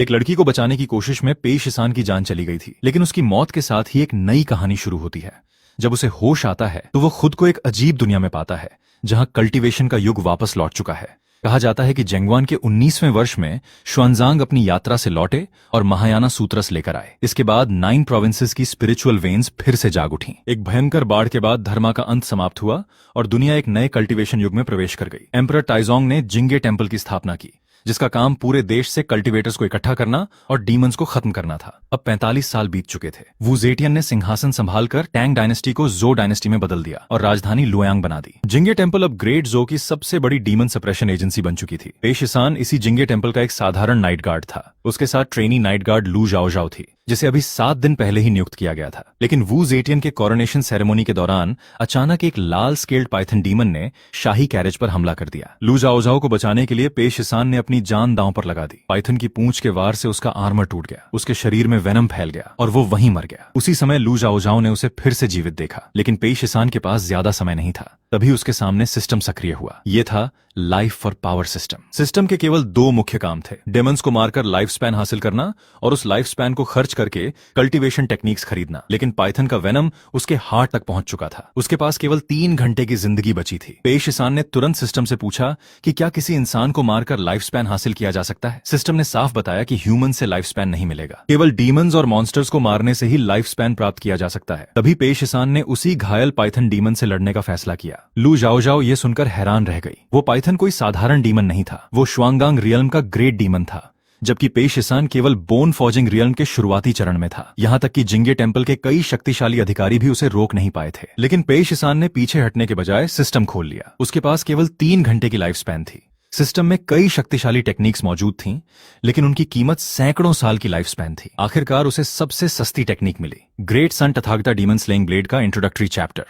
एक लड़की को बचाने की कोशिश में पेश ईसान की जान चली गई थी, लेकिन उसकी मौत के साथ ही एक नई कहानी शुरू होती है। जब उसे होश आता है तो वो खुद को एक अजीब दुनिया में पाता है जहां कल्टीवेशन का युग वापस लौट चुका है। कहा जाता है कि जेंगवान के 19वें वर्ष में शुआनजांग अपनी यात्रा से लौटे और महायाना सूत्रस लेकर आए। इसके बाद 9 प्रोविंसेस की स्पिरिचुअल वेन्स फिर से जाग उठी। एक भयंकर बाढ़ के बाद धर्मा का अंत समाप्त हुआ और दुनिया एक नए कल्टीवेशन युग में प्रवेश कर गई। एम्परर टाइजोंग ने जिंगे टेम्पल की स्थापना की, जिसका काम पूरे देश से कल्टीवेटर्स को इकट्ठा करना और डीमंस को खत्म करना था। अब 45 साल बीत चुके थे। वू जेटियन ने सिंहासन संभालकर टैंग डायनेस्टी को जो डायनेस्टी में बदल दिया और राजधानी लुयांग बना दी। जिंगे टेम्पल अब ग्रेट जो की सबसे बड़ी डीमन सप्रेशन एजेंसी बन चुकी थी। पेश ईसान इसी जिंगे टेम्पल का एक साधारण नाइट गार्ड था। उसके साथ ट्रेनी नाइट गार्ड लू जाओ थी, जिसे अभी 7 दिन पहले ही नियुक्त किया गया था। लेकिन वू जेटियन के कोरोनेशन सेरेमनी के दौरान अचानक एक लाल स्केल्ड पाइथन डीमन ने शाही कैरेज पर हमला कर दिया। लू जाओ को बचाने के लिए पेश ईसान ने अपनी जान दांव पर लगा दी। पाइथन की पूंछ के वार से उसका आर्मर टूट गया, उसके शरीर में वेनम फैल गया और वो वहीं मर गया। उसी समय लू जाओ ने उसे फिर से जीवित देखा, लेकिन पेश ईसान के पास ज्यादा समय नहीं था। तभी उसके सामने सिस्टम सक्रिय हुआ। ये था life for power system. System के केवल 2 मुख्य काम थे, डेमंस को मारकर लाइफ स्पैन हासिल करना और उस लाइफ स्पैन को खर्च करके कल्टीवेशन टेक्निक्स खरीदना। लेकिन पाइथन का वेनम उसके हार्ट तक पहुंच चुका था। उसके पास केवल 3 घंटे की जिंदगी बची थी। पेश ईसान ने तुरंत सिस्टम से पूछा कि क्या किसी इंसान को मारकर लाइफ स्पैन हासिल किया जा सकता है। सिस्टम ने साफ बताया कि ह्यूमन से लाइफ स्पैन नहीं मिलेगा, केवल डीमंस और मॉन्स्टर्स को मारने से ही लाइफ स्पैन प्राप्त किया जा सकता है। तभी पेश ईसान ने उसी घायल पाइथन डीमन से लड़ने का फैसला किया। लू जाओ ये सुनकर हैरान रह गई। वो पाइथन कोई साधारण डीमन नहीं था, वो शुआंगांग रियल्म का ग्रेट डीमन था, जबकि पेश ईसान केवल बोन फॉर्जिंग रियल्म के शुरुआती चरण में था। यहां तक कि जिंगे टेम्पल के कई शक्तिशाली अधिकारी भी उसे रोक नहीं पाए थे। लेकिन पेश ईसान ने पीछे हटने के बजाय सिस्टम खोल लिया। उसके पास केवल 3 घंटे की लाइफ स्पैन थी। सिस्टम में कई शक्तिशाली टेक्निक्स मौजूद थीं, लेकिन उनकी कीमत सैकड़ों साल की लाइफ स्पैन थी। आखिरकार उसे सबसे सस्ती टेक्निक मिली, great sun Tathagata demon slaying blade का इंट्रोडक्टरी चैप्टर,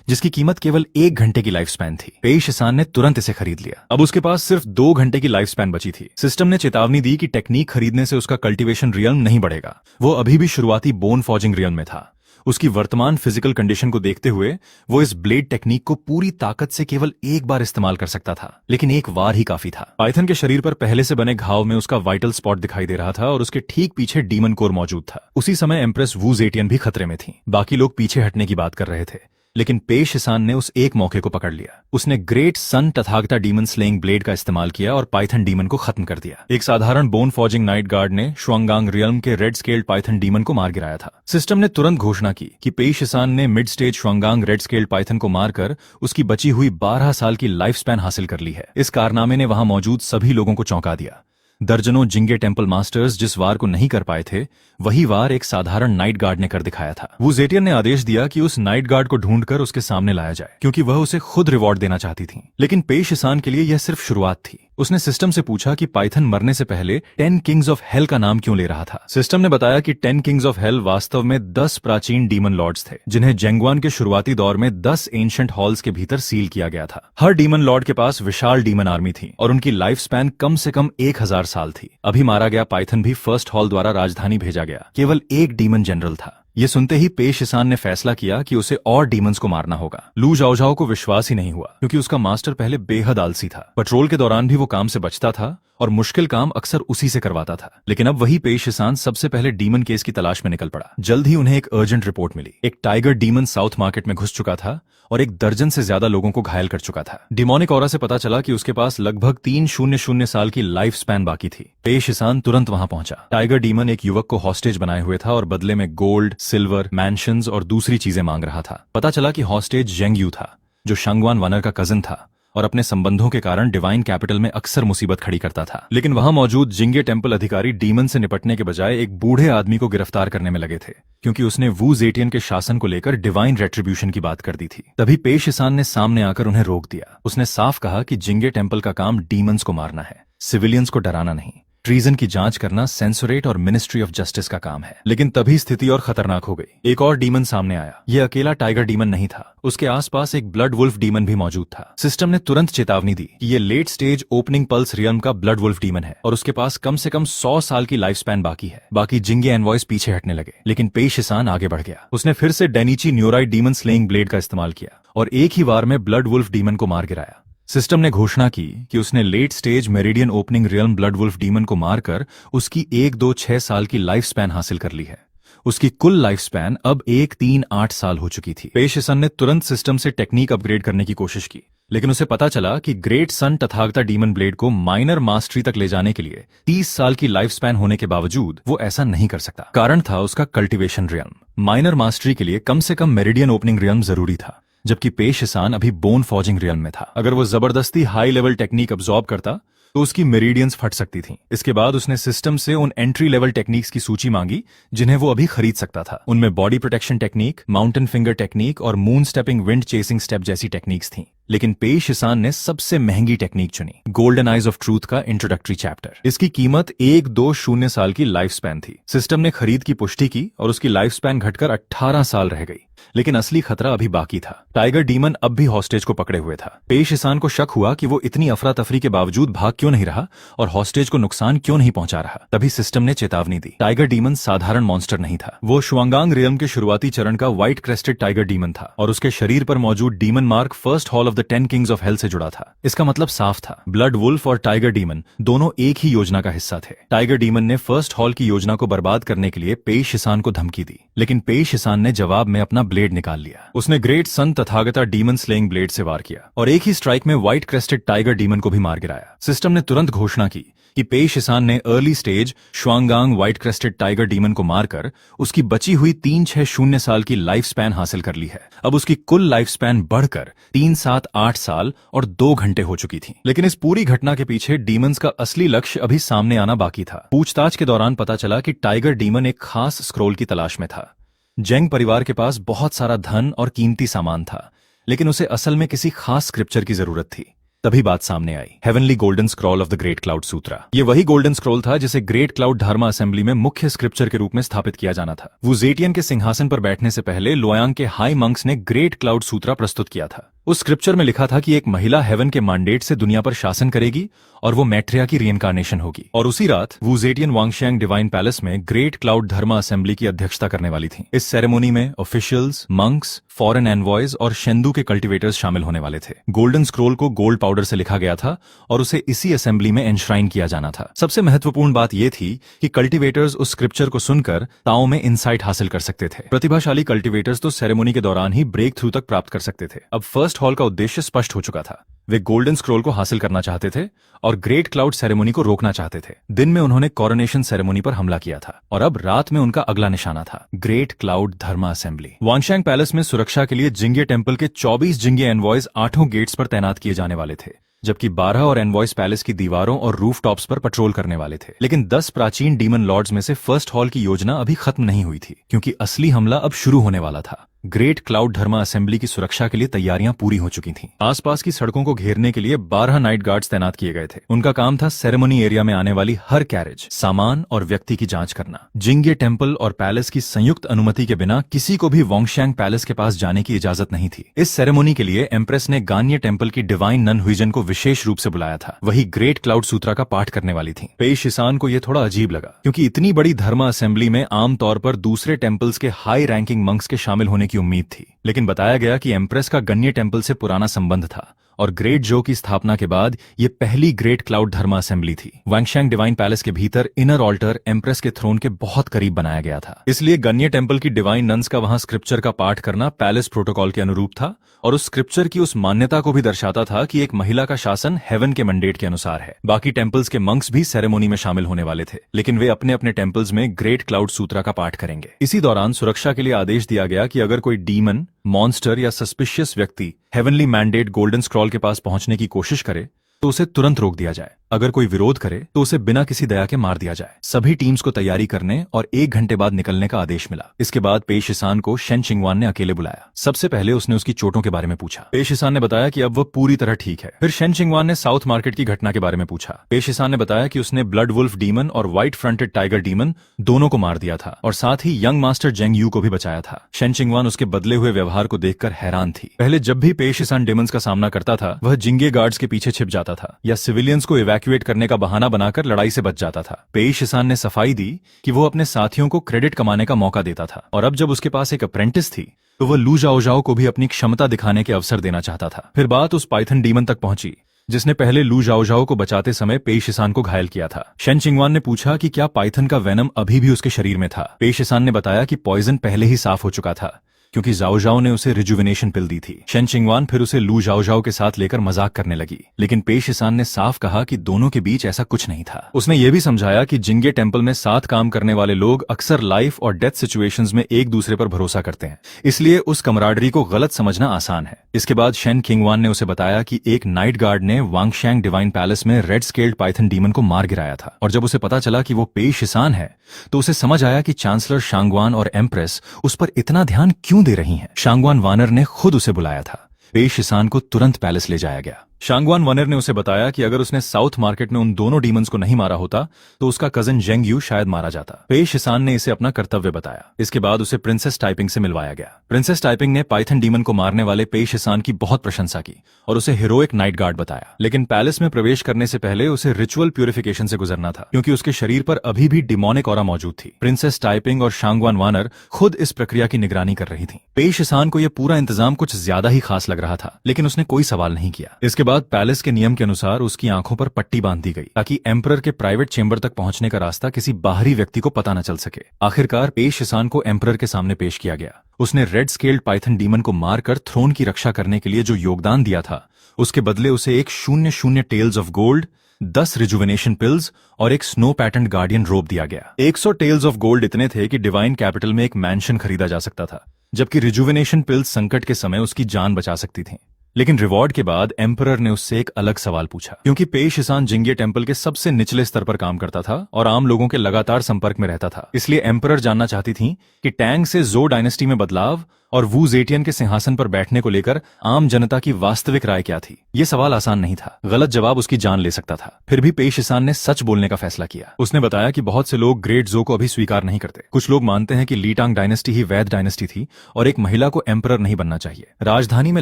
जिसकी कीमत केवल 1 घंटे की लाइफ स्पैन थी। पेश ईसान ने तुरंत इसे खरीद लिया। अब उसके पास सिर्फ 2 घंटे की लाइफ स्पैन बची थी। सिस्टम ने चेतावनी दी कि टेक्निक खरीदने से उसका कल्टीवेशन रियल्म नहीं बढ़ेगा। वो अभी भी शुरुआती बोन फॉर्जिंग रियल्म में था। उसकी वर्तमान फिजिकल कंडीशन को देखते हुए वो इस ब्लेड टेक्निक को पूरी ताकत से केवल एक बार इस्तेमाल कर सकता था, लेकिन एक वार ही काफी था। पाइथन के शरीर पर पहले से बने घाव में उसका वाइटल स्पॉट दिखाई दे रहा था और उसके ठीक पीछे डीमन कोर मौजूद था। उसी समय एम्प्रेस वू जेटियन भी खतरे में थी। बाकी लोग पीछे हटने की बात कर रहे थे, लेकिन पेश ईसान ने उस एक मौके को पकड़ लिया। उसने great sun Tathagata demon slaying blade का इस्तेमाल किया और पाइथन डीमन को खत्म कर दिया। एक साधारण बोन फॉर्जिंग नाइट गार्ड ने शुआंगांग रियल्म के रेड स्केल्ड पाइथन डीमन को मार गिराया था। सिस्टम ने तुरंत घोषणा की कि पेश ईसान ने mid stage Shuanggang red scaled python को मारकर उसकी बची हुई 12 साल की लाइफ स्पैन हासिल कर ली है। इस कारनामे ने वहां मौजूद सभी लोगों को चौंका दिया। दर्जनों जिंगे टेम्पल मास्टर्स जिस वार को नहीं कर पाए थे, वही वार एक साधारण नाइट गार्ड ने कर दिखाया था। वू जेटियन ने आदेश दिया कि उस नाइट गार्ड को ढूंढकर उसके सामने लाया जाए, क्योंकि वह उसे खुद रिवॉर्ड देना चाहती थी। लेकिन पेश ईसान के लिए यह सिर्फ शुरुआत थी। उसने सिस्टम से पूछा कि पाइथन मरने से पहले 10 किंग्स ऑफ हेल का नाम क्यों ले रहा था। सिस्टम ने बताया कि 10 किंग्स ऑफ हेल वास्तव में 10 प्राचीन डीमन लॉर्ड्स थे, जिन्हें जेंगवान के शुरुआती दौर में 10 एंशिएंट हॉल्स के भीतर सील किया गया था। हर डीमन लॉर्ड के पास विशाल डीमन आर्मी थी और उनकी लाइफ स्पैन कम से कम 1000 साल थी। अभी मारा गया पाइथन भी फर्स्ट हॉल द्वारा राजधानी भेजा गया। केवल एक डीमन जनरल था। ये सुनते ही पेश ईसान ने फैसला किया कि उसे और डीमंस को मारना होगा। लू जाओ को विश्वास ही नहीं हुआ, क्योंकि उसका मास्टर पहले बेहद आलसी था। पेट्रोल के दौरान भी वो काम से बचता था और मुश्किल काम अक्सर उसी से करवाता था। लेकिन अब वही पेश ईसान सबसे पहले डीमन केस की तलाश में निकल पड़ा। जल्द ही उन्हें एक अर्जेंट रिपोर्ट मिली। एक टाइगर डीमन साउथ मार्केट में घुस चुका था और 1 दर्जन से ज्यादा लोगों को घायल कर चुका था। डिमोनिक ऑरा से पता चला कि उसके पास लगभग 300 साल की लाइफ स्पैन बाकी थी। पेश ईसान तुरंत वहां पहुंचा। टाइगर डीमन एक युवक को हॉस्टेज बनाए हुए था और बदले में गोल्ड, सिल्वर, मैंशंस और दूसरी चीजें मांग रहा था। पता चला कि हॉस्टेज जेंग यू था, जो शंगवान वानर का कजिन था और अपने संबंधों के कारण डिवाइन कैपिटल में अक्सर मुसीबत खड़ी करता था। लेकिन वहां मौजूद जिंगे टेम्पल अधिकारी डीमन से निपटने के बजाय एक बूढ़े आदमी को गिरफ्तार करने में लगे थे, क्योंकि उसने वू जेटियन के शासन को लेकर डिवाइन रेट्रिब्यूशन की बात कर दी थी। तभी पेश ईसान ने सामने आकर उन्हें रोक दिया। उसने साफ कहा कि जिंगे टेम्पल का काम डीमंस को मारना है, सिविलियंस को डराना नहीं। ट्रीजन की जांच करना सेंसोरेट और मिनिस्ट्री ऑफ जस्टिस का काम है। लेकिन तभी स्थिति और खतरनाक हो गई। एक और डीमन सामने आया। यह अकेला टाइगर डीमन नहीं था, उसके आसपास एक ब्लड वुल्फ डीमन भी मौजूद था। सिस्टम ने तुरंत चेतावनी दी कि यह late stage opening pulse realm का ब्लड वुल्फ डीमन है और उसके पास कम से कम 100 साल की लाइफ स्पैन बाकी है। बाकी जिंगे एनवॉयस पीछे हटने लगे, लेकिन पेश ईसान आगे बढ़ गया। उसने फिर से डेनिची न्यूराइट डीमन स्लेइंग ब्लेड का इस्तेमाल किया और एक ही वार में ब्लड वुल्फ डीमन को मार गिराया। सिस्टम ने घोषणा की कि उसने late stage meridian opening realm blood wolf demon को मारकर उसकी 1-2-6 साल की लाइफ स्पैन हासिल कर ली है। उसकी कुल लाइफ स्पैन अब 1-3-8 साल हो चुकी थी। पेश सन ने तुरंत सिस्टम से टेक्निक अपग्रेड करने की कोशिश की, लेकिन उसे पता चला कि great sun Tathagata demon blade को माइनर मास्टरी तक ले जाने के लिए 30 साल की लाइफ स्पैन होने के बावजूद वो ऐसा नहीं कर सकता। कारण था उसका कल्टीवेशन रियल्म। माइनर मास्टरी के लिए कम से कम मेरिडियन ओपनिंग रियल्म जरूरी था, जबकि पेश सान अभी बोन फॉर्जिंग रियल्म में था। अगर वो जबरदस्ती हाई लेवल टेक्निक अब्सॉर्ब करता तो उसकी मेरिडियंस फट सकती थीं। इसके बाद उसने सिस्टम से उन एंट्री लेवल टेक्निक्स की सूची मांगी जिन्हें वो अभी खरीद सकता था। उनमें body protection technique, mountain finger technique और moon stepping wind chasing step जैसी टेक्निक्स थीं। लेकिन पेश सान ने सबसे महंगी टेक्निक चुनी, गोल्डन आइज ऑफ ट्रूथ का इंट्रोडक्टरी चैप्टर। इसकी कीमत 1-2-0 साल की लाइफ स्पैन थी। सिस्टम ने खरीद की पुष्टि की और उसकी लाइफ स्पैन घटकर 18 साल रह गई। लेकिन असली खतरा अभी बाकी था। टाइगर डीमन अब भी हॉस्टेज को पकड़े हुए था। पेश सान को शक हुआ कि वो इतनी अफरा तफरी के बावजूद भाग क्यों नहीं रहा और हॉस्टेज को नुकसान क्यों नहीं पहुंचा रहा। तभी सिस्टम ने चेतावनी दी। टाइगर डीमन साधारण मॉन्स्टर नहीं था। वो शुआंगांग रियल्म के शुरुआती चरण का व्हाइट क्रेस्टेड टाइगर डीमन था और उसके शरीर पर मौजूद demon mark first hall of the 10 kings of hello से जुड़ा था। इसका मतलब साफ था, ब्लड वुल्फ और टाइगर डीमन दोनों एक ही योजना का हिस्सा थे। टाइगर डीमन ने फर्स्ट हॉल की योजना को बर्बाद करने के लिए पेश सान को धमकी दी, लेकिन पेश सान ने जवाब में अपना ब्लेड निकाल लिया। उसने great sun Tathagata demon slaying blade से वार किया और एक ही स्ट्राइक में व्हाइट क्रेस्टेड टाइगर डीमन को भी मार गिराया। सिस्टम ने तुरंत घोषणा की कि पेश सान ने early stage Shuanggang white crested tiger demon को मारकर उसकी बची हुई 3-6-0 साल की लाइफ स्पैन हासिल कर ली है। अब उसकी कुल लाइफ स्पैन बढ़कर 3-7-8 साल और 2 घंटे हो चुकी थी। लेकिन इस पूरी घटना के पीछे डीमंस का असली लक्ष्य अभी सामने आना बाकी था। पूछताछ के दौरान पता चला कि टाइगर डीमन एक खास स्क्रोल की तलाश में था। जेंग परिवार के पास बहुत सारा धन और कीमती सामान था, लेकिन उसे असल में किसी खास स्क्रिप्चर की जरूरत थी। तभी बात सामने आई, heavenly golden scroll of the great cloud sutra. ये वही गोल्डन स्क्रॉल था जिसे ग्रेट क्लाउड धर्मा असेंबली में मुख्य स्क्रिप्चर के रूप में स्थापित किया जाना था। वुजेटियन के सिंहासन पर बैठने से पहले लोयांग के हाई मंक्स ने ग्रेट क्लाउड सूत्रा प्रस्तुत किया था। उस स्क्रिप्चर में लिखा था कि एक महिला हेवन के मैंडेट से दुनिया पर शासन करेगी और वो मैट्रिया की रीइंकार्नेशन होगी। और उसी रात वुजेटियन वांगशैंग डिवाइन पैलेस में ग्रेट क्लाउड धर्मा असेंबली की अध्यक्षता करने वाली थी। इस सेरेमोनी में ऑफिशियल्स, मंक्स, फॉरेन एनवॉयज और शेंदू के कल्टीवेटर्स शामिल होने वाले थे। गोल्डन स्क्रोल को गोल्ड पाउडर से लिखा गया था और उसे इसी असेंबली में एनश्राइन किया जाना था। सबसे महत्वपूर्ण बात यह थी कि कल्टीवेटर्स उस स्क्रिप्चर को सुनकर ताओ में इंसाइट हासिल कर सकते थे। प्रतिभाशाली कल्टीवेटर्स तो सेरेमोनी के दौरान ही ब्रेक थ्रू तक प्राप्त कर सकते थे। अब फर्स्ट हॉल का उद्देश्य स्पष्ट हो चुका था। वे गोल्डन स्क्रोल को हासिल करना चाहते थे और ग्रेट क्लाउड सेरेमोनी को रोकना चाहते थे। दिन में उन्होंने कोरोनेशन सेरेमोनी पर हमला किया था और अब रात में उनका अगला निशाना था ग्रेट क्लाउड धर्मा असेंबली। वांगशैंग पैलेस में सुरक्षा के लिए जिंगे टेम्पल के 24 जिंगे एनवॉयज 8 गेट्स पर तैनात किए जाने वाले थे, जबकि 12 और एनवॉयज पैलेस की दीवारों और रूफ टॉप्स पर पेट्रोल करने वाले थे। लेकिन 10 प्राचीन डीमन लॉर्ड्स में से फर्स्ट हॉल की योजना अभी खत्म नहीं हुई थी, क्योंकि असली हमला अब शुरू होने वाला था। ग्रेट क्लाउड धर्मा असेंबली की सुरक्षा के लिए तैयारियां पूरी हो चुकी थीं। आसपास की सड़कों को घेरने के लिए 12 नाइट गार्ड्स तैनात किए गए थे। उनका काम था सेरेमनी एरिया में आने वाली हर कैरेज, सामान और व्यक्ति की जांच करना। जिंगे टेम्पल और पैलेस की संयुक्त अनुमति के बिना किसी को भी वांगशैंग पैलेस के पास जाने की इजाजत नहीं थी। इस सेरेमनी के लिए एम्प्रेस ने गान्ये टेम्पल की डिवाइन नन हुइजन को विशेष रूप से बुलाया था। वही ग्रेट क्लाउड सूत्रा का पाठ करने वाली थी। पेश सान को यह थोड़ा अजीब लगा, क्योंकि इतनी बड़ी धर्मा असेंबली में आमतौर पर दूसरे टेम्पल्स के हाई रैंकिंग मंक्स के शामिल होने की उम्मीद थी। लेकिन बताया गया कि एम्प्रेस का गन्ये टेम्पल से पुराना संबंध था और ग्रेट जो की स्थापना के बाद ये पहली ग्रेट क्लाउड धर्मा असेंबली थी। वांगशैंग डिवाइन पैलेस के भीतर इनर ऑल्टर एम्प्रेस के थ्रोन के बहुत करीब बनाया गया था। इसलिए गन्ये टेम्पल की डिवाइन नन्स का वहां स्क्रिप्चर का पाठ करना पैलेस प्रोटोकॉल के अनुरूप था और उस स्क्रिप्चर की उस मान्यता को भी दर्शाता था कि एक महिला का शासन हेवन के मैंडेट के अनुसार है। बाकी टेम्पल्स के मंक्स भी सेरेमोनी में शामिल होने वाले थे, लेकिन वे अपने अपने टेम्पल्स में ग्रेट क्लाउड सूत्रा का पाठ करेंगे। इसी दौरान सुरक्षा के लिए आदेश दिया गया कि अगर कोई डीमन, मॉन्स्टर या सस्पिशियस व्यक्ति हेवनली मैंडेट गोल्डन स्क्रॉल के पास पहुंचने की कोशिश करे तो उसे तुरंत रोक दिया जाए। अगर कोई विरोध करे तो उसे बिना किसी दया के मार दिया जाए। सभी टीम्स को तैयारी करने और 1 घंटे बाद निकलने का आदेश मिला। इसके बाद पेश सान को शेन चिंगवान ने अकेले बुलाया। सबसे पहले उसने उसकी चोटों के बारे में पूछा। पेश सान ने बताया कि अब वह पूरी तरह ठीक है। फिर शेन चिंगवान ने साउथ मार्केट की घटना के बारे में पूछा। पेश सान ने बताया कि उसने ब्लड वुल्फ डीमन और व्हाइट फ्रंटेड टाइगर डीमन दोनों को मार दिया था और साथ ही यंग मास्टर जेंग यू को भी बचाया था। शेन चिंगवान उसके बदले हुए व्यवहार को देखकर हैरान थी। पहले जब भी पेश सान डेमंस का सामना करता था, वह जिंगे गार्ड्स के पीछे छिप जाता था या सिविलियंस को इवैक्यूएट करने का बहाना बनाकर लड़ाई से बच जाता था। पेश सान ने सफाई दी कि वो अपने साथियों को क्रेडिट कमाने का मौका देता था और अब जब उसके पास एक अप्रेंटिस थी तो वह लू जाओ को भी अपनी क्षमता दिखाने के अवसर देना चाहता था। फिर बात उस पाइथन डीमन तक पहुंची जिसने पहले लू जाओ को बचाते समय पेई शिसान को घायल किया था। शेन चिंगवान ने पूछा कि क्या पाइथन का वेनम अभी भी उसके शरीर में था। पेई शिसान ने बताया कि पॉइजन पहले ही साफ हो चुका था क्योंकि जाओ ने उसे रिजुविनेशन पिल दी थी। शेन चिंगवान फिर उसे लू जाओ के साथ लेकर मजाक करने लगी, लेकिन पेई शिसान ने साफ कहा कि दोनों के बीच ऐसा कुछ नहीं था। उसने यह भी समझाया कि जिंगे टेंपल में साथ काम करने वाले लोग अक्सर लाइफ और डेथ सिचुएशंस में एक दूसरे पर भरोसा करते हैं, इसलिए उस कमराडरी को गलत समझना आसान है। इसके बाद शेन किंगवान ने उसे बताया कि एक नाइट गार्ड ने वांगशैंग डिवाइन पैलेस में रेड स्केल्ड पाइथन डीमन को मार गिराया था, और जब उसे पता चला कि वो पेई शिसान है तो उसे समझ आया कि चांसलर शांगवान और एम्प्रेस उस पर इतना ध्यान क्यों दे रही हैं। शांगवान वानर ने खुद उसे बुलाया था। पेई शिसान को तुरंत पैलेस ले जाया गया। शांगवान वानर ने उसे बताया कि अगर उसने साउथ मार्केट में उन दोनों डीमंस को नहीं मारा होता तो उसका कजन जेंग यू शायद मारा जाता। पेई शिसान ने इसे अपना कर्तव्य बताया। इसके बाद उसे प्रिंसेस टाइपिंग से मिलवाया गया। प्रिंसेस टाइपिंग ने पाइथन डीमन को मारने वाले पेई शिसान की बहुत प्रशंसा की और उसे हीरोइक नाइट गार्ड बताया, लेकिन पैलेस में प्रवेश करने से पहले उसे रिचुअल प्यूरिफिकेशन से गुजरना था क्योंकि उसके शरीर पर अभी भी डिमोनिक ऑरा मौजूद थी। प्रिंसेस टाइपिंग और शांगवान वानर खुद इस प्रक्रिया की निगरानी कर रही थी। पेई शिसान को यह पूरा इंतजाम कुछ ज्यादा ही खास लग रहा था, लेकिन उसने कोई सवाल नहीं किया। इसके बाद पैलेस के नियम के अनुसार उसकी आंखों पर पट्टी बांध दी गई ताकि एम्परर के प्राइवेट चेंबर तक पहुंचने का रास्ता किसी बाहरी व्यक्ति को पता न चल सके। आखिरकार पेई शिसान को एम्परर के सामने पेश किया गया। उसने रेड स्केल्ड पाइथन डीमन को मारकर थ्रोन की रक्षा करने के लिए जो योगदान दिया था उसके बदले उसे एक 0 taels of gold, 10 rejuvenation pills और एक स्नो पैटर्न गार्डियन रोब दिया गया। 100 टेल्स ऑफ गोल्ड इतने थे कि डिवाइन कैपिटल में एक मैंशन खरीदा जा सकता था, जबकि रिजुविनेशन पिल्स संकट के समय उसकी जान बचा सकती थीं। लेकिन रिवॉर्ड के बाद एम्परर ने उससे एक अलग सवाल पूछा, क्योंकि पेई शिसान जिंगे टेंपल के सबसे निचले स्तर पर काम करता था और आम लोगों के लगातार संपर्क में रहता था। इसलिए एम्परर जानना चाहती थी कि टैंग से जो डायनेस्टी में बदलाव और वू जेटियन के सिंहासन पर बैठने को लेकर आम जनता की वास्तविक राय क्या थी। यह सवाल आसान नहीं था, गलत जवाब उसकी जान ले सकता था। फिर भी पेई शिसान ने सच बोलने का फैसला किया। उसने बताया कि बहुत से लोग ग्रेट जो को अभी स्वीकार नहीं करते। कुछ लोग मानते हैं कि लीटांग डायनेस्टी ही वैध डायनेस्टी थी और एक महिला को एम्परर नहीं बनना चाहिए। राजधानी में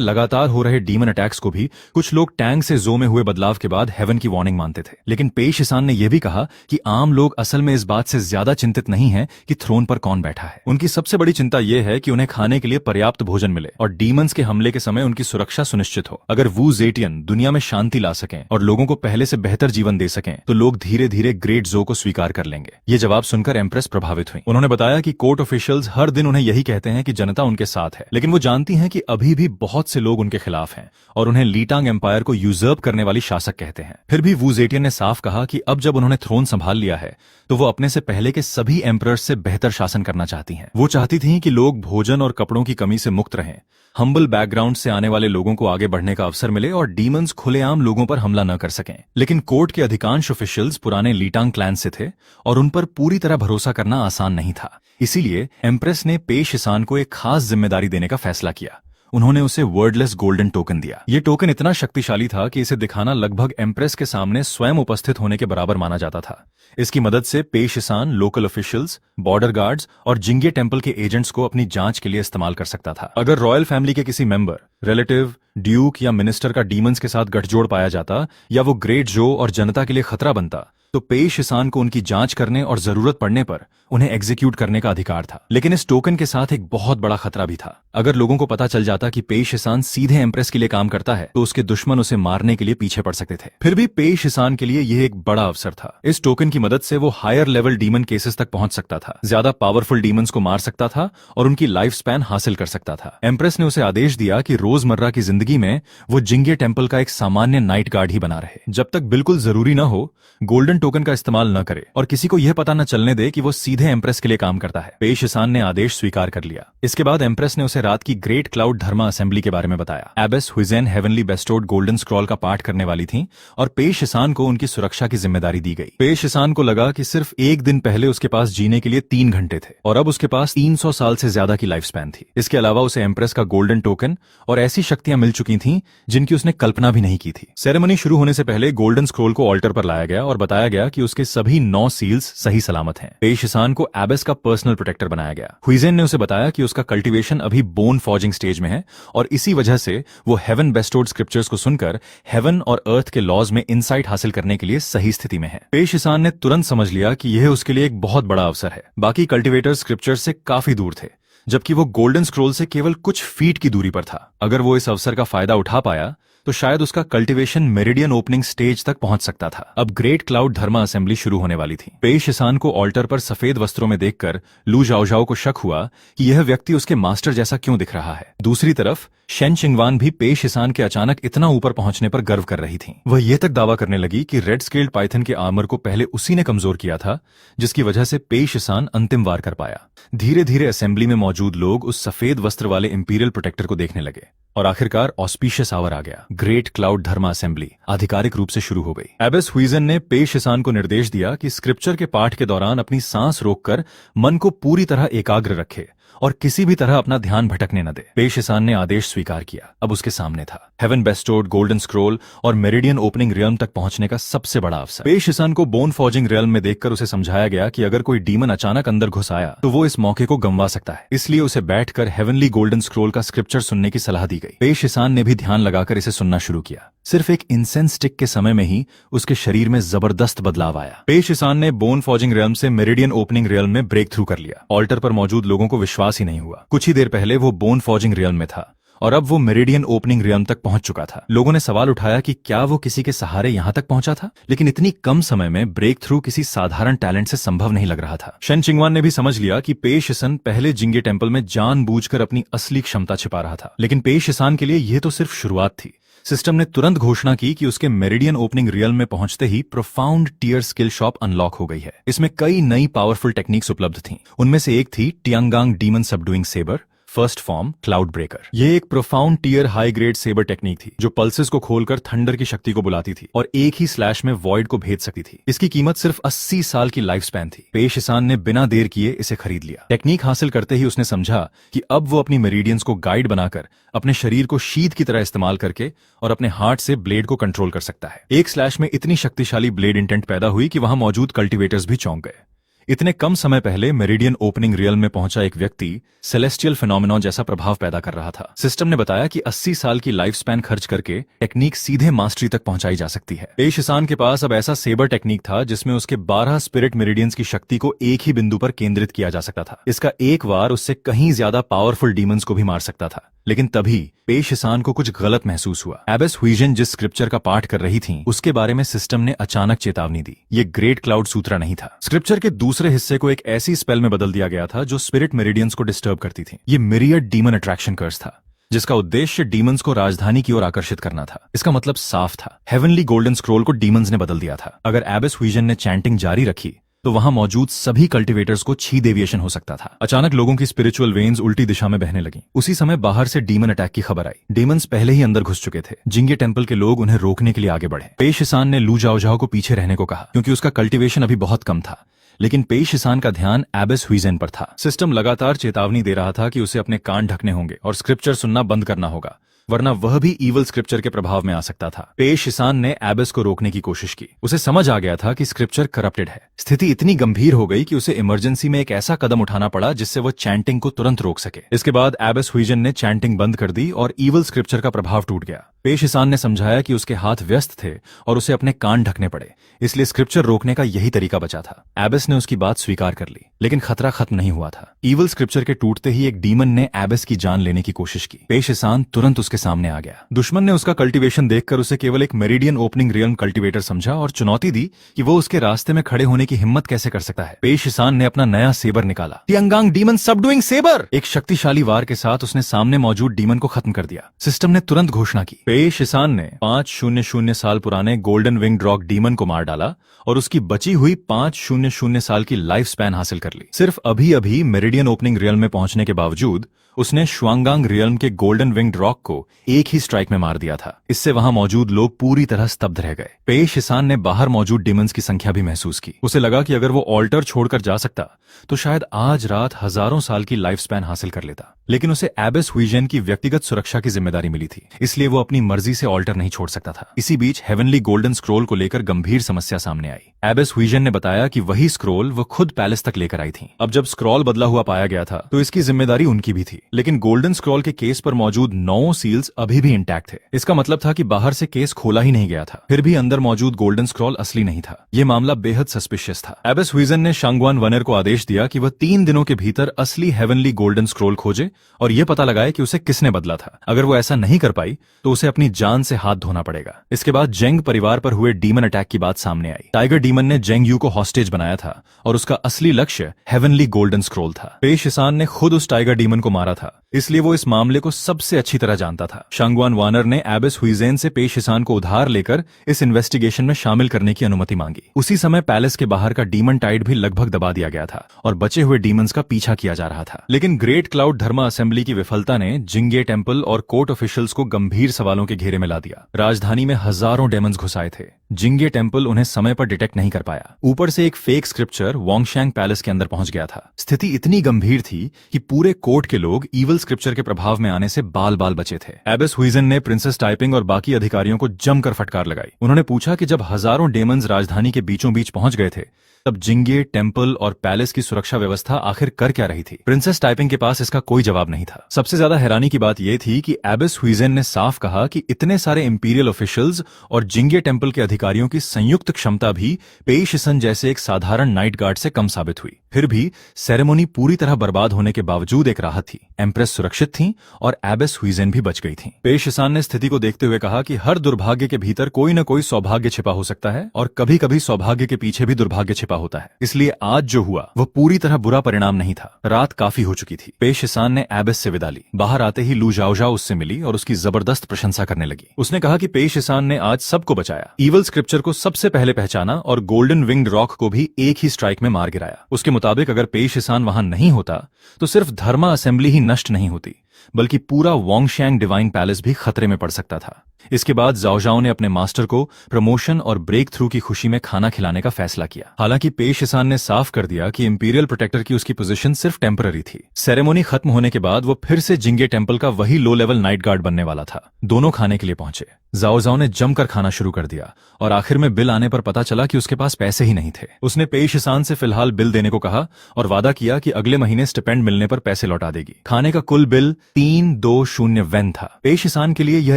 लगातार हो रहे डीमन अटैक्स को भी कुछ लोग टैंग से जो में हुए बदलाव के बाद हेवन की वार्निंग मानते थे। लेकिन पेई शिसान ने यह भी कहा कि आम लोग असल में इस बात से ज्यादा चिंतित नहीं है कि थ्रोन पर कौन बैठा है। उनकी सबसे बड़ी चिंता यह है कि उन्हें खाने के लिए पर्याप्त भोजन मिले और डीमंस के हमले के समय उनकी सुरक्षा सुनिश्चित हो। अगर वू जेटियन दुनिया में शांति ला सकें और लोगों को पहले से बेहतर जीवन दे सकें तो लोग धीरे धीरे ग्रेट जो को स्वीकार कर लेंगे। ये जवाब सुनकर एम्प्रेस प्रभावित हुई। उन्होंने बताया कि कोर्ट ऑफिशियल्स हर दिन उन्हें यही कहते हैं कि जनता उनके साथ है, लेकिन वो जानती हैं कि अभी भी बहुत से लोग उनके खिलाफ हैं और उन्हें लीटांग एम्पायर को यूजर्प करने वाली शासक कहते हैं। फिर भी वू जेटियन ने साफ कहा कि अब जब उन्होंने थ्रोन संभाल लिया है तो वो अपने से पहले के सभी एम्परर्स से बेहतर शासन करना चाहती हैं। वो चाहती थीं कि लोग भोजन और कपड़ों की कमी से मुक्त रहें, हम्बल बैकग्राउंड से आने वाले लोगों को आगे बढ़ने का अवसर मिले और डीमंस खुलेआम लोगों पर हमला न कर सकें। लेकिन कोर्ट के अधिकांश ऑफिशियल्स पुराने लीटांग क्लैन से थे और उन पर पूरी तरह भरोसा करना आसान नहीं था। इसीलिए एम्प्रेस ने पेई शिसान को एक खास जिम्मेदारी देने का फैसला किया। उन्होंने उसे वर्डलेस गोल्डन टोकन दिया। यह टोकन इतना शक्तिशाली था कि इसे दिखाना लगभग एम्प्रेस के सामने स्वयं उपस्थित होने के बराबर माना जाता था। इसकी मदद से पेई शिसान लोकल ऑफिशियल्स, बॉर्डर गार्ड्स और जिंगे टेंपल के एजेंट्स को अपनी जांच के लिए इस्तेमाल कर सकता था। अगर रॉयल फैमिली के किसी मेंबर, रिलेटिव, ड्यूक या मिनिस्टर का डीमंस के साथ गठजोड़ पाया जाता या वो ग्रेट जो और जनता के लिए खतरा बनता तो पेई शिसान को उनकी जांच करने और जरूरत पड़ने पर उन्हें एग्जीक्यूट करने का अधिकार था। लेकिन इस टोकन के साथ एक बहुत बड़ा खतरा भी था। अगर लोगों को पता चल जाता कि पेई शिसान सीधे एम्प्रेस के लिए काम करता है तो उसके दुश्मन उसे मारने के लिए पीछे पड़ सकते थे। फिर भी पेई शिसान के लिए यह एक बड़ा अवसर था। इस टोकन की मदद से वो हायर लेवल डीमन केसेस तक पहुंच सकता था, ज्यादा पावरफुल डीमंस को मार सकता था और उनकी लाइफ स्पैन हासिल कर सकता था। एम्प्रेस ने उसे आदेश दिया कि रोजमर्रा की जिंदगी में वो जिंगे टेंपल का एक सामान्य नाइट गार्ड ही बना रहे। जब तक बिल्कुल जरूरी न हो गोल्डन टोकन का इस्तेमाल न करे और किसी को यह पता न चलने दे कि वो सीधे एम्प्रेस के लिए काम करता है। पेई शिसान ने आदेश स्वीकार कर लिया। इसके बाद एम्प्रेस ने उसे रात की ग्रेट क्लाउड धर्मा असेंबली के बारे में बताया। Abyss हुइजेन heavenly bestowed golden scroll का पाठ करने वाली थी और पेई शिसान को उनकी सुरक्षा की जिम्मेदारी दी गई। पेई शिसान को लगा कि सिर्फ एक दिन पहले उसके पास जीने के लिए 3 घंटे थे और अब उसके पास 300 साल से ज्यादा की लाइफ स्पैन थी। इसके अलावा उसे एम्प्रेस का गोल्डन टोकन और ऐसी शक्तियां मिल चुकी थीं जिनकी उसने कल्पना भी नहीं की थी। सेरेमनी शुरू होने से पहले गोल्डन स्क्रॉल को ऑल्टर पर लाया गया और बताया गया कि उसके सभी 9 सील्स सही सलामत हैं। पेई शिसान को एबेस का पर्सनल प्रोटेक्टर बनाया गया। हुइजेन ने उसे बताया कि उसका कल्टीवेशन अभी बोन फॉर्जिंग स्टेज में है और इसी वजह से वो हेवन बेस्टोर्ड स्क्रिप्चर्स को सुनकर हेवन और अर्थ के लॉज में इंसाइट हासिल करने के लिए सही स्थिति में है। पेई शिसान ने तुरंत समझ लिया कि यह उसके लिए एक बहुत बड़ा अवसर है। बाकी कल्टीवेटर्स स्क्रिप्चर्स से काफी दूर थे, जबकि वो गोल्डन स्क्रोल से केवल कुछ फीट की दूरी पर था। अगर वो इस अवसर का फायदा उठा पाया तो शायद उसका कल्टीवेशन मेरिडियन ओपनिंग स्टेज तक पहुंच सकता था। अब ग्रेट क्लाउड धर्मा असेंबली शुरू होने वाली थी। पेई शिसान को ऑल्टर पर सफेद वस्त्रों में देखकर लू जाओजाओ को शक हुआ कि यह व्यक्ति उसके मास्टर जैसा क्यों दिख रहा है। दूसरी तरफ शेन चिंगवान भी पेई शिसान के अचानक इतना ऊपर पहुंचने पर गर्व कर रही थी। वह यह तक दावा करने लगी कि रेड स्केल्ड पाइथन के आर्मर को पहले उसी ने कमजोर किया था, जिसकी वजह से पेई शिसान अंतिम वार कर पाया। धीरे धीरे असेंबली में मौजूद लोग उस सफेद वस्त्र वाले इंपीरियल प्रोटेक्टर को देखने लगे और आखिरकार ऑस्पिशियस आवर आ गया। ग्रेट क्लाउड धर्मा असेंबली आधिकारिक रूप से शुरू हो गई। एबेस हुइजन ने पेई शिसान को निर्देश दिया कि स्क्रिप्चर के पाठ के दौरान अपनी सांस रोककर मन को पूरी तरह एकाग्र रखे और किसी भी तरह अपना ध्यान भटकने न दे। पेई शिसान ने आदेश स्वीकार किया। अब उसके सामने था हेवन बेस्टोर्ड गोल्डन स्क्रोल और मेरिडियन ओपनिंग रियल्म तक पहुंचने का सबसे बड़ा अवसर। पेई शिसान को बोन फॉर्जिंग रियल्म में देखकर उसे समझाया गया कि अगर कोई डीमन अचानक अंदर घुस आया तो वो इस मौके को गंवा सकता है। इसलिए उसे बैठकर हेवनली गोल्डन स्क्रोल का स्क्रिप्चर सुनने की सलाह दी गई। पेई शिसान ने भी ध्यान लगाकर इसे सुनना शुरू किया। सिर्फ एक इंसेंस स्टिक के समय में ही उसके शरीर में जबरदस्त बदलाव आया। पेई शिसान ने बोन फॉर्जिंग रियल्म से मेरिडियन ओपनिंग रियल्म में ब्रेक थ्रू कर लिया। ऑल्टर पर मौजूद लोगों को विश्वास ही नहीं हुआ। कुछ ही देर पहले वो बोन फॉर्जिंग रियल्म में था और अब वो मेरिडियन ओपनिंग रियल्म तक पहुंच चुका था। लोगों ने सवाल उठाया कि क्या वो किसी के सहारे यहां तक पहुंचा था, लेकिन इतनी कम समय में ब्रेक थ्रू किसी साधारण टैलेंट से संभव नहीं लग रहा था। शेन चिंगवान ने भी समझ लिया कि पेई शिसान पहले जिंगे टेंपल में जानबूझकर अपनी असली क्षमता छिपा रहा था, लेकिन पेई शिसान के लिए यह तो सिर्फ शुरुआत थी। सिस्टम ने तुरंत घोषणा की कि उसके मेरिडियन ओपनिंग रियल्म में पहुंचते ही profound tier skill shop unlock हो गई है। इसमें कई नई पावरफुल टेक्निक्स उपलब्ध थीं। उनमें से एक थी Tiangang demon subduing sabre first form cloud breaker. यह एक profound tier high grade sabre technique थी जो पल्सेस को खोलकर थंडर की शक्ति को बुलाती थी और एक ही स्लैश में वॉइड को भेज सकती थी। इसकी कीमत सिर्फ 80 साल की लाइफ स्पैन थी। पेई शिसान ने बिना देर किए इसे खरीद लिया। टेक्निक हासिल करते ही उसने समझा कि अब वो अपनी मेरिडियंस को गाइड बनाकर अपने शरीर को शीत की तरह इस्तेमाल करके और अपने हार्ट से ब्लेड को कंट्रोल कर सकता है। एक स्लैश में इतनी शक्तिशाली ब्लेड इंटेंट पैदा हुई कि वहां मौजूद कल्टिवेटर्स भी चौंक गए। इतने कम समय पहले मेरिडियन ओपनिंग रियल्म में पहुंचा एक व्यक्ति सेलेस्टियल फिनोमेनॉन जैसा प्रभाव पैदा कर रहा था। सिस्टम ने बताया कि 80 साल की लाइफ स्पैन खर्च करके टेक्निक सीधे मास्टरी तक पहुंचाई जा सकती है। पेई शिसान के पास अब ऐसा सेबर टेक्निक था जिसमें उसके 12 स्पिरिट मेरिडियंस की शक्ति को एक ही बिंदु पर केंद्रित किया जा सकता था। इसका एक वार उससे कहीं ज्यादा पावरफुल डीमंस को भी मार सकता था। लेकिन तभी पेई शिसान को कुछ गलत महसूस हुआ। एबेस हुइजन जिस स्क्रिप्चर का पाठ कर रही थीं, उसके बारे में सिस्टम ने अचानक चेतावनी दी। ये ग्रेट क्लाउड सूत्रा नहीं था। स्क्रिप्चर के दूसरे हिस्से को एक ऐसी स्पेल में बदल दिया गया था जो स्पिरिट मेरिडियंस को डिस्टर्ब करती थी। ये मिरियड डीमन अट्रैक्शन कर्स था जिसका उद्देश्य डीमंस को राजधानी की ओर आकर्षित करना था। इसका मतलब साफ था, हेवनली गोल्डन स्क्रोल को डीमंस ने बदल दिया था। अगर एबेस हुइजन ने चैंटिंग जारी रखी तो वहां मौजूद सभी कल्टिवेटर्स को छी डेविएशन हो सकता था। अचानक लोगों की स्पिरिचुअल वेन्स उल्टी दिशा में बहने लगी। उसी समय बाहर से डीमन अटैक की खबर आई। डीमंस पहले ही अंदर घुस चुके थे। जिंगे टेंपल के लोग उन्हें रोकने के लिए आगे बढ़े। पेई शिसान ने लू जाओजाओ को पीछे रहने को कहा क्योंकि उसका कल्टिवेशन अभी बहुत कम था, लेकिन पेई शिसान का ध्यान एबेस हुइजन पर था। सिस्टम लगातार चेतावनी दे रहा था कि उसे अपने कान ढकने होंगे और स्क्रिप्चर सुनना बंद करना होगा, वरना वह भी ईवल स्क्रिप्चर के प्रभाव में आ सकता था। पेई शिसान ने एबेस को रोकने की कोशिश की। उसे समझ आ गया था कि स्क्रिप्चर करप्टेड है। स्थिति इतनी गंभीर हो गई कि उसे इमरजेंसी में एक ऐसा कदम उठाना पड़ा जिससे वह चैंटिंग को तुरंत रोक सके। इसके बाद एबेस हुइजन ने चैंटिंग बंद कर दी और ईवल स्क्रिप्चर का प्रभाव टूट गया। पेई शिसान ने समझाया कि उसके हाथ व्यस्त थे और उसे अपने कान ढकने पड़े, इसलिए स्क्रिप्चर रोकने का यही तरीका बचा था। एबेस ने उसकी बात स्वीकार कर ली, लेकिन खतरा खत्म नहीं हुआ था। ईवल स्क्रिप्चर के टूटते ही एक डीमन ने एबेस की जान लेने की कोशिश की। पेई शिसान तुरंत उसके सामने आ गया। दुश्मन ने उसका कल्टीवेशन देखकर उसे केवल एक मेरिडियन ओपनिंग रियल्म कल्टीवेटर समझा और चुनौती दी कि वो उसके रास्ते में खड़े होने की हिम्मत कैसे कर सकता है। पेई शिसान ने अपना नया सेबर निकाला, टियांगांग डीमन सबडुइंग सेबर। एक शक्तिशाली वार के साथ उसने सामने मौजूद डीमन को खत्म कर दिया। सिस्टम ने तुरंत घोषणा की। पेई शिसान ने 500 साल पुराने गोल्डन विंग ड्रॉग डीमन को मार डाला और उसकी बची हुई 500 साल की लाइफ स्पैन हासिल कर ली। सिर्फ अभी अभी मेरिडियन ओपनिंग रियल्म में पहुंचने के बावजूद उसने श्वांगांग रियल्म के गोल्डन विंग रॉक को एक ही स्ट्राइक में मार दिया था। इससे वहां मौजूद लोग पूरी तरह स्तब्ध रह गए। पेई शिसान ने बाहर मौजूद डीमंस की संख्या भी महसूस की। उसे लगा कि अगर वो ऑल्टर छोड़कर जा सकता तो शायद आज रात हजारों साल की लाइफ स्पैन हासिल कर लेता, लेकिन उसे एबेस हुइजन की व्यक्तिगत सुरक्षा की जिम्मेदारी मिली थी, इसलिए वो अपनी मर्जी से ऑल्टर नहीं छोड़ सकता था। इसी बीच हेवनली गोल्डन स्क्रोल को लेकर गंभीर समस्या सामने आई। एबेस हुइजन ने बताया कि वही स्क्रोल वो खुद पैलेस तक लेकर आई थी। अब जब स्क्रॉल बदला हुआ पाया गया था तो इसकी जिम्मेदारी उनकी भी थी, लेकिन गोल्डन स्क्रॉल के केस पर मौजूद 9 सील्स अभी भी इंटैक्ट थे। इसका मतलब था कि बाहर से केस खोला ही नहीं गया था, फिर भी अंदर मौजूद गोल्डन स्क्रॉल असली नहीं था। यह मामला बेहद सस्पिशियस था। एबेस हुइजन ने शांगवान वनर को आदेश दिया कि वह 3 दिनों के भीतर असली हेवनली गोल्डन स्क्रॉल खोजे और यह पता लगाए कि उसे किसने बदला था। अगर वो ऐसा नहीं कर पाई तो उसे अपनी जान से हाथ धोना पड़ेगा। इसके बाद जेंग परिवार पर हुए डीमन अटैक की बात सामने आई। टाइगर डीमन ने जेंग यू को हॉस्टेज बनाया था और उसका असली लक्ष्य हेवनली गोल्डन स्क्रॉल था। पे शिसान ने खुद उस टाइगर डीमन को मारा था, इसलिए वो इस मामले को सबसे अच्छी तरह जानता था। शांगवान वानर ने एबेस हुइजेन से पे शिसान को उधार लेकर इस इन्वेस्टिगेशन में शामिल करने की अनुमति मांगी। उसी समय पैलेस के बाहर का डीमन टाइड भी लगभग दबा दिया गया था और बचे हुए डीमंस का पीछा किया जा रहा था। लेकिन ग्रेट क्लाउड धर्मा असेंबली की विफलता ने जिंगे टेंपल और कोर्ट ऑफिशियल्स को गंभीर सवालों के घेरे में ला दिया। राजधानी में हजारों डेमंस घुसाए थे। जिंगे टेंपल उन्हें समय पर डिटेक्ट नहीं कर पाया। ऊपर से एक फेक स्क्रिप्चर वोंगशैंग पैलेस के अंदर पहुंच गया था। स्थिति इतनी गंभीर थी कि पूरे कोर्ट के लोग ईवल स्क्रिप्चर के प्रभाव में आने से बाल बाल बचे थे। एबेस हुइजन ने प्रिंसेस टाइपिंग और बाकी अधिकारियों को जमकर फटकार लगाई। उन्होंने पूछा कि जब हजारों डेमंस राजधानी के बीचों बीच पहुंच गए थे तब जिंगे टेंपल और पैलेस की सुरक्षा व्यवस्था आखिर कर क्या रही थी। प्रिंसेस टाइपिंग के पास इसका कोई जवाब नहीं था। सबसे ज्यादा हैरानी की बात यह थी कि एबेस हुइजेन ने साफ कहा कि इतने सारे इंपीरियल ऑफिशियल्स और जिंगे टेंपल के अधिकारियों की संयुक्त क्षमता भी पे शिसन जैसे एक साधारण नाइट गार्ड से कम साबित हुई। फिर भी सेरेमनी पूरी तरह बर्बाद होने के बावजूद एक राहत थी। एम्प्रेस सुरक्षित थी और एबेस हुइजेन भी बच गई थी। पे शिसान ने स्थिति को देखते हुए कहा कि हर दुर्भाग्य के भीतर कोई न कोई सौभाग्य छिपा हो सकता है और कभी कभी सौभाग्य के पीछे भी दुर्भाग्य छिपा होता है। इसलिए आज जो हुआ वह पूरी तरह बुरा परिणाम नहीं था। रात काफी हो चुकी थी। पे शिसान ने एबेस से विदा ली। बाहर आते ही लू जाओजाओ उससे मिली और उसकी जबरदस्त प्रशंसा करने लगी। उसने कहा कि पे शिसान ने आज सबको बचाया, ईवल स्क्रिप्चर को सबसे पहले पहचाना और गोल्डन विंग्ड रॉक को भी एक ही स्ट्राइक में मार गिराया। उसके मुताबिक अगर पे शिसान वहां नहीं होता तो सिर्फ धर्मा असेंबली ही नष्ट नहीं होती बल्कि पूरा वोंगशैंग डिवाइन पैलेस भी खतरे में पड़ सकता था। इसके बाद जाओजाओ ने अपने मास्टर को प्रमोशन और ब्रेक थ्रू की खुशी में खाना खिलाने का फैसला किया। हालांकि पे शिसान ने साफ कर दिया कि इंपीरियल प्रोटेक्टर की उसकी पोजीशन सिर्फ टेम्पररी थी। सेरेमनी खत्म होने के बाद वो फिर से जिंगे टेंपल का वही लो लेवल नाइट गार्ड बनने वाला था। दोनों खाने के लिए पहुंचे। जाओजाओ ने जमकर खाना शुरू कर दिया और आखिर में बिल आने पर पता चला कि उसके पास पैसे ही नहीं थे। उसने पे शिसान से फिलहाल बिल देने को कहा और वादा किया कि अगले महीने स्टिपेंड मिलने पर पैसे लौटा देगी। खाने का कुल बिल 320 वेन था। पे शिसान के लिए यह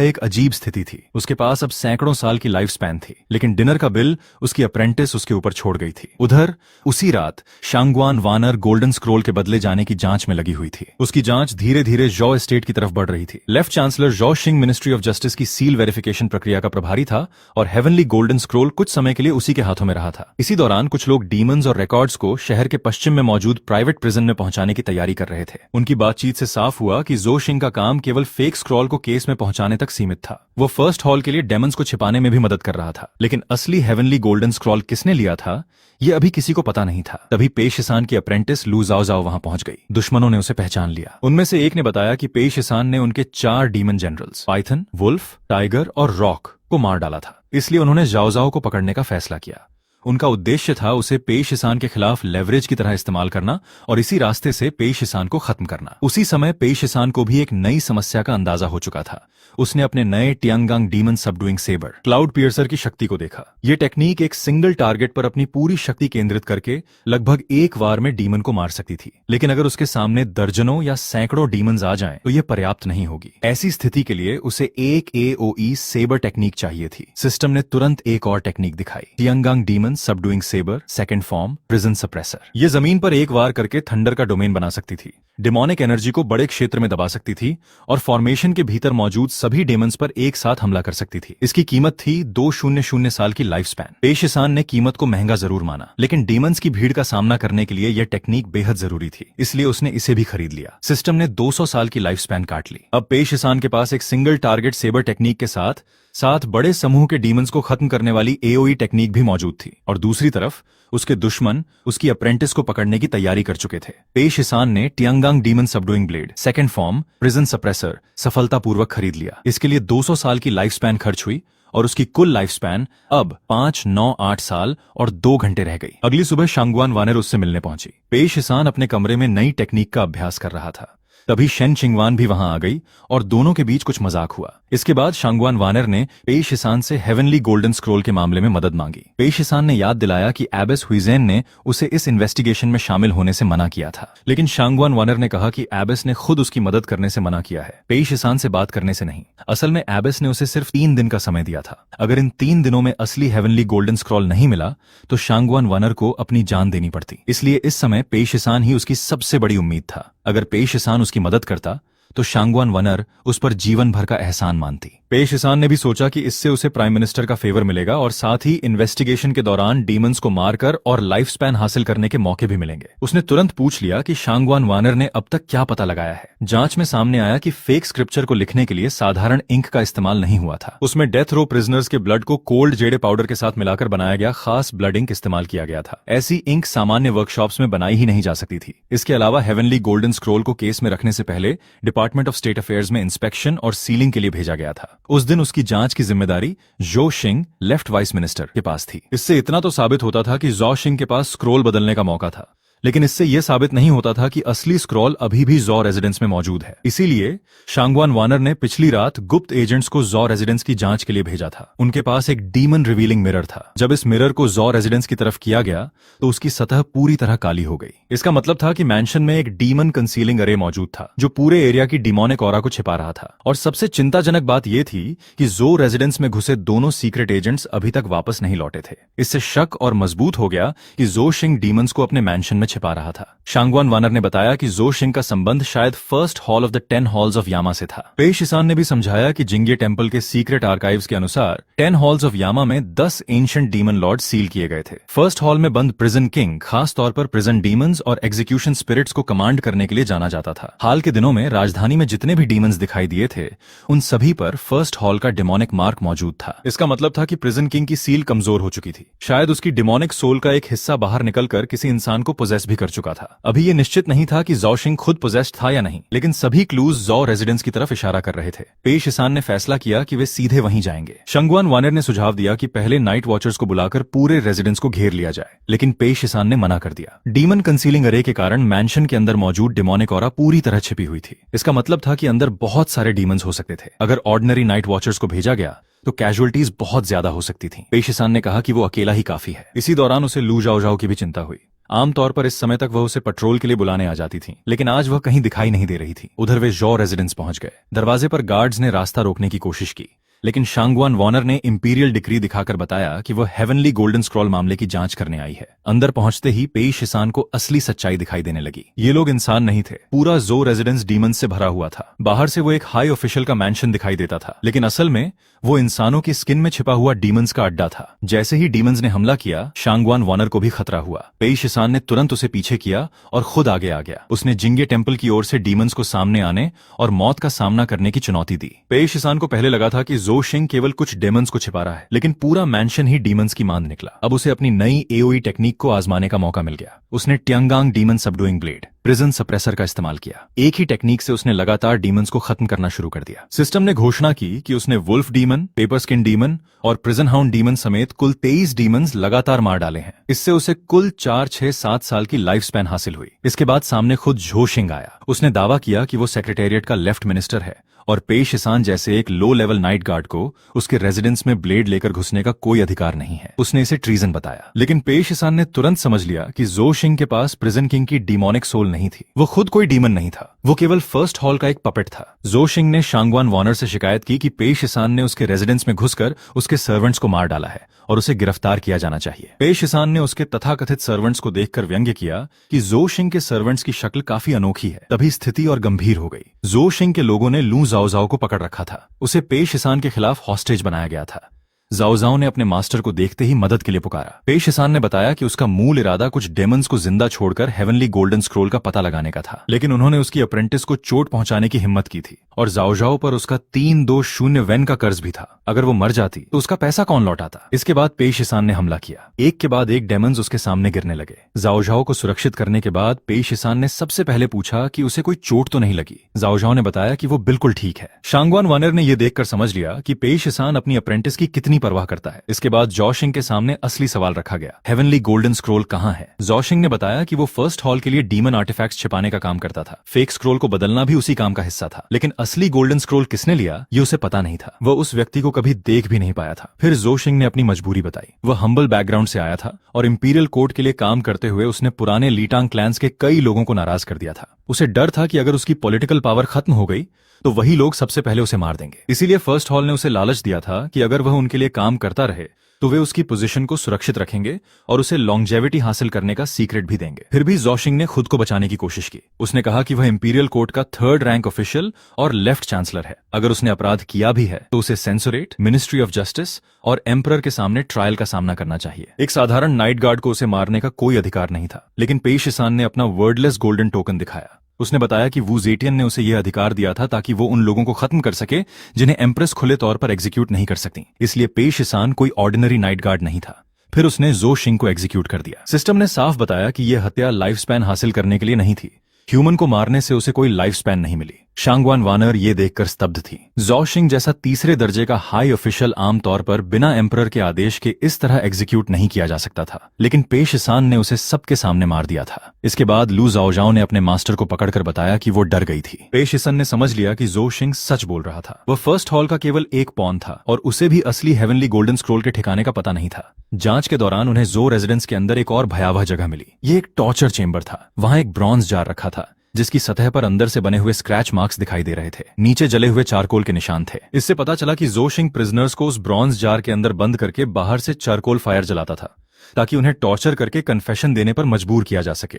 एक अजीब स्थिति थी। उसके पास अब सैकड़ों साल की लाइफ स्पैन थी, लेकिन डिनर का बिल उसकी अप्रेंटिस उसके ऊपर छोड़ गई थी। उधर उसी रात शांगवान वानर गोल्डन स्क्रोल के बदले जाने की जांच में लगी हुई थी। उसकी जांच धीरे धीरे जॉ एस्टेट की तरफ बढ़ रही थी। लेफ्ट चांसलर जॉ शिंग मिनिस्ट्री ऑफ जस्टिस की सील वेरिफिकेशन प्रक्रिया का प्रभारी था और हेवनली गोल्डन स्क्रोल कुछ समय के लिए उसी के हाथों में रहा था। इसी दौरान कुछ लोग डीमंस और रिकॉर्ड्स को शहर के पश्चिम में मौजूद प्राइवेट प्रिजन में पहुंचाने की तैयारी कर रहे थे। उनकी बातचीत से साफ हुआ कि जो शिंग का काम केवल फेक स्क्रॉल को केस में पहुंचाने तक सीमित था। वो फर्स्ट हॉल के लिए डेमंस को छिपाने में भी मदद कर रहा था, लेकिन असली हेवनली गोल्डन स्क्रॉल किसने लिया था ये अभी किसी को पता नहीं था। तभी पे शिसान की अप्रेंटिस लू जाओजाओ वहां पहुंच गई। दुश्मनों ने उसे पहचान लिया। उनमें से एक ने बताया कि पे शिसान ने उनके 4 demon generals python, wolf, tiger और रॉक को मार डाला था। इसलिए उन्होंने जाओजाओ को पकड़ने का फैसला किया। उनका उद्देश्य था उसे पे शिसान के खिलाफ लेवरेज की तरह इस्तेमाल करना और इसी रास्ते से पे शिसान को खत्म करना। उसी समय पे शिसान को भी एक नई समस्या का अंदाजा हो चुका था। उसने अपने नए टियांगांग demon subduing sabre cloud piercer की शक्ति को देखा। यह टेक्निक एक सिंगल टारगेट पर अपनी पूरी शक्ति केंद्रित करके लगभग एक वार में डीमन को मार सकती थी। लेकिन अगर उसके सामने दर्जनों या सैकड़ों डीमंस आ जाएं, तो यह पर्याप्त नहीं होगी। ऐसी स्थिति के लिए उसे एक AOE सेबर टेक्निक चाहिए थी। सिस्टम ने तुरंत एक और टेक्निक दिखाई, Tiangang demon subduing sabre second form prison suppressor. यह जमीन पर एक वार करके थंडर का डोमेन बना सकती थी, डिमोनिक एनर्जी को बड़े क्षेत्र में दबा सकती थी और फॉर्मेशन के भीतर मौजूद सभी डेमंस पर एक साथ हमला कर सकती थी। इसकी कीमत थी 200 साल की लाइफ स्पैन। पे शिसान ने कीमत को महंगा जरूर माना, लेकिन डेमंस की भीड़ का सामना करने के लिए यह टेक्निक बेहद जरूरी थी, इसलिए उसने इसे भी खरीद लिया। सिस्टम ने 200 साल की लाइफ स्पैन काट ली। अब पे शिसान के पास एक सिंगल टारगेट सेबर टेक्निक के साथ बड़े समूह के डीमंस को खत्म करने वाली AOE टेक्निक भी मौजूद थी और दूसरी तरफ उसके दुश्मन उसकी अप्रेंटिस को पकड़ने की तैयारी कर चुके थे। पे शिसान ने Tiangang demon subduing blade second form prison suppressor सफलतापूर्वक खरीद लिया। इसके लिए 200 साल की लाइफ स्पैन खर्च हुई और उसकी कुल लाइफ स्पैन अब 5, 9, 8 साल और 2 घंटे रह गई। अगली सुबह शांगवान वानर उससे मिलने पहुंची। पे शिसान अपने कमरे में नई टेक्निक का अभ्यास कर रहा था। तभी शेन चिंगवान भी वहां आ गई और दोनों के बीच कुछ मजाक हुआ। इसके बाद शांगवान वानर ने पेई शिसान से हेवनली गोल्डन स्क्रोल के मामले में मदद मांगी। पेई शिसान ने याद दिलाया कि एबेस हुइजेन ने उसे इस इन्वेस्टिगेशन में शामिल होने से मना किया था, लेकिन शांगवान वानर ने कहा कि एबेस ने खुद उसकी मदद करने से मना किया है, पेई शिसान से बात करने से नहीं। असल में एबेस ने उसे सिर्फ 3 दिन का समय दिया था। अगर इन 3 दिनों में असली हेवनली गोल्डन स्क्रॉल नहीं मिला तो शांगवान वानर को अपनी जान देनी पड़ती। इसलिए इस समय पेई शिसान ही उसकी सबसे बड़ी उम्मीद था। अगर पेई शिसान उसकी मदद करता तो शांगवान वानर उस पर जीवन भर का एहसान मानती। पेई शिसान ने भी सोचा कि इससे उसे प्राइम मिनिस्टर का फेवर मिलेगा और साथ ही इन्वेस्टिगेशन के दौरान डीमंस को मारकर और लाइफ स्पैन हासिल करने के मौके भी मिलेंगे। उसने तुरंत पूछ लिया कि शांगवान वानर ने अब तक क्या पता लगाया है। जांच में सामने आया कि फेक स्क्रिप्चर को लिखने के लिए साधारण इंक का इस्तेमाल नहीं हुआ था। उसमें डेथ रो प्रिजनर्स के ब्लड को कोल्ड जेडे पाउडर के साथ मिलाकर बनाया गया खास ब्लड इंक इस्तेमाल किया गया था। ऐसी इंक सामान्य वर्कशॉप्स में बनाई ही नहीं जा सकती थी। इसके अलावा हेवनली गोल्डन स्क्रोल को केस में रखने से पहले डिपार्टमेंट ऑफ स्टेट अफेयर्स में इंस्पेक्शन और सीलिंग के लिए भेजा गया था। उस दिन उसकी जांच की जिम्मेदारी जो शिंग लेफ्ट वाइस मिनिस्टर के पास थी। इससे इतना तो साबित होता था कि जॉ शिंग के पास स्क्रोल बदलने का मौका था, लेकिन इससे यह साबित नहीं होता था कि असली स्क्रॉल अभी भी जॉ रेजिडेंस में मौजूद है। इसीलिए शांगवान वानर ने पिछली रात गुप्त एजेंट्स को जॉ रेजिडेंस की जांच के लिए भेजा था। उनके पास एक डीमन रिवीलिंग मिरर था। जब इस मिरर को जॉ रेजिडेंस की तरफ किया गया तो उसकी सतह पूरी तरह काली हो गई। इसका मतलब था कि मैंशन में एक डीमन कंसीलिंग अरे मौजूद था जो पूरे एरिया की डिमोनिक ऑरा को छिपा रहा था। और सबसे चिंताजनक बात यह थी कि जॉ रेजिडेंस में घुसे दोनों सीक्रेट एजेंट्स अभी तक वापस नहीं लौटे थे। इससे शक और मजबूत हो गया कि जॉ शिंग डीमंस को अपने मैंशन में छिपा रहा था। शांगवान वानर ने बताया कि जॉ शिंग का संबंध शायद first hall of the 10 halls of Yama से था। पेई शिसान ने भी समझाया कि जिंगे टेम्पल के सीक्रेट आर्काइव्स के अनुसार 10 हॉल्स ऑफ यामा में 10 एंशिएंट डीमन लॉर्ड सील किए गए थे। फर्स्ट हॉल में बंद प्रिजन किंग खास तौर पर प्रिजन डीमंस और एग्जीक्यूशन स्पिरिट्स को कमांड करने के लिए जाना जाता था। हाल के दिनों में राजधानी में जितने भी डीमंस दिखाई दिए थे उन सभी पर फर्स्ट हॉल का डिमोनिक मार्क मौजूद था। इसका मतलब था कि प्रिजन किंग की सील कमजोर हो चुकी थी। शायद उसकी डिमोनिक सोल का एक हिस्सा बाहर निकलकर किसी इंसान को पोजेस भी कर चुका था। अभी ये निश्चित नहीं था कि जॉ शिंग खुद पोजेस्ड था या नहीं, लेकिन सभी क्लूज जॉ रेजिडेंस की तरफ इशारा कर रहे थे। पेई शिसान ने फैसला किया कि वे सीधे वहीं जाएंगे। शांगवान वानर ने सुझाव दिया कि पहले नाइट वॉचर्स को बुलाकर पूरे रेजिडेंस को घेर लिया जाए, लेकिन पेई शिसान ने मना कर दिया। डीमन कंसीलिंग अरे के कारण मैंशन के अंदर मौजूद डिमोनिक ऑरा पूरी तरह छिपी हुई थी। इसका मतलब था कि अंदर बहुत सारे डीमंस हो सकते थे। अगर ऑर्डिनरी नाइट वॉचर्स को भेजा गया तो कैजुअलिटीज बहुत ज्यादा हो सकती थी। पेई शिसान ने कहा कि वो अकेला ही काफी है। इसी दौरान उसे लू जाओ जाओ की भी चिंता हुई। आमतौर पर इस समय तक वह उसे पेट्रोल के लिए बुलाने आ जाती थी, लेकिन आज वह कहीं दिखाई नहीं दे रही थी। उधर वे जॉ रेजिडेंस पहुंच गए। दरवाजे पर गार्ड्स ने रास्ता रोकने की कोशिश की, लेकिन शांगवान वानर ने इंपीरियल डिक्री दिखाकर बताया कि वह हेवनली गोल्डन स्क्रॉल मामले की जांच करने आई है। अंदर पहुंचते ही पेई शिसान को असली सच्चाई दिखाई देने लगी। ये लोग इंसान नहीं थे। पूरा जॉ रेजिडेंस डीमंस से भरा हुआ था। बाहर से वो एक हाई ऑफिशियल का मैंशन दिखाई देता था, लेकिन असल में वो इंसानों की स्किन में छिपा हुआ डीमंस का अड्डा था। जैसे ही डीमंस ने हमला किया, शांगवान वानर को भी खतरा हुआ। पेई शिसान ने तुरंत उसे पीछे किया और खुद आगे आ गया। उसने जिंगे टेम्पल की ओर से डीमंस को सामने आने और मौत का सामना करने की चुनौती दी। पेई शिसान को पहले लगा था कि जॉ शिंग केवल कुछ डेमंस को छिपा रहा है, लेकिन पूरा मैंशन ही डीमंस की मांद निकला। अब उसे अपनी नई एओई टेक्निक को आजमाने का मौका मिल गया। उसने ट्यांगांग demon subduing blade prison suppressor का इस्तेमाल किया। एक ही टेक्निक से उसने लगातार डीमंस को खत्म करना शुरू कर दिया। सिस्टम ने घोषणा की कि उसने wolf demon, paper skin demon और प्रिजन हाउंड डीमन समेत कुल 23 डीमंस लगातार मार डाले हैं। इससे उसे कुल 4, 6, 7 साल की लाइफ स्पैन हासिल हुई। इसके बाद सामने खुद जॉ शिंग आया। उसने दावा किया कि वो सेक्रेटेरिएट का लेफ्ट मिनिस्टर है और पेई शिसान जैसे एक लो लेवल नाइट गार्ड को उसके रेजिडेंस में ब्लेड लेकर घुसने का कोई अधिकार नहीं है। उसने इसे ट्रीजन बताया, लेकिन पेई शिसान ने तुरंत समझ लिया कि जॉ शिंग के पास प्रिजन किंग की डिमोनिक सोल नहीं थी। वो खुद कोई डीमन नहीं था, वो केवल फर्स्ट हॉल का एक पपेट था। जॉ शिंग ने शांगवान वानर से शिकायत की कि पेई शिसान ने उसके रेजिडेंस में घुसकर उसके सर्वेंट्स को मार डाला है और उसे गिरफ्तार किया जाना चाहिए। पेई शिसान ने उसके तथाकथित सर्वेंट्स को देखकर व्यंग्य किया कि जॉ शिंग के सर्वेंट्स की शक्ल काफी अनोखी है। तभी स्थिति और गंभीर हो गई। जॉ शिंग के लोगों ने लू जाओ जाओ को पकड़ रखा था। उसे पेई शिसान के खिलाफ हॉस्टेज बनाया गया था। जाओ जाओ ने अपने मास्टर को देखते ही मदद के लिए पुकारा। पेई शिसान ने बताया कि उसका मूल इरादा कुछ डेमंस को जिंदा छोड़कर हेवनली गोल्डन स्क्रोल का पता लगाने का था, लेकिन उन्होंने उसकी अप्रेंटिस को चोट पहुंचाने की हिम्मत की थी और जाओ जाओ पर उसका 3-2-0 वेन का कर्ज भी था। अगर वो मर जाती तो उसका पैसा कौन लौटाता। इसके बाद पेई शिसान ने हमला किया। एक के बाद एक डेमंस उसके सामने गिरने लगे। जाओ जाओ को सुरक्षित करने के बाद पेई शिसान ने सबसे पहले पूछा कि उसे कोई चोट तो नहीं लगी। जाओ जाओ ने बताया कि वो बिल्कुल ठीक है। शांगवान वानर ने यह देखकर समझ लिया कि पेई शिसान अपनी अप्रेंटिस की कितनी परवाह करता है। इसके बाद जोशिंग के सामने असली सवाल रखा गया, हेवनली गोल्डन स्क्रोल कहाँ है? जोशिंग ने बताया कि वो फर्स्ट हॉल के लिए डीमन आर्टिफैक्ट्स छिपाने का काम करता था। फेक स्क्रोल को बदलना भी उसी काम का हिस्सा था, लेकिन असली गोल्डन स्क्रोल किसने लिया ये उसे पता नहीं था। वह उस व्यक्ति को कभी देख भी नहीं पाया था। फिर जोशिंग ने अपनी मजबूरी बताई। वह हम्बल बैकग्राउंड से आया था और इंपीरियल कोर्ट के लिए काम करते हुए उसने पुराने लीटांग क्लैंस के कई लोगों को नाराज कर दिया था। उसे डर था कि अगर उसकी पॉलिटिकल पावर खत्म हो गई तो वही लोग सबसे पहले उसे मार देंगे। इसीलिए फर्स्ट हॉल ने उसे लालच दिया था कि अगर वह उनके लिए काम करता रहे तो वे उसकी पोजीशन को सुरक्षित रखेंगे और उसे लॉन्जेविटी हासिल करने का सीक्रेट भी देंगे। फिर भी जोशिंग ने खुद को बचाने की कोशिश की। उसने कहा कि वह इंपीरियल कोर्ट का 3rd रैंक ऑफिशियल और लेफ्ट चांसलर है। अगर उसने अपराध किया भी है तो उसे सेंसोरेट, मिनिस्ट्री ऑफ जस्टिस और एम्परर के सामने ट्रायल का सामना करना चाहिए। एक साधारण नाइट गार्ड को उसे मारने का कोई अधिकार नहीं था, लेकिन पे शिसान ने अपना वर्डलेस गोल्डन टोकन दिखाया। उसने बताया कि वू ज़ेटियन ने उसे यह अधिकार दिया था ताकि वो उन लोगों को खत्म कर सके जिन्हें एम्प्रेस खुले तौर पर एग्जीक्यूट नहीं कर सकती। इसलिए पे शिसान कोई ऑर्डिनरी नाइट गार्ड नहीं था। फिर उसने जो शिंग को एग्जीक्यूट कर दिया। सिस्टम ने साफ बताया कि यह हत्या लाइफ स्पैन हासिल करने के लिए नहीं थी। ह्यूमन को मारने से उसे कोई लाइफ स्पैन नहीं मिली। शांगवान वानर ये देखकर स्तब्ध थी। जो शिंग जैसा तीसरे दर्जे का हाई ऑफिशियल आमतौर पर बिना एम्परर के आदेश के इस तरह एग्जीक्यूट नहीं किया जा सकता था, लेकिन पे शिसान ने उसे सबके सामने मार दिया था। इसके बाद लू जाओजाओ ने अपने मास्टर को पकड़कर बताया कि वो डर गई थी। पे शिसन ने समझ लिया कि जो शिंग सच बोल रहा था। वह फर्स्ट हॉल का केवल एक पॉन था और उसे भी असली हेवनली गोल्डन स्क्रोल के ठिकाने का पता नहीं था। जांच के दौरान उन्हें जो रेजिडेंस के अंदर एक और भयावह जगह मिली। ये एक टॉर्चर चेंबर था। वहां एक ब्रॉन्ज जार रखा था जिसकी सतह पर अंदर से बने हुए स्क्रैच मार्क्स दिखाई दे रहे थे। नीचे जले हुए चारकोल के निशान थे। इससे पता चला कि जो शिंग प्रिजनर्स को उस ब्रॉन्ज जार के अंदर बंद करके बाहर से चारकोल फायर जलाता था ताकि उन्हें टॉर्चर करके कन्फेशन देने पर मजबूर किया जा सके।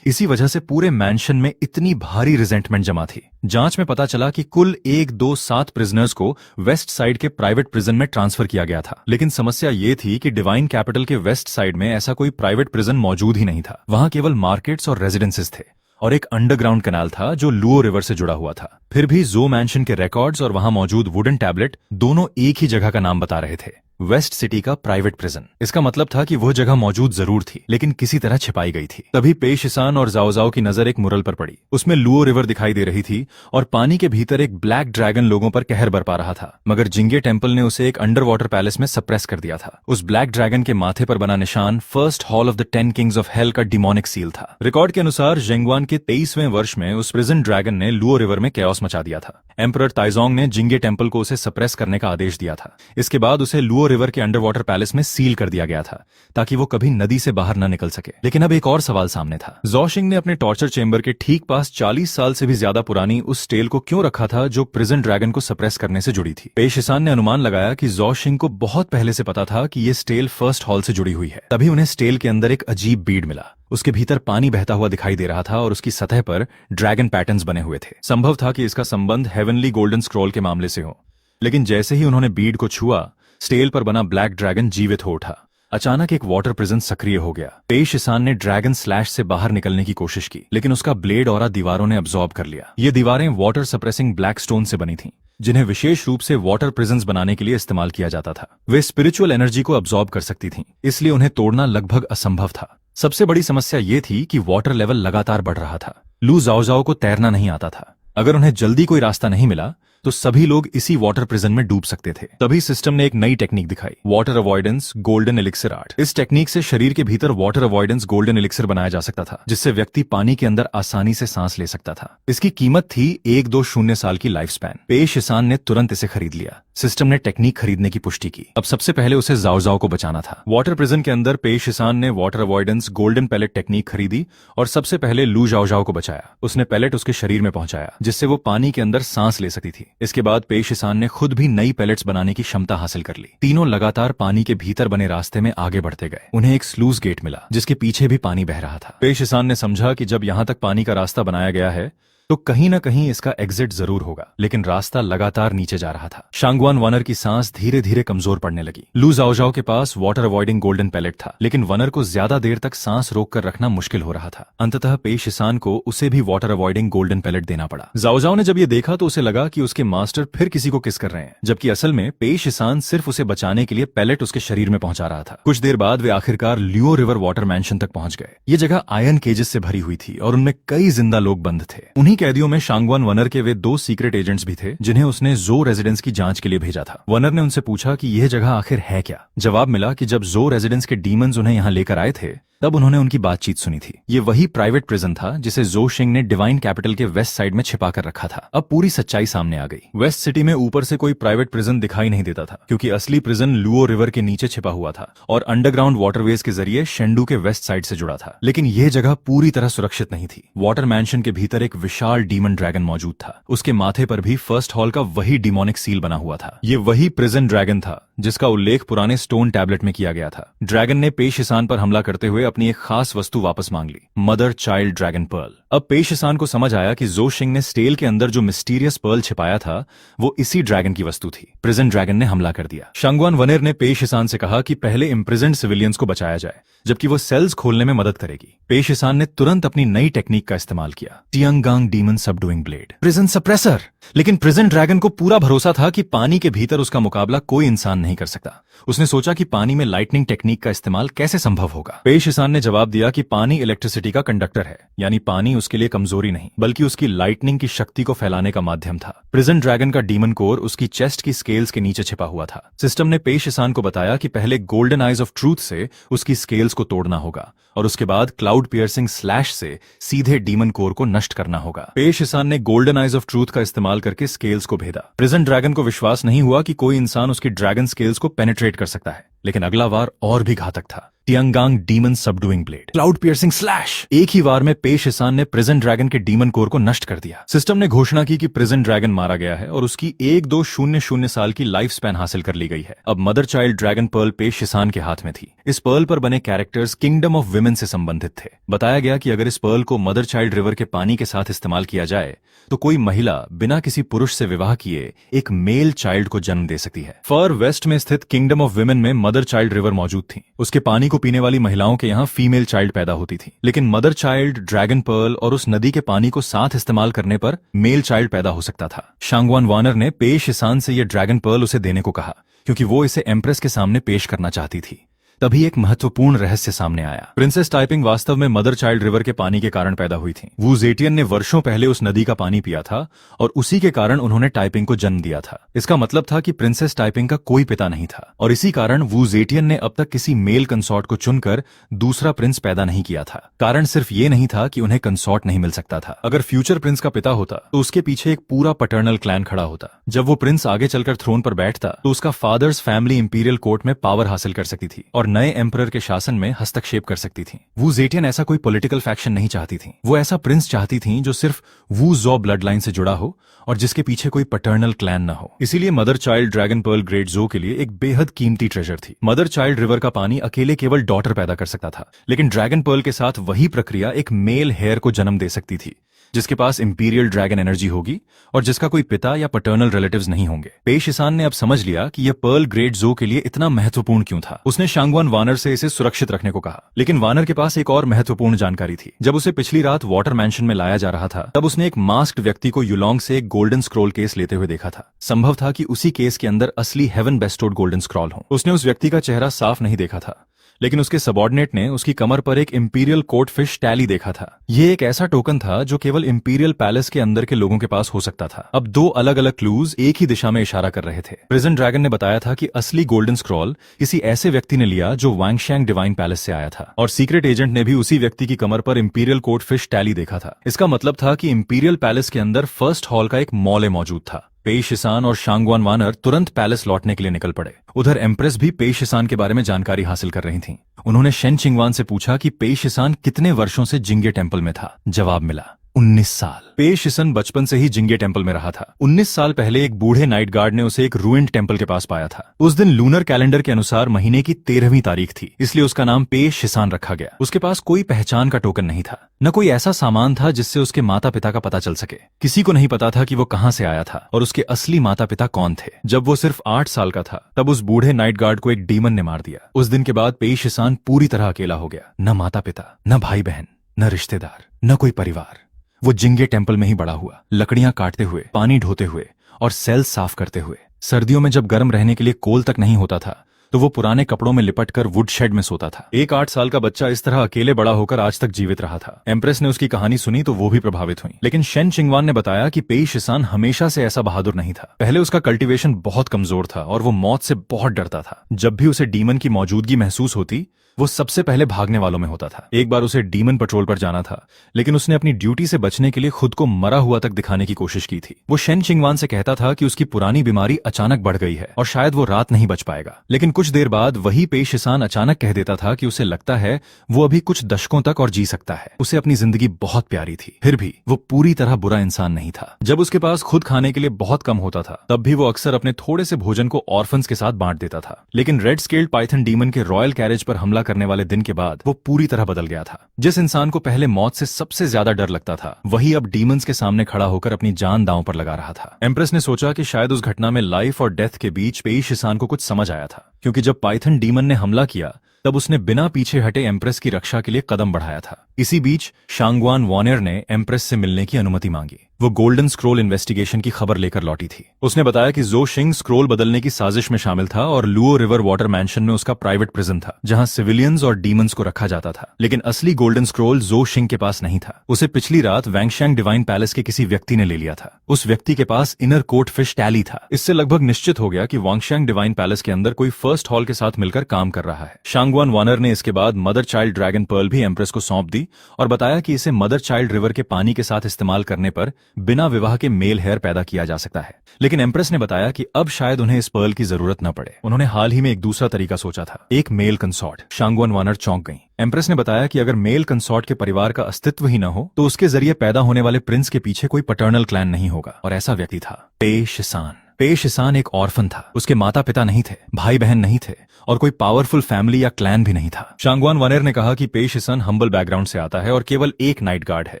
इसी वजह से पूरे मैंशन में इतनी भारी रिजेंटमेंट जमा थी। जांच में पता चला कि कुल 1, 2, 7 प्रिजनर्स को वेस्ट साइड के प्राइवेट प्रिजन में ट्रांसफर किया गया था, लेकिन समस्या ये थी कि डिवाइन कैपिटल के वेस्ट साइड में ऐसा कोई प्राइवेट प्रिजन मौजूद ही नहीं था। वहां केवल मार्केट्स और रेजिडेंसेस थे और एक अंडरग्राउंड कैनाल था जो लुओ रिवर से जुड़ा हुआ था। फिर भी जो मैंशन के रिकॉर्ड्स और वहां मौजूद वुडन टैबलेट दोनों एक ही जगह का नाम बता रहे थे, वेस्ट सिटी का प्राइवेट प्रिजन। इसका मतलब था कि वह जगह मौजूद जरूर थी, लेकिन किसी तरह छिपाई गई थी। तभी पे शिसान और जाओजाओ की नजर एक मुरल पर पड़ी। उसमें लुओ रिवर दिखाई दे रही थी और पानी के भीतर एक ब्लैक ड्रैगन लोगों पर कहर बरपा रहा था, मगर जिंगे टेम्पल ने उसे एक अंडर वाटर पैलेस में सप्रेस कर दिया था। उस ब्लैक ड्रैगन के माथे पर बना निशान first hall of the 10 kings of hell का डिमोनिक सील था। रिकॉर्ड के अनुसार जेंगवान के 23वें वर्ष में उस प्रिजन ड्रैगन ने लुओ रिवर में कैओस मचा दिया था। एम्परर ताइजोंग ने जिंगे टेम्पल को उसे सप्रेस करने का आदेश दिया था। इसके बाद उसे लुओ रिवर के अंडर वाटर पैलेस में सील कर दिया गया था ताकि वो कभी नदी से बाहर न निकल सके। लेकिन अब एक और सवाल सामने था। जो शिंग ने अपने टॉर्चर चेंबर के ठीक पास 40 साल से भी ज्यादा पुरानी उस स्टेल को क्यों रखा था जो प्रिजन ड्रैगन को सप्रेस करने से जुड़ी थी? पे शिसान ने अनुमान लगाया कि जो शिंग को बहुत पहले से पता था कि ये स्टेल फर्स्ट हॉल से जुड़ी हुई है। तभी उन्हें स्टेल के अंदर एक अजीब बीड मिला। उसके भीतर पानी बहता हुआ दिखाई दे रहा था और उसकी सतह पर ड्रैगन पैटर्न्स बने हुए थे। संभव था कि इसका संबंध हेवनली गोल्डन स्क्रॉल के मामले से हो, लेकिन जैसे ही उन्होंने बीड को छुआ, स्टेल पर बना ब्लैक ड्रैगन जीवित हो उठा। अचानक एक वाटर प्रिजन सक्रिय हो गया। पे शिसान ने ड्रैगन स्लैश से बाहर निकलने की कोशिश की, लेकिन उसका ब्लेड और दीवारों ने अब्सॉर्ब कर लिया। ये दीवारें वाटर सप्रेसिंग ब्लैक स्टोन से बनी थीं, जिन्हें विशेष रूप से वाटर प्रिजन्स बनाने के लिए इस्तेमाल किया जाता था। वे स्पिरिचुअल एनर्जी को अब्सॉर्ब कर सकती थीं, इसलिए उन्हें तोड़ना लगभग असंभव था। सबसे बड़ी समस्या ये थी कि वाटर लेवल लगातार बढ़ रहा था। लू जाओजाओ को तैरना नहीं आता था। अगर उन्हें जल्दी कोई रास्ता नहीं मिला तो सभी लोग इसी वाटर प्रिजन में डूब सकते थे। तभी सिस्टम ने एक नई टेक्निक दिखाई, water avoidance golden elixir art. इस टेक्निक से शरीर के भीतर वाटर अवॉइडेंस गोल्डन एलिक्सिर बनाया जा सकता था, जिससे व्यक्ति पानी के अंदर आसानी से सांस ले सकता था। इसकी कीमत थी 1-2 साल की लाइफ स्पैन। पे शिसान ने तुरंत इसे खरीद लिया। सिस्टम ने टेक्निक खरीदने की पुष्टि की। अब सबसे पहले उसे जाओजाओ को बचाना था। वाटर प्रिजन के अंदर पे शिसान ने water avoidance golden pellet technique खरीदी और सबसे पहले लू जाओजाओ को बचाया। उसने पैलेट उसके शरीर में पहुंचाया, जिससे वो पानी के अंदर सांस ले सकती थी। इसके बाद पे शिसान ने खुद भी नई पैलेट्स बनाने की क्षमता हासिल कर ली। तीनों लगातार पानी के भीतर बने रास्ते में आगे बढ़ते गए। उन्हें एक स्लूज गेट मिला, जिसके पीछे भी पानी बह रहा था। पे शिसान ने समझा कि जब यहां तक पानी का रास्ता बनाया गया है तो कहीं न कहीं इसका एग्जिट जरूर होगा, लेकिन रास्ता लगातार नीचे जा रहा था। शांगवान वनर की सांस धीरे धीरे कमजोर पड़ने लगी। लू जाओजाओ के पास वाटर अवॉइडिंग गोल्डन पैलेट था, लेकिन वनर को ज्यादा देर तक सांस रोककर रखना मुश्किल हो रहा था। अंततः पे शिसान को उसे भी वाटर अवॉइडिंग गोल्डन पैलेट देना पड़ा। जाओजाओ ने जब ये देखा तो उसे लगा कि उसके मास्टर फिर किसी को किस कर रहे हैं, जबकि असल में पे शिसान सिर्फ उसे बचाने के लिए पैलेट उसके शरीर में पहुंचा रहा था। कुछ देर बाद वे आखिरकार लियो रिवर वाटर मैंशन तक पहुंच गए। ये जगह आयरन केजेस से भरी हुई थी और उनमें कई जिंदा लोग बंद थे। उन्हीं इन्हीं कैदियों में शांगवान वनर के वे 2 सीक्रेट एजेंट्स भी थे जिन्हें उसने जो रेजिडेंस की जांच के लिए भेजा था। वनर ने उनसे पूछा कि यह जगह आखिर है क्या। जवाब मिला कि जब जो रेजिडेंस के डीमंस उन्हें यहाँ लेकर आए थे तब उन्होंने उनकी बातचीत सुनी थी। ये वही प्राइवेट प्रिजन था जिसे जो शिंग ने डिवाइन कैपिटल के वेस्ट साइड में छिपा कर रखा था। अब पूरी सच्चाई सामने आ गई। वेस्ट सिटी में ऊपर से कोई प्राइवेट प्रिजन दिखाई नहीं देता था क्योंकि असली प्रिजन लुओ रिवर के नीचे छिपा हुआ था और अंडरग्राउंड वाटरवेज के जरिए शेंडू के वेस्ट साइड से जुड़ा था। लेकिन यह जगह पूरी तरह सुरक्षित नहीं थी। वाटर मैंशन के भीतर एक विशाल डीमन ड्रैगन मौजूद था। उसके माथे पर भी फर्स्ट हॉल का वही डिमोनिक सील बना हुआ था। ये वही प्रिजन ड्रैगन था जिसका उल्लेख पुराने स्टोन टैबलेट में किया गया था। ड्रैगन ने पेशिसान पर हमला करते हुए अपनी एक खास वस्तु वापस मांग ली, मदर चाइल्ड ड्रैगन पर्ल। अब पेशिसान को समझ आया कि जो शिंग ने स्टेल के अंदर जो मिस्टीरियस पर्ल छिपाया था वो इसी ड्रैगन की वस्तु थी। प्रिजन ड्रैगन ने हमला कर दिया। शांगवान वनेर ने पेशिसान से कहा कि पहले इम्प्रिजन्ड सिविलियंस को बचाया जाए जबकि वो सेल्स खोलने में मदद करेगी। पेशिसान ने तुरंत अपनी नई टेक्निक का इस्तेमाल किया, Tiangang demon subduing blade, prison suppressor. लेकिन प्रिजन ड्रैगन को पूरा भरोसा था कि पानी के भीतर उसका मुकाबला कोई इंसान नहीं कर सकता। उसने सोचा कि पानी में लाइटनिंग टेक्निक का इस्तेमाल कैसे संभव होगा। पेशिसान ने जवाब दिया कि पानी इलेक्ट्रिसिटी का कंडक्टर है, यानी पानी उसके लिए कमजोरी नहीं बल्कि उसकी लाइटनिंग की शक्ति को फैलाने का माध्यम था। प्रिजन ड्रैगन का डीमन कोर उसकी चेस्ट की स्केल्स के नीचे छिपा हुआ था। सिस्टम ने पेशिसान को बताया कि पहले गोल्डन आइज ऑफ ट्रूथ से उसकी स्केल्स को तोड़ना होगा और उसके बाद क्लाउड पियर्सिंग स्लैश से सीधे डीमन कोर को नष्ट करना होगा। पेशिसान ने गोल्डन आइज ऑफ ट्रूथ का इस्तेमाल करके स्केल्स को भेदा। प्रिजन ड्रैगन को विश्वास नहीं हुआ कि कोई इंसान उसकी ड्रैगन स्केल्स को पेनिट्रेट कर सकता है। लेकिन अगला वार और भी घातक था, Tiangang demon subduing blade, cloud piercing slash. एक ही वार में पेशिसान ने प्रिजन ड्रैगन के डीमन कोर को नष्ट कर दिया। सिस्टम ने घोषणा की कि प्रिजन ड्रैगन मारा गया है और उसकी 1200 साल की लाइफ स्पैन हासिल कर ली गई है। अब मदर चाइल्ड ड्रैगन पर्ल पेशिसान के हाथ में थी। इस पर्ल पर बने कैरेक्टर्स किंगडम ऑफ विमेन से संबंधित थे। बताया गया कि अगर इस पर्ल को मदर चाइल्ड रिवर के पानी के साथ इस्तेमाल किया जाए तो कोई महिला बिना किसी पुरुष से विवाह किए एक मेल चाइल्ड को जन्म दे सकती है। फर वेस्ट में स्थित किंगडम ऑफ विमेन में मदर चाइल्ड रिवर मौजूद थी। उसके पानी को पीने वाली महिलाओं के यहाँ फीमेल चाइल्ड पैदा होती थी। लेकिन मदर चाइल्ड, ड्रैगन पर्ल और उस नदी के पानी को साथ इस्तेमाल करने पर मेल चाइल्ड पैदा हो सकता था। शांगवान वानर ने पेशिसान से यह ड्रैगन पर्ल उसे देने को कहा क्योंकि वो इसे एम्प्रेस के सामने पेश करना चाहती थी। तभी एक महत्वपूर्ण रहस्य सामने आया। प्रिंसेस टाइपिंग वास्तव में मदर चाइल्ड रिवर के पानी के कारण पैदा हुई थी। वू जेटियन ने वर्षों पहले उस नदी का पानी पिया था और उसी के कारण उन्होंने टाइपिंग को जन्म दिया था। इसका मतलब था कि प्रिंसेस टाइपिंग का कोई पिता नहीं था और इसी कारण वू जेटियन ने अब तक किसी मेल कंसॉर्ट को चुनकर दूसरा प्रिंस पैदा नहीं किया था। कारण सिर्फ ये नहीं था कि उन्हें कंसॉर्ट नहीं मिल सकता था। अगर फ्यूचर प्रिंस का पिता होता तो उसके पीछे एक पूरा पैटर्नल क्लैन खड़ा होता। जब वो प्रिंस आगे चलकर थ्रोन पर बैठता तो उसका फादर्स फैमिली इंपीरियल कोर्ट में पावर हासिल कर सकती थी और नए एम्परर के शासन में हस्तक्षेप कर सकती थी। वू जेटियन ऐसा कोई पॉलिटिकल फैक्शन नहीं चाहती थी। वो ऐसा प्रिंस चाहती थी जो सिर्फ वू जॉ ब्लड लाइन से जुड़ा हो और जिसके पीछे कोई पैटर्नल क्लैन न हो। इसीलिए mother child dragon pearl great जो के लिए एक बेहद कीमती ट्रेजर थी। मदर चाइल्ड रिवर का पानी अकेले केवल डॉटर पैदा कर सकता था, लेकिन ड्रैगन पर्ल के साथ वही प्रक्रिया एक मेल हेयर को जन्म दे सकती थी जिसके पास इंपीरियल ड्रैगन एनर्जी होगी और जिसका कोई पिता या पैटर्नल रिलेटिव्स नहीं होंगे। पेशिसान ने अब समझ लिया कि यह पर्ल ग्रेट जो के लिए इतना महत्वपूर्ण क्यों था। उसने शांगवान वानर से इसे सुरक्षित रखने को कहा, लेकिन वानर के पास एक और महत्वपूर्ण जानकारी थी। जब उसे पिछली रात वाटर मैंशन में लाया जा रहा था तब उसने एक मास्क्ड व्यक्ति को युलोंग से एक गोल्डन स्क्रॉल केस लेते हुए देखा था। संभव था कि उसी केस के अंदर असली हेवन बेस्टोड गोल्डन स्क्रॉल हो। उसने उस व्यक्ति का चेहरा साफ नहीं देखा था, लेकिन उसके सबऑर्डिनेट ने उसकी कमर पर एक इंपीरियल कोर्ट फिश टैली देखा था। यह एक ऐसा टोकन था जो केवल इंपीरियल पैलेस के अंदर के लोगों के पास हो सकता था। अब 2 अलग अलग क्लूज एक ही दिशा में इशारा कर रहे थे। प्रिजन ड्रैगन ने बताया था कि असली गोल्डन स्क्रॉल किसी ऐसे व्यक्ति ने लिया जो वांगशैंग डिवाइन पैलेस से आया था और सीक्रेट एजेंट ने भी उसी व्यक्ति की कमर पर इंपीरियल कोर्ट फिश टैली देखा था। इसका मतलब था कि इंपीरियल पैलेस के अंदर फर्स्ट हॉल का एक मॉल मौजूद था। पेशिसान और शांगवान वानर तुरंत पैलेस लौटने के लिए निकल पड़े। उधर एम्प्रेस भी पेशिसान के बारे में जानकारी हासिल कर रही थीं। उन्होंने शेन चिंगवान से पूछा कि पेशिसान कितने वर्षों से जिंगे टेम्पल में था। जवाब मिला 19 साल। पेशिसन बचपन से ही जिंगे टेम्पल में रहा था। 19 साल पहले एक बूढ़े नाइट गार्ड ने उसे एक रूइंड टेम्पल के पास पाया था। उस दिन लूनर कैलेंडर के अनुसार महीने की 13वीं तारीख थी, इसलिए उसका नाम पेशिसान रखा गया। उसके पास कोई पहचान का टोकन नहीं था, न कोई ऐसा सामान था जिससे उसके माता पिता का पता चल सके। किसी को नहीं पता था कि वो कहाँ से आया था और उसके असली माता पिता कौन थे। जब वो सिर्फ 8 साल का था तब उस बूढ़े नाइट गार्ड को एक डीमन ने मार दिया। उस दिन के बाद पेशिसान पूरी तरह अकेला हो गया। न माता पिता, न भाई बहन, न रिश्तेदार, न कोई परिवार। वो जिंगे टेम्पल में ही बड़ा हुआ, लकड़ियां काटते हुए, पानी ढोते हुए और सेल्स साफ करते हुए। सर्दियों में जब गर्म रहने के लिए कोल तक नहीं होता था तो वो पुराने कपड़ों में लिपटकर वुड शेड में सोता था। एक 8 साल का बच्चा इस तरह अकेले बड़ा होकर आज तक जीवित रहा था। एम्प्रेस ने उसकी कहानी सुनी तो वो भी प्रभावित हुई, लेकिन शेन चिंगवान ने बताया कि पेई शिसान हमेशा से ऐसा बहादुर नहीं था। पहले उसका कल्टीवेशन बहुत कमजोर था और वो मौत से बहुत डरता था। जब भी उसे डीमन की मौजूदगी महसूस होती, वो सबसे पहले भागने वालों में होता था। एक बार उसे डीमन पेट्रोल पर जाना था, लेकिन उसने अपनी ड्यूटी से बचने के लिए खुद को मरा हुआ तक दिखाने की कोशिश की थी। वो शेन चिंगवान से कहता था कि उसकी पुरानी बीमारी अचानक बढ़ गई है और शायद वो रात नहीं बच पाएगा। लेकिन कुछ देर बाद वही पेई शिसान अचानक कह देता था कि उसे लगता है वो अभी कुछ दशकों तक और जी सकता है। उसे अपनी जिंदगी बहुत प्यारी थी, फिर भी वो पूरी तरह बुरा इंसान नहीं था। जब उसके पास खुद खाने के लिए बहुत कम होता था, तब भी वो अक्सर अपने थोड़े से भोजन को ऑर्फन्स के साथ बांट देता था। लेकिन रेड स्केल्ड पाइथन डीमन के रॉयल कैरेज पर हमला करने वाले दिन के बाद वो पूरी तरह बदल गया था। जिस इंसान को पहले मौत से सबसे ज्यादा डर लगता था, वही अब डीमंस के सामने खड़ा होकर अपनी जान दांव पर लगा रहा था। एम्प्रेस ने सोचा कि शायद उस घटना में लाइफ और डेथ के बीच पेई शिसान को कुछ समझ आया था, क्योंकि जब पाइथन डीमन ने हमला किया तब उसने बिना पीछे हटे एम्प्रेस की रक्षा के लिए कदम बढ़ाया था। इसी बीच शांगवान वॉनर ने एम्प्रेस से मिलने की अनुमति मांगी। वो गोल्डन स्क्रोल इन्वेस्टिगेशन की खबर लेकर लौटी थी। उसने बताया कि ज़ो शिंग स्क्रोल बदलने की साजिश में शामिल था और लुओ रिवर वाटर मैंशन में उसका प्राइवेट प्रिजन था, जहां सिविलियंस और डीमंस को रखा जाता था। लेकिन असली गोल्डन स्क्रोल ज़ो शिंग के पास नहीं था। उसे पिछली रात वैंगशैंग डिवाइन पैलेस के किसी व्यक्ति ने ले लिया था। उस व्यक्ति के पास इनर कोट फिश टैली था। इससे लगभग निश्चित हो गया कि वांगशैंग डिवाइन पैलेस के अंदर कोई फर्स्ट हॉल के साथ मिलकर काम कर रहा है। शांगवान वॉनर ने इसके बाद मदर चाइल्ड ड्रैगन पर्ल भी एम्प्रेस को सौंप दी और बताया कि इसे मदर चाइल्ड रिवर के पानी के साथ इस्तेमाल करने पर बिना विवाह के मेल हेयर पैदा किया जा सकता है। लेकिन एम्प्रेस ने बताया कि अब शायद उन्हें इस पर्ल की जरूरत न पड़े। उन्होंने हाल ही में एक दूसरा तरीका सोचा था, एक मेल कंसॉर्ट। शांगवान वॉनर चौंक गई। एम्प्रेस ने बताया कि अगर मेल कंसॉर्ट के परिवार का अस्तित्व ही न हो तो उसके जरिए पैदा होने वाले प्रिंस के पीछे कोई पैटर्नल क्लैन नहीं होगा, और ऐसा व्यक्ति था पेई शिसान। पेई शिसान एक ऑर्फन था। उसके माता पिता नहीं थे, भाई बहन नहीं थे और कोई पावरफुल फैमिली या क्लैन भी नहीं था। शांगवान वॉनर ने कहा कि पेई शिसान हम्बल बैकग्राउंड से आता है और केवल एक नाइट गार्ड है,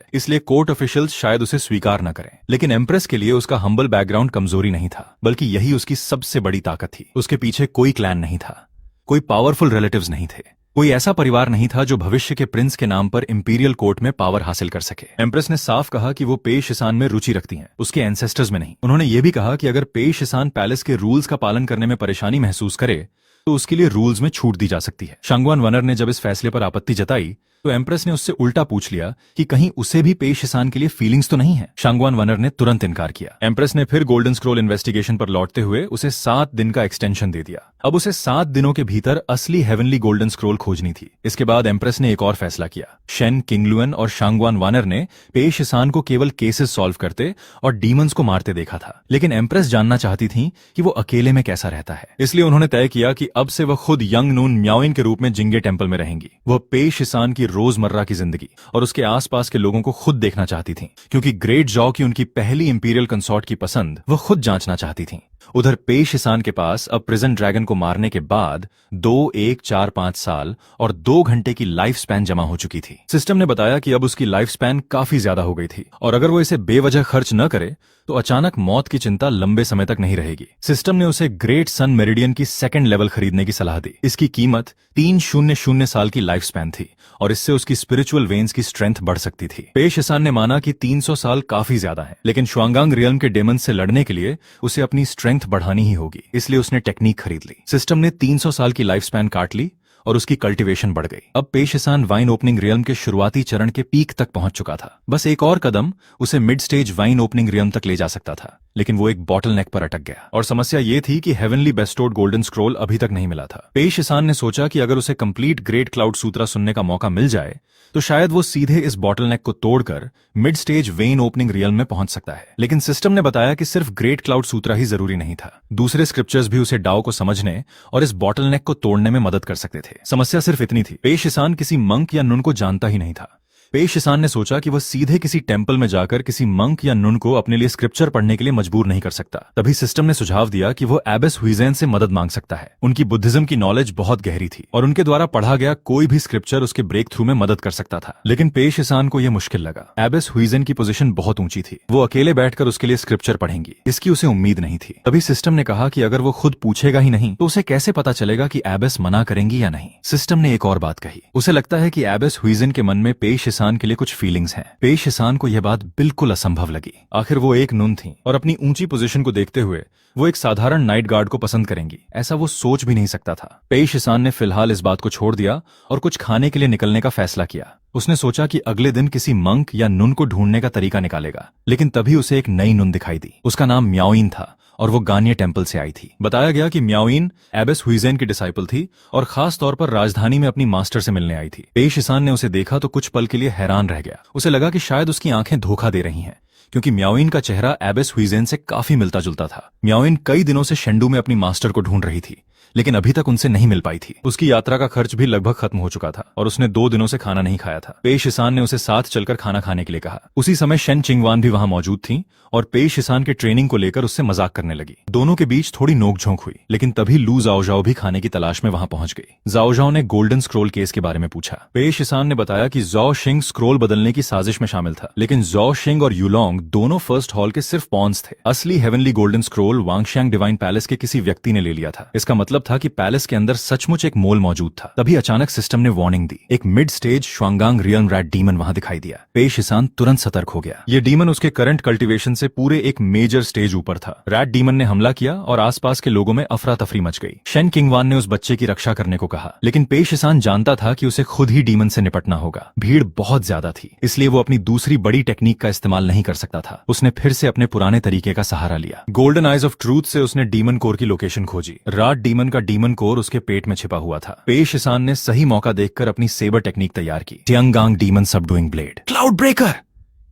इसलिए कोर्ट ऑफिशियल्स शायद उसे स्वीकार न करें। लेकिन एम्प्रेस के लिए उसका हम्बल बैकग्राउंड कमजोरी नहीं था, बल्कि यही उसकी सबसे बड़ी ताकत थी। उसके पीछे कोई क्लैन नहीं था, कोई पावरफुल रिलेटिव्स नहीं थे, कोई ऐसा परिवार नहीं था जो भविष्य के प्रिंस के नाम पर इंपीरियल कोर्ट में पावर हासिल कर सके। एम्प्रेस ने साफ कहा कि वो पेई शिसान में रुचि रखती हैं, उसके एंसेस्टर्स में नहीं। उन्होंने ये भी कहा कि अगर पेई शिसान पैलेस के रूल्स का पालन करने में परेशानी महसूस करे तो उसके लिए रूल्स में छूट दी जा सकती है। शांगवान वॉनर ने जब इस फैसले पर आपत्ति जताई तो एम्प्रेस ने उससे उल्टा पूछ लिया कि कहीं उसे भी पेई शिसान के लिए फीलिंग्स तो नहीं है। शांगवान वॉनर ने तुरंत इनकार किया। एम्प्रेस ने फिर गोल्डन स्क्रोल इन्वेस्टिगेशन पर लौटते हुए उसे 7 दिन का एक्सटेंशन दे दिया। अब उसे 7 दिनों के भीतर असली हेवनली गोल्डन स्क्रोल खोजनी थी। इसके बाद एम्प्रेस ने एक और फैसला किया। शेन किंगलुअन और शांगवान वॉनर ने पेई शिसान को केवल केसेस सॉल्व करते और डीमंस को मारते देखा था, लेकिन एम्प्रेस जानना चाहती थी कि वो अकेले में कैसा रहता है। इसलिए उन्होंने तय किया कि अब से वह खुद यंग नून म्याओइन के रूप में जिंगे टेम्पल में रहेंगी। वह पेई शिसान की रोजमर्रा की जिंदगी और उसके आसपास के लोगों को खुद देखना चाहती थीं, क्योंकि ग्रेट जॉ की उनकी पहली इंपीरियल कंसॉर्ट की पसंद वह खुद जांचना चाहती थीं। उधर पेई शिसान के पास अब प्रिजन ड्रैगन को मारने के बाद 2, 1, 4, 5 साल और 2 घंटे की लाइफ स्पैन जमा हो चुकी थी। सिस्टम ने बताया कि अब उसकी लाइफ स्पैन काफी ज्यादा हो गई थी और अगर वो इसे बेवजह खर्च न करे तो अचानक मौत की चिंता लंबे समय तक नहीं रहेगी। सिस्टम ने उसे ग्रेट सन मेरिडियन की 2nd लेवल खरीदने की सलाह दी। इसकी कीमत 300 साल की लाइफ स्पैन थी और इससे उसकी स्पिरिचुअल वेन्स की स्ट्रेंथ बढ़ सकती थी। पेई शिसान ने माना कि 300 साल काफी ज्यादा है, लेकिन शुआंगांग रियल्म के डेमन से लड़ने के लिए उसे अपनी स्ट्रेंथ बढ़ानी ही होगी, इसलिए उसने टेक्निक खरीद ली। सिस्टम ने 300 साल की लाइफ स्पैन काट ली और उसकी कल्टीवेशन बढ़ गई। अब पेई शिसान वाइन ओपनिंग रियल्म के शुरुआती चरण के पीक तक पहुंच चुका था। बस एक और कदम उसे mid stage wine opening realm तक ले जा सकता था, लेकिन वो एक बॉटल नेक पर अटक गया और समस्या ये थी कि हेवनली बेस्टोड गोल्डन स्क्रोल अभी तक नहीं मिला था। पेई शिसान ने सोचा कि अगर उसे कंप्लीट ग्रेट क्लाउड सूत्रा सुनने का मौका मिल जाए तो शायद वो सीधे इस बॉटल नेक को तोड़कर mid stage when opening realm में पहुंच सकता है। लेकिन सिस्टम ने बताया कि सिर्फ ग्रेट क्लाउड सूत्रा ही जरूरी नहीं था, दूसरे स्क्रिप्चर्स भी उसे डाओ को समझने और इस बॉटल नेक को तोड़ने में मदद कर सकते थे। समस्या सिर्फ इतनी थी, पेई शिसान किसी मंक या नुन को जानता ही नहीं था। पेई शिसान ने सोचा कि वह सीधे किसी टेंपल में जाकर किसी मंक या नुन को अपने लिए स्क्रिप्चर पढ़ने के लिए मजबूर नहीं कर सकता। तभी सिस्टम ने सुझाव दिया कि वो एबेस हुइजेन से मदद मांग सकता है। उनकी बुद्धिज्म की नॉलेज बहुत गहरी थी और उनके द्वारा पढ़ा गया कोई भी स्क्रिप्चर उसके ब्रेक थ्रू में मदद कर सकता था। लेकिन पेई शिसान को यह मुश्किल लगा। एबेस हुइजेन की पोजीशन बहुत ऊंची थी, वो अकेले बैठकर उसके लिए स्क्रिप्चर पढ़ेंगी, इसकी उसे उम्मीद नहीं थी। तभी सिस्टम ने कहा कि अगर वो खुद पूछेगा ही नहीं तो उसे कैसे पता चलेगा कि एबेस मना करेंगी या नहीं। सिस्टम ने एक और बात कही, उसे लगता है कि एबेस हुइजेन के मन में पेई शिसान ईसान के लिए कुछ फीलिंग्स हैं। पेश ईसान को यह बात बिल्कुल असंभव लगी। आखिर वो एक नुन थी और अपनी ऊंची पोजीशन को देखते हुए वो एक साधारण नाइट गार्ड को पसंद करेंगी, ऐसा वो सोच भी नहीं सकता था। पेश ईसान ने फिलहाल इस बात को छोड़ दिया और कुछ खाने के लिए निकलने का फैसला किया। उसने सोचा कि अगले दिन किसी मंक या नुन को ढूंढने का तरीका निकालेगा, लेकिन तभी उसे एक नई नुन दिखाई दी। उसका नाम म्याओइन था और वो गानिये टेम्पल से आई थी। बताया गया कि म्याओइन एबेस हुइजेन की डिसाइपल थी और खास तौर पर राजधानी में अपनी मास्टर से मिलने आई थी। पेश ईसान ने उसे देखा तो कुछ पल के लिए हैरान रह गया। उसे लगा कि शायद उसकी आंखें धोखा दे रही हैं, क्योंकि म्याओइन का चेहरा एबेस हुइजेन से काफी मिलता जुलता था। म्याओइन कई दिनों से शेंडू में अपनी मास्टर को ढूंढ रही थी, लेकिन अभी तक उनसे नहीं मिल पाई थी। उसकी यात्रा का खर्च भी लगभग खत्म हो चुका था और उसने 2 दिनों से खाना नहीं खाया था। पेश ईसान ने उसे साथ चलकर खाना खाने के लिए कहा। उसी समय शेन चिंगवान भी वहां मौजूद थी और पेश ईसान के ट्रेनिंग को लेकर उससे मजाक करने लगी। दोनों के बीच थोड़ी नोकझोंक हुई, लेकिन तभी लू जाओजाओ भी खाने की तलाश में वहां पहुंच गई। जाओजाओ ने गोल्डन स्क्रोल केस के बारे में पूछा। पेश ईसान ने बताया कि ज़ाओ शिंग स्क्रोल बदलने की साजिश में शामिल था, लेकिन ज़ाओ शिंग और यूलोंग दोनों फर्स्ट हॉल के सिर्फ पॉन्स थे। असली heavenly golden scroll Wangxiang divine palace के किसी व्यक्ति ने ले लिया था। इसका मतलब था कि पैलेस के अंदर सचमुच एक मोल मौजूद था। तभी अचानक सिस्टम ने वार्निंग दी। एक mid stage Shuanggang realm rat demon वहां दिखाई दिया। पेश ईसान तुरंत सतर्क हो गया। ये डीमन उसके करंट कल्टीवेशन से पूरे एक मेजर स्टेज ऊपर था। रैट डीमन ने हमला किया और आसपास के लोगों में अफरा तफरी मच गई। शेन किंगवान ने उस बच्चे की रक्षा करने को कहा, लेकिन पेश ईसान जानता था कि उसे खुद ही डीमन से निपटना होगा। भीड़ बहुत ज्यादा थी, इसलिए वो अपनी दूसरी बड़ी टेक्निक का इस्तेमाल नहीं कर सकता था। उसने फिर से अपने पुराने तरीके का सहारा लिया। गोल्डन आइज ऑफ ट्रूथ से उसने डीमन कोर की लोकेशन खोजी। राट डीमन का डीमन कोर उसके पेट में छिपा हुआ था। पेश ईसान ने सही मौका देखकर अपनी सेबर टेक्निक तैयार की, Tiangang demon subduing blade. Cloud breaker!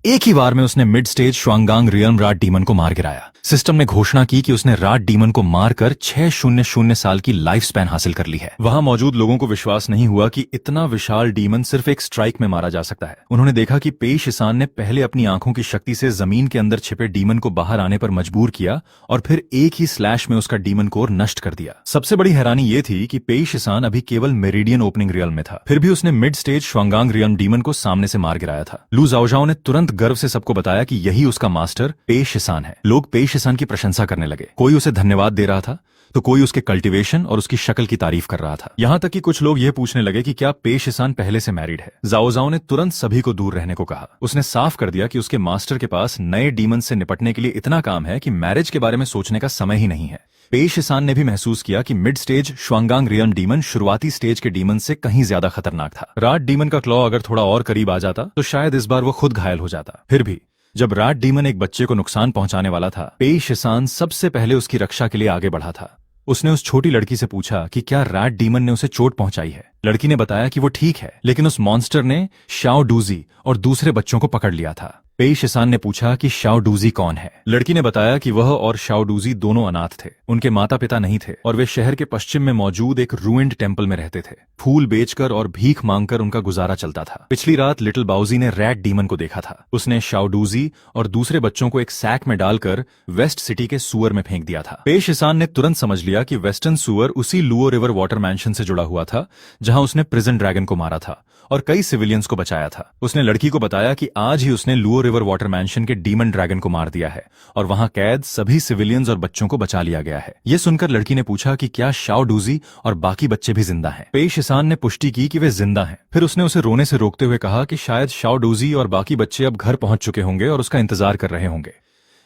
एक ही बार में उसने mid stage Shuanggang realm rat demon को मार गिराया। सिस्टम ने घोषणा की कि उसने राट डीमन को मारकर 600 साल की लाइफ स्पैन हासिल कर ली है। वहां मौजूद लोगों को विश्वास नहीं हुआ कि इतना विशाल डीमन सिर्फ एक स्ट्राइक में मारा जा सकता है। उन्होंने देखा कि पेश ईसान ने पहले अपनी आंखों की शक्ति से जमीन के अंदर छिपे डीमन को बाहर आने पर मजबूर किया और फिर एक ही स्लैश में उसका डीमन कोर नष्ट कर दिया। सबसे बड़ी हैरानी यह थी कि पेश ईसान अभी केवल मेरिडियन ओपनिंग रियल्म में था, फिर भी उसने mid stage Shuanggang realm demon को सामने से मार गिराया था। लू जाओजाओ ने तुरंत गर्व से सबको बताया कि यही उसका मास्टर पेश ईसान है। लोग पेश ईसान की प्रशंसा करने लगे। कोई उसे धन्यवाद दे रहा था तो कोई उसके कल्टीवेशन और उसकी शक्ल की तारीफ कर रहा था। यहां तक कि कुछ लोग यह पूछने लगे कि क्या पेश ईसान पहले से मैरिड है। जाओजाओ ने तुरंत सभी को दूर रहने को कहा। उसने साफ कर दिया कि उसके मास्टर के पास नए डीमन से निपटने के लिए इतना काम है कि मैरिज के बारे में सोचने का समय ही नहीं है। पेश ईसान ने भी महसूस किया कि mid stage Shuanggang realm demon शुरुआती स्टेज के डीमन से कहीं ज्यादा खतरनाक था। राट डीमन का क्लॉ अगर थोड़ा और करीब आ जाता तो शायद इस बार वो खुद घायल हो जाता। फिर भी जब राट डीमन एक बच्चे को नुकसान पहुंचाने वाला था, पेश ईसान सबसे पहले उसकी रक्षा के लिए आगे बढ़ा था। उसने उस छोटी लड़की से पूछा कि क्या रैट डीमन ने उसे चोट पहुंचाई है। लड़की ने बताया कि वो ठीक है, लेकिन उस मॉन्स्टर ने शाओ डूजी और दूसरे बच्चों को पकड़ लिया था। पेश ईसान ने पूछा कि शाओ डूजी कौन है। लड़की ने बताया कि वह और शाओ डूजी दोनों अनाथ थे। उनके माता पिता नहीं थे और वे शहर के पश्चिम में मौजूद एक रूइंड टेम्पल में रहते थे। फूल बेचकर और भीख मांगकर उनका गुजारा चलता था। पिछली रात लिटिल बाउजी ने रैट डीमन को देखा था। उसने शाओ डूजी और दूसरे बच्चों को एक सैक में डालकर वेस्ट सिटी के सुअर में फेंक दिया था। पेश ईसान ने तुरंत समझ लिया कि वेस्टर्न सुअर उसी लुओ रिवर वाटर मैंशन से जुड़ा हुआ था जहां उसने प्रिजन ड्रैगन को मारा था और कई सिविलियंस को बचाया था। उसने लड़की को बताया कि आज ही उसने लुओ रिवर वाटर मैंशन के डीमन ड्रैगन को मार दिया है और वहां कैद सभी सिविलियंस और बच्चों को बचा लिया गया है। यह सुनकर लड़की ने पूछा कि क्या शाओ डूजी और बाकी बच्चे भी जिंदा हैं। पेश ईसान ने पुष्टि की कि वे जिंदा हैं। फिर उसने उसे रोने से रोकते हुए कहा कि शायद शाओ डूजी और बाकी बच्चे अब घर पहुंच चुके होंगे और उसका इंतजार कर रहे होंगे,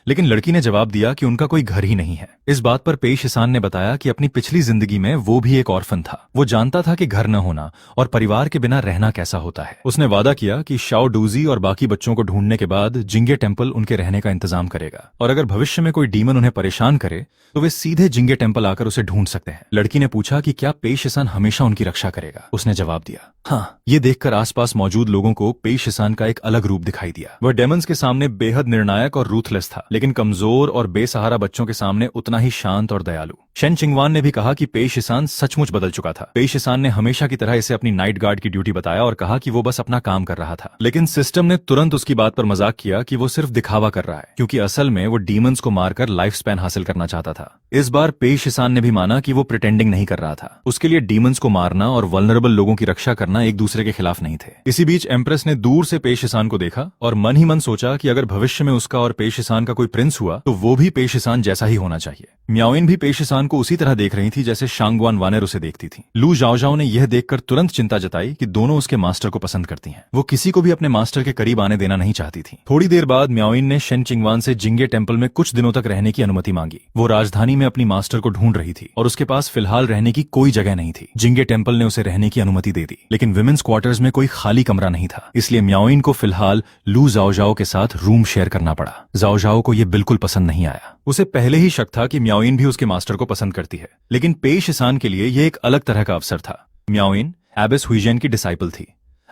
लेकिन लड़की ने जवाब दिया कि उनका कोई घर ही नहीं है। इस बात पर पेश ईसान ने बताया कि अपनी पिछली जिंदगी में वो भी एक ऑर्फन था। वो जानता था कि घर न होना और परिवार के बिना रहना कैसा होता है। उसने वादा किया कि शाओ डूजी और बाकी बच्चों को ढूंढने के बाद जिंगे टेम्पल उनके रहने का इंतजाम करेगा और अगर भविष्य में कोई डीमन उन्हें परेशान करे तो वे सीधे जिंगे टेम्पल आकर उसे ढूंढ सकते हैं। लड़की ने पूछा कि क्या पेश ईसान हमेशा उनकी रक्षा करेगा। उसने जवाब दिया हाँ। ये देखकर आसपास मौजूद लोगों को पेश ईसान का एक अलग रूप दिखाई दिया। वह डेमन्स के सामने बेहद निर्णायक और रूथलेस था, लेकिन कमजोर और बेसहारा बच्चों के सामने उतना ही शांत और दयालु। शेन चिंगवान ने भी कहा कि पेश ईसान सचमुच बदल चुका था। पेश ईसान ने हमेशा की तरह इसे अपनी नाइट गार्ड की ड्यूटी बताया और कहा कि वो बस अपना काम कर रहा था, लेकिन सिस्टम ने तुरंत उसकी बात पर मजाक किया कि वो सिर्फ दिखावा कर रहा है, क्योंकि असल में वो डीमंस को मारकर लाइफ स्पैन हासिल करना चाहता था। इस बार पेश ईसान ने भी माना कि वो प्रिटेंडिंग नहीं कर रहा था। उसके लिए डीमंस को मारना और वल्नरेबल लोगों की रक्षा करना एक दूसरे के खिलाफ नहीं थे। इसी बीच एम्प्रेस ने दूर से पेश ईसान को देखा और मन ही मन सोचा कि अगर भविष्य में उसका और पेश ईसान का कोई प्रिंस हुआ तो वो भी पेश ईसान जैसा ही होना चाहिए। म्याओइन भी पेश ईसान शिसान को उसी तरह देख रही थी जैसे शांगवान वानर उसे देखती थी। लू जाओजाओ ने यह देखकर तुरंत चिंता जताई कि दोनों उसके मास्टर को पसंद करती हैं। वो किसी को भी अपने मास्टर के करीब आने देना नहीं चाहती थी। थोड़ी देर बाद म्याओइन ने शेन चिंगवान से जिंगे टेम्पल में कुछ दिनों तक रहने की अनुमति मांगी। वो राजधानी में अपनी मास्टर को ढूंढ रही थी और उसके पास फिलहाल रहने की कोई जगह नहीं थी। जिंगे टेम्पल ने उसे रहने की अनुमति दे दी, लेकिन विमेंस क्वार्टर्स में कोई खाली कमरा नहीं था। इसलिए म्याओइन को फिलहाल लू जाओजाओ के साथ रूम शेयर करना पड़ा। जाओजाओ को यह बिल्कुल पसंद नहीं आया। उसे पहले ही शक था कि म्याओइन भी उसके मास्टर को पसंद करती है, लेकिन पेई शिसान के लिए यह एक अलग तरह का अवसर था। म्याओइन एबिस हुइजेन की डिसाइपल थी।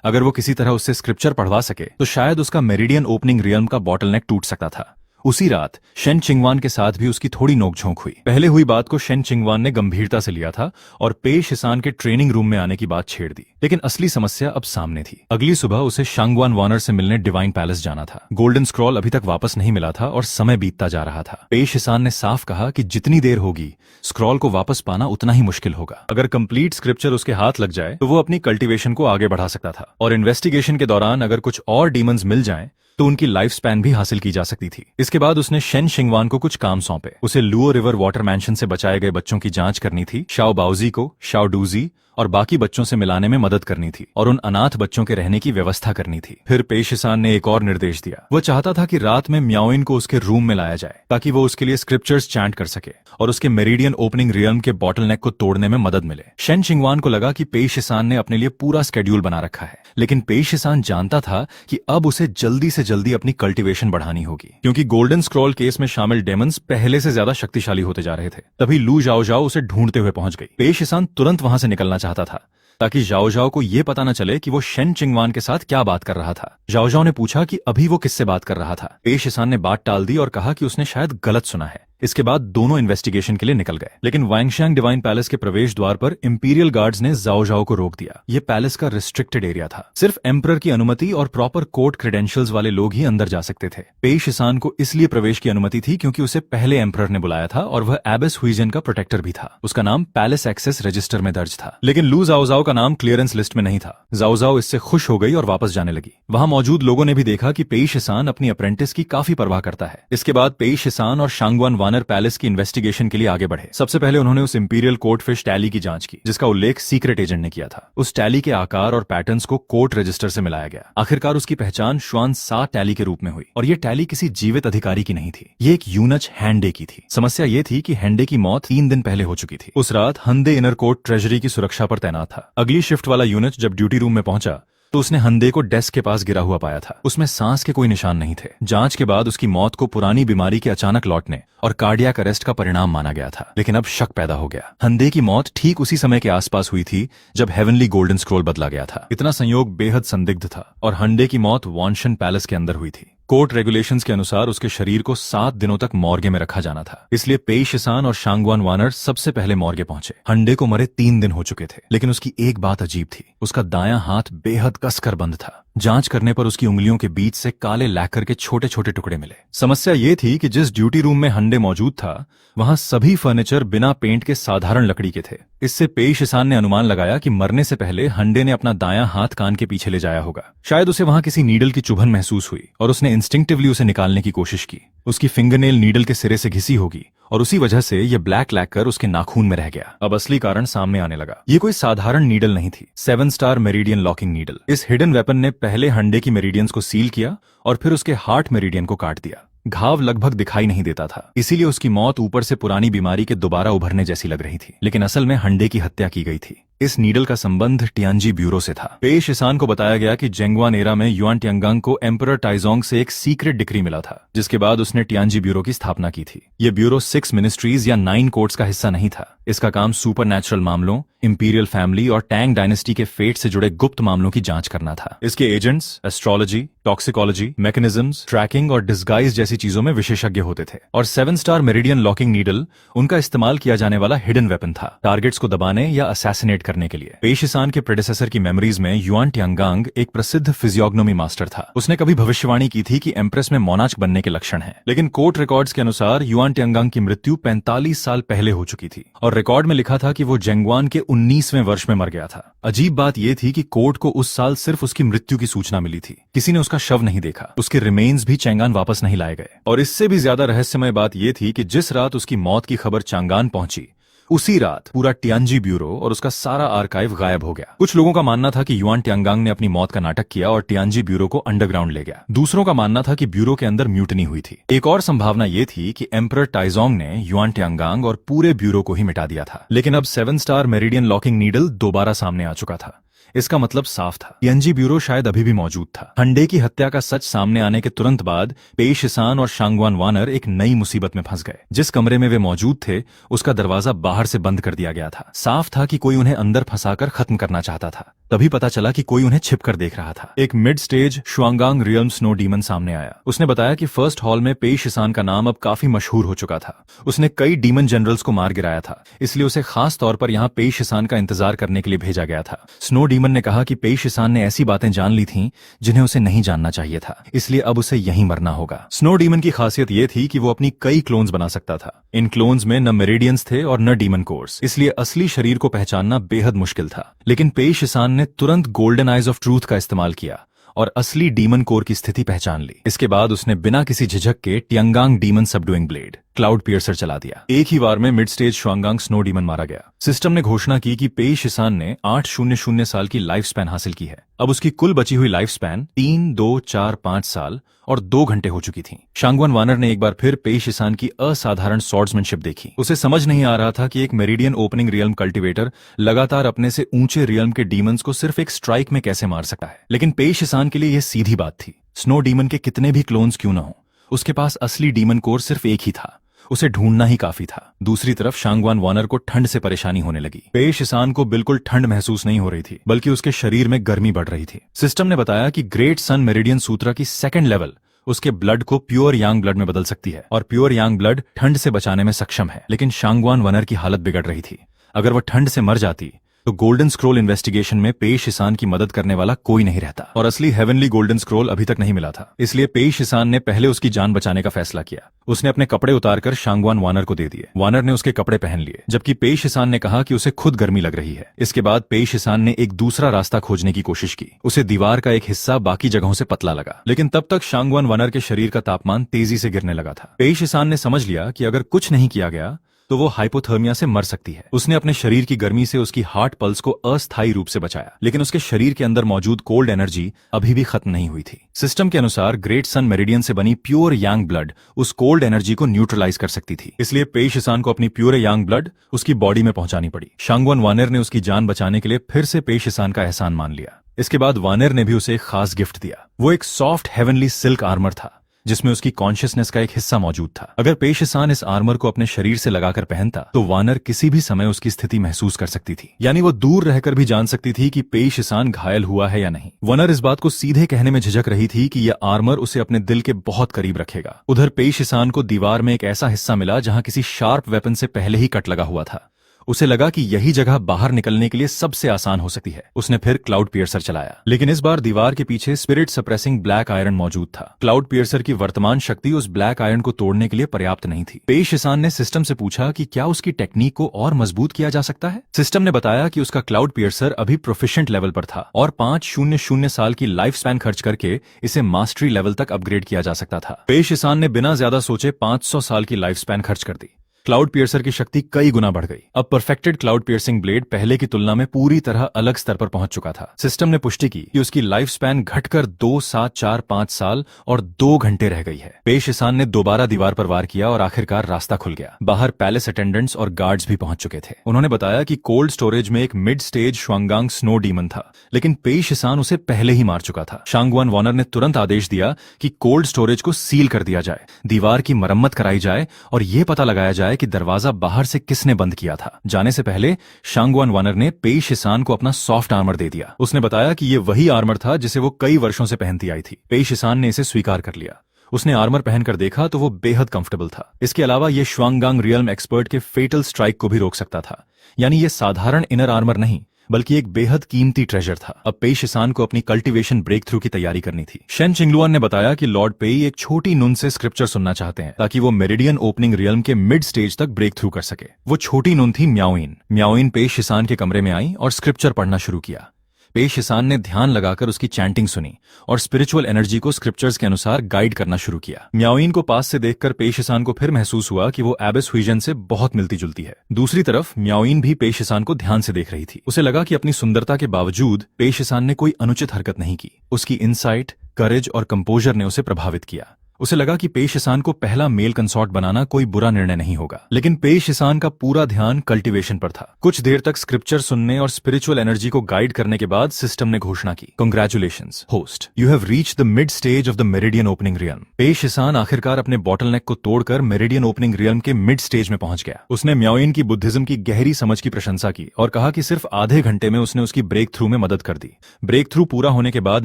अगर वो किसी तरह उससे स्क्रिप्चर पढ़वा सके तो शायद उसका मेरिडियन ओपनिंग रियल्म का बॉटलनेक टूट सकता था। उसी रात शेन चिंगवान के साथ भी उसकी थोड़ी नोकझोंक हुई। पहले हुई बात को शेन चिंगवान ने गंभीरता से लिया था और पेई शिसान के ट्रेनिंग रूम में आने की बात छेड़ दी, लेकिन असली समस्या अब सामने थी। अगली सुबह उसे शांगवान वानर से मिलने डिवाइन पैलेस जाना था। गोल्डन स्क्रॉल अभी तक वापस नहीं मिला था और समय बीतता जा रहा था। पेई शिसान ने साफ कहा कि जितनी देर होगी स्क्रॉल को वापस पाना उतना ही मुश्किल होगा। अगर कंप्लीट स्क्रिप्चर उसके हाथ लग जाए तो वो अपनी कल्टीवेशन को आगे बढ़ा सकता था, और इन्वेस्टिगेशन के दौरान अगर कुछ और डीमंस मिल जाएं तो उनकी लाइफ स्पैन भी हासिल की जा सकती थी। इसके बाद उसने शेन शिंगवान को कुछ काम सौंपे। उसे लुओ रिवर वाटर मैंशन से बचाए गए बच्चों की जांच करनी थी, शाओ बाओजी को शाओ डूजी और बाकी बच्चों से मिलाने में मदद करनी थी, और उन अनाथ बच्चों के रहने की व्यवस्था करनी थी। फिर पेई शिसान ने एक और निर्देश दिया। वह चाहता था कि रात में म्याओइन को उसके रूम में लाया जाए ताकि वो उसके लिए स्क्रिप्चर्स चैंट कर सके और उसके मेरिडियन ओपनिंग रियल्म के बॉटलनेक को तोड़ने में मदद मिले। शेन चिंगवान को लगा कि पेई शिसान ने अपने लिए पूरा स्केड्यूल बना रखा है, लेकिन पेई शिसान जानता था कि अब उसे जल्दी से जल्दी अपनी कल्टीवेशन बढ़ानी होगी, क्योंकि गोल्डन स्क्रॉल केस में शामिल डेमंस पहले से ज्यादा शक्तिशाली होते जा रहे थे। तभी लू जाओजाओ उसे ढूंढते हुए पहुंच गई। पेई शिसान तुरंत वहां से निकलना चाहता था ताकि जाओजाओ को यह पता न चले कि वो शेन चिंगवान के साथ क्या बात कर रहा था। जाओजाओ ने पूछा कि अभी वो किससे बात कर रहा था। पेई शिसान ने बात टाल दी और कहा कि उसने शायद गलत सुना है। इसके बाद दोनों इन्वेस्टिगेशन के लिए निकल गए, लेकिन वांगशांग डिवाइन पैलेस के प्रवेश द्वार पर इंपीरियल गार्ड्स ने जाओजाओ को रोक दिया। ये पैलेस का रिस्ट्रिक्टेड एरिया था। सिर्फ एम्परर की अनुमति और प्रॉपर कोर्ट क्रेडेंशियल्स वाले लोग ही अंदर जा सकते थे। पेई शिसान को इसलिए प्रवेश की अनुमति थी क्योंकि उसे पहले एम्परर ने बुलाया था और वह एबिस हुइजेन का प्रोटेक्टर भी था। उसका नाम पैलेस एक्सेस रजिस्टर में दर्ज था, लेकिन लू जाओजाओ का नाम क्लियरेंस लिस्ट में नहीं था। जाओजाओ इससे खुश हो गई और वापस जाने लगी। वहां मौजूद लोगों ने भी देखा कि पेई शिसान अपनी अप्रेंटिस की काफी परवाह करता है। इसके बाद पेई शिसान और शांगवान वानर पैलेस की इन्वेस्टिगेशन के लिए आगे बढ़े। सबसे पहले उन्होंने उस इंपीरियल कोर्ट फिश टैली की जांच की, जिसका उल्लेख सीक्रेट एजेंट ने किया था। उस टैली के आकार और पैटर्न्स को कोर्ट रजिस्टर से मिलाया गया। आखिरकार उसकी पहचान श्वान सा टैली के रूप में हुई, और ये टैली किसी जीवित अधिकारी की नहीं थी। ये एक यूनच हैंडे की थी। समस्या ये थी कि हैंडे की मौत 3 दिन पहले हो चुकी थी। उस रात हंदे इनर कोर्ट ट्रेजरी की सुरक्षा पर तैनात था। अगली शिफ्ट वाला यूनिट जब ड्यूटी रूम में पहुंचा तो उसने हंदे को डेस्क के पास गिरा हुआ पाया था। उसमें सांस के कोई निशान नहीं थे। जांच के बाद उसकी मौत को पुरानी बीमारी के अचानक लौटने और कार्डियक अरेस्ट का परिणाम माना गया था, लेकिन अब शक पैदा हो गया। हंदे की मौत ठीक उसी समय के आसपास हुई थी जब हेवनली गोल्डन स्क्रॉल बदला गया था। इतना संयोग बेहद संदिग्ध था, और हंडे की मौत वांशन पैलेस के अंदर हुई थी। कोर्ट रेगुलेशंस के अनुसार उसके शरीर को 7 दिनों तक मॉर्गे में रखा जाना था। इसलिए पेई शिसान और शांगवान वानर सबसे पहले मॉर्गे पहुंचे। हंडे को मरे 3 दिन हो चुके थे, लेकिन उसकी एक बात अजीब थी। उसका दायां हाथ बेहद कसकर बंद था। जांच करने पर उसकी उंगलियों के बीच से काले लैकर के छोटे छोटे टुकड़े मिले। समस्या ये थी कि जिस ड्यूटी रूम में हंडे मौजूद था, वहां सभी फर्नीचर बिना पेंट के साधारण लकड़ी के थे। इससे पेई शिसान ने अनुमान लगाया कि मरने से पहले हंडे ने अपना दायां हाथ कान के पीछे ले जाया होगा। शायद उसे वहां किसी नीडल की चुभन महसूस हुई और उसने इंस्टिंक्टिवली उसे निकालने की कोशिश की। उसकी फिंगरनेल नीडल के सिरे से घिसी होगी और उसी वजह से यह ब्लैक लैकर उसके नाखून में रह गया। अब असली कारण सामने आने लगा। ये कोई साधारण नीडल नहीं थी, 7 स्टार मेरिडियन लॉकिंग नीडल। इस हिडन वेपन ने पहले हंडे की मेरिडियंस को सील किया और फिर उसके हार्ट मेरिडियन को काट दिया। घाव लगभग दिखाई नहीं देता था, इसीलिए उसकी मौत ऊपर से पुरानी बीमारी के दोबारा उभरने जैसी लग रही थी, लेकिन असल में हंडे की हत्या की गई थी। इस नीडल का संबंध टियानजी ब्यूरो से था। पेई शिसान को बताया गया कि जेंगवान एरा में युआन टियांगांग को एम्परर टाइजोंग से एक सीक्रेट डिक्री मिला था, जिसके बाद उसने टियानजी ब्यूरो की स्थापना की थी। यह ब्यूरो 6 मिनिस्ट्रीज या 9 कोर्ट्स का हिस्सा नहीं था। इसका काम सुपरनैचुरल मामलों, इंपीरियल फैमिली और टैंग डायनेस्टी के फेट से जुड़े गुप्त मामलों की जांच करना था। इसके agents astrology, toxicology, mechanisms, tracking और डिस्गाइज जैसी चीजों में विशेषज्ञ होते थे। और 7 स्टार मेरिडियन लॉकिंग नीडल उनका इस्तेमाल किया जाने वाला हिडन वेपन था, टारगेट्स को दबाने या असैसिनेट करने के लिए। पेई शिसान के प्रेडेसेसर की मेमोरीज में युआन टियांगांग एक प्रसिद्ध फिजियोग्नोमी मास्टर था। उसने कभी भविष्यवाणी की थी कि एम्प्रेस में मोनाच बनने के लक्षण हैं। लेकिन कोर्ट रिकॉर्ड्स के अनुसार युआन टियांगांग की मृत्यु 45 साल पहले हो चुकी थी और रिकॉर्ड में लिखा था कि वो जेंगवान के 19वें वर्ष में मर गया था। अजीब बात यह थी कि कोर्ट को उस साल सिर्फ उसकी मृत्यु की सूचना मिली थी। किसी ने उसका शव नहीं देखा। उसके रिमेन्स भी चैंगान वापस नहीं लाए गए। और इससे भी ज्यादा रहस्यमय बात यह थी कि जिस रात उसकी मौत की खबर चांगान पहुंची, उसी रात पूरा टियानजी ब्यूरो और उसका सारा आर्काइव गायब हो गया। कुछ लोगों का मानना था कि युआन टियांगांग ने अपनी मौत का नाटक किया और टियानजी ब्यूरो को अंडरग्राउंड ले गया। दूसरों का मानना था कि ब्यूरो के अंदर म्यूटनी हुई थी। एक और संभावना यह थी कि एम्परर टाइजोंग ने युआन टियांगांग और पूरे ब्यूरो को ही मिटा दिया था। लेकिन अब 7 स्टार मेरिडियन लॉकिंग नीडल दोबारा सामने आ चुका था। इसका मतलब साफ था, टियानजी ब्यूरो शायद अभी भी मौजूद था। हंडे की हत्या का सच सामने आने के तुरंत बाद पेई शिसान और शांगवान वानर एक नई मुसीबत में फंस गए। जिस कमरे में वे मौजूद थे उसका दरवाजा बाहर से बंद कर दिया गया था। साफ था कि कोई उन्हें अंदर फंसाकर खत्म करना चाहता था। तभी पता चला कि कोई उन्हें छिपकर देख रहा था। एक mid stage Shuanggang realm snow demon सामने आया। उसने बताया कि फर्स्ट हॉल में पेई शिसान का नाम अब काफी मशहूर हो चुका था। उसने कई डीमन जनरल्स को मार गिराया था, इसलिए उसे खास तौर पर यहाँ पेई शिसान का इंतजार करने के लिए भेजा गया था। स्नो डीमन ने कहा कि पेई शिसान ने ऐसी बातें जान ली थीं जिन्हें उसे नहीं जानना चाहिए था, इसलिए अब उसे यहीं मरना होगा। स्नो डीमन की खासियत यह थी कि वो अपनी कई क्लोन्स बना सकता था। इन क्लोन्स में न मेरिडियंस थे और न डीमन कोर्स, इसलिए असली शरीर को पहचानना बेहद मुश्किल था। लेकिन पेई शिसान ने तुरंत गोल्डन आइज ऑफ ट्रूथ का इस्तेमाल किया और असली डीमन कोर की स्थिति पहचान ली। इसके बाद उसने बिना किसी झिझक के टियांगांग demon subduing blade cloud piercer चला दिया। एक ही वार में मिड स्टेज शुआंगांग स्नो डीमन मारा गया। सिस्टम ने घोषणा की कि पेई शिसान ने 800 साल की लाइफ स्पैन हासिल की है। अब उसकी कुल बची हुई लाइफ स्पैन 3, 2, 4, 5 साल और 2 घंटे हो चुकी थी। शांगवान वानर ने एक बार फिर पेई शिसान की असाधारण स्वॉर्ड्समैनशिप देखी। उसे समझ नहीं आ रहा था कि एक मेरिडियन ओपनिंग रियल्म कल्टिवेटर लगातार अपने से ऊंचे रियल्म के डीमंस को सिर्फ एक स्ट्राइक में कैसे मार सकता है। लेकिन पेई शिसान के लिए यह सीधी बात थी। स्नो डीमन के कितने भी क्लोन्स क्यों न हो, उसके पास असली डीमन कोर सिर्फ एक ही था। उसे ढूंढना ही काफी था। दूसरी तरफ शांगवान वानर को ठंड से परेशानी होने लगी। पेई शिसान को बिल्कुल ठंड महसूस नहीं हो रही थी, बल्कि उसके शरीर में गर्मी बढ़ रही थी। सिस्टम ने बताया कि ग्रेट सन मेरिडियन सूत्रा की सेकंड लेवल उसके ब्लड को प्योर यांग ब्लड में बदल सकती है और प्योर यांग ब्लड ठंड से बचाने में सक्षम है। लेकिन शांगवान वानर की हालत बिगड़ रही थी। अगर वह ठंड से मर जाती तो गोल्डन स्क्रोल इन्वेस्टिगेशन में पेई शिसान की मदद करने वाला कोई नहीं रहता और असली हेवनली गोल्डन स्क्रोल अभी तक नहीं मिला था। इसलिए पेई शिसान ने पहले उसकी जान बचाने का फैसला किया। उसने अपने कपड़े उतारकर शांगवान वानर को दे दिए। वानर ने उसके कपड़े पहन लिए, जबकि पेई शिसान ने कहा कि उसे खुद गर्मी लग रही है। इसके बाद पेई शिसान ने एक दूसरा रास्ता खोजने की कोशिश की। उसे दीवार का एक हिस्सा बाकी जगहों से पतला लगा, लेकिन तब तक शांगवान वानर के शरीर का तापमान तेजी से गिरने लगा था। पेई शिसान ने समझ लिया कि अगर कुछ नहीं किया गया तो वो हाइपोथर्मिया से मर सकती है। उसने अपने शरीर की गर्मी से उसकी हार्ट पल्स को अस्थायी रूप से बचाया, लेकिन उसके शरीर के अंदर मौजूद कोल्ड एनर्जी अभी भी खत्म नहीं हुई थी। सिस्टम के अनुसार ग्रेट सन मेरिडियन से बनी प्योर यांग ब्लड उस कोल्ड एनर्जी को न्यूट्रलाइज कर सकती थी। इसलिए पेई शिसान को अपनी प्योर यांग ब्लड उसकी बॉडी में पहुंचानी पड़ी। शांगवान वानर ने उसकी जान बचाने के लिए फिर से पेई शिसान का एहसान मान लिया। इसके बाद वानर ने भी उसे एक खास गिफ्ट दिया। वो एक सॉफ्ट हेवनली सिल्क आर्मर था जिसमें उसकी कॉन्शियसनेस का एक हिस्सा मौजूद था। अगर पेई शिसान इस आर्मर को अपने शरीर से लगाकर पहनता तो वानर किसी भी समय उसकी स्थिति महसूस कर सकती थी, यानी वो दूर रहकर भी जान सकती थी कि पेई शिसान घायल हुआ है या नहीं। वानर इस बात को सीधे कहने में झिझक रही थी कि यह आर्मर उसे अपने दिल के बहुत करीब रखेगा। उधर पेई शिसान को दीवार में एक ऐसा हिस्सा मिला जहां किसी शार्प वेपन से पहले ही कट लगा हुआ था। उसे लगा कि यही जगह बाहर निकलने के लिए सबसे आसान हो सकती है। उसने फिर क्लाउड पियर्सर चलाया, लेकिन इस बार दीवार के पीछे स्पिरिट सप्रेसिंग ब्लैक आयरन मौजूद था। क्लाउड पियर्सर की वर्तमान शक्ति उस ब्लैक आयरन को तोड़ने के लिए पर्याप्त नहीं थी। पेई शिसान ने सिस्टम से पूछा कि क्या उसकी टेक्निक को और मजबूत किया जा सकता है। सिस्टम ने बताया कि उसका क्लाउड पियर्सर अभी प्रोफिशिएंट लेवल पर था और 500 साल की लाइफ स्पैन खर्च करके इसे मास्टरी लेवल तक अपग्रेड किया जा सकता था। पेई शिसान ने बिना ज्यादा सोचे 500 साल की लाइफ स्पैन खर्च कर दी। क्लाउड पियर्सर की शक्ति कई गुना बढ़ गई। अब परफेक्टेड क्लाउड पियर्सिंग ब्लेड पहले की तुलना में पूरी तरह अलग स्तर पर पहुंच चुका था। सिस्टम ने पुष्टि की कि उसकी लाइफ स्पैन घटकर 2, 7, 4, 5 साल और 2 घंटे रह गई है। पेई शिसान ने दोबारा दीवार पर वार किया और आखिरकार रास्ता खुल गया। बाहर पैलेस अटेंडेंट्स और गार्ड्स भी पहुंच चुके थे। उन्होंने बताया कि कोल्ड स्टोरेज में एक मिड स्टेज शुआंगांग स्नो डीमन था, लेकिन पेई शिसान उसे पहले ही मार चुका था। शांगवान वानर ने तुरंत आदेश दिया कि कोल्ड स्टोरेज को सील कर दिया जाए, दीवार की मरम्मत कराई जाए और यह पता लगाया जाए कि दरवाजा बाहर से किसने बंद किया था। जाने से पहले शांगवान वानर ने पेई शिसान को अपना सॉफ्ट आर्मर दे दिया। उसने बताया कि यह वही आर्मर था जिसे वो कई वर्षों से पहनती आई थी। पेई शिसान ने इसे स्वीकार कर लिया। उसने आर्मर पहनकर देखा तो वो बेहद कंफर्टेबल था। इसके अलावा यह शुआंगांग रियल्म एक्सपर्ट के फेटल स्ट्राइक को भी रोक सकता था, यानी यह साधारण इनर आर्मर नहीं बल्कि एक बेहद कीमती ट्रेजर था। अब पेई शिसान को अपनी कल्टीवेशन ब्रेक थ्रू की तैयारी करनी थी। शेन चिंगलुआन ने बताया कि लॉर्ड पेई एक छोटी नुन से स्क्रिप्चर सुनना चाहते हैं ताकि वो मेरिडियन ओपनिंग रियल्म के मिड स्टेज तक ब्रेक थ्रू कर सके। वो छोटी नुन थी म्याओइन। म्याओइन पेई शिसान के कमरे में आई और स्क्रिप्चर पढ़ना शुरू किया। पेश ईसान ने ध्यान लगाकर उसकी चैंटिंग सुनी और स्पिरिचुअल एनर्जी को स्क्रिप्चर्स के अनुसार गाइड करना शुरू किया। म्याओइन को पास से देखकर पेश ईसान को फिर महसूस हुआ कि वो एबिस हुइजन से बहुत मिलती जुलती है। दूसरी तरफ म्याओइन भी पेश ईसान को ध्यान से देख रही थी। उसे लगा कि अपनी सुंदरता के बावजूद पेश ईसान ने कोई अनुचित हरकत नहीं की। उसकी इनसाइट, करेज और कंपोजर ने उसे प्रभावित किया। उसे लगा कि पेश ईसान को पहला मेल कंसॉर्ट बनाना कोई बुरा निर्णय नहीं होगा। लेकिन पेश ईसान का पूरा ध्यान कल्टीवेशन पर था। कुछ देर तक स्क्रिप्चर सुनने और स्पिरिचुअल एनर्जी को गाइड करने के बाद सिस्टम ने घोषणा की, congratulations host, you have reached the mid stage of the meridian opening realm. पेश ईसान आखिरकार अपने बॉटलनेक को तोड़कर मेरिडियन ओपनिंग रियल्म के मिड स्टेज में पहुंच गया। उसने म्याओइन की बुद्धिज्म की गहरी समझ की प्रशंसा की और कहा कि सिर्फ आधे घंटे में उसने उसकी ब्रेक थ्रू में मदद कर दी। ब्रेक थ्रू पूरा होने के बाद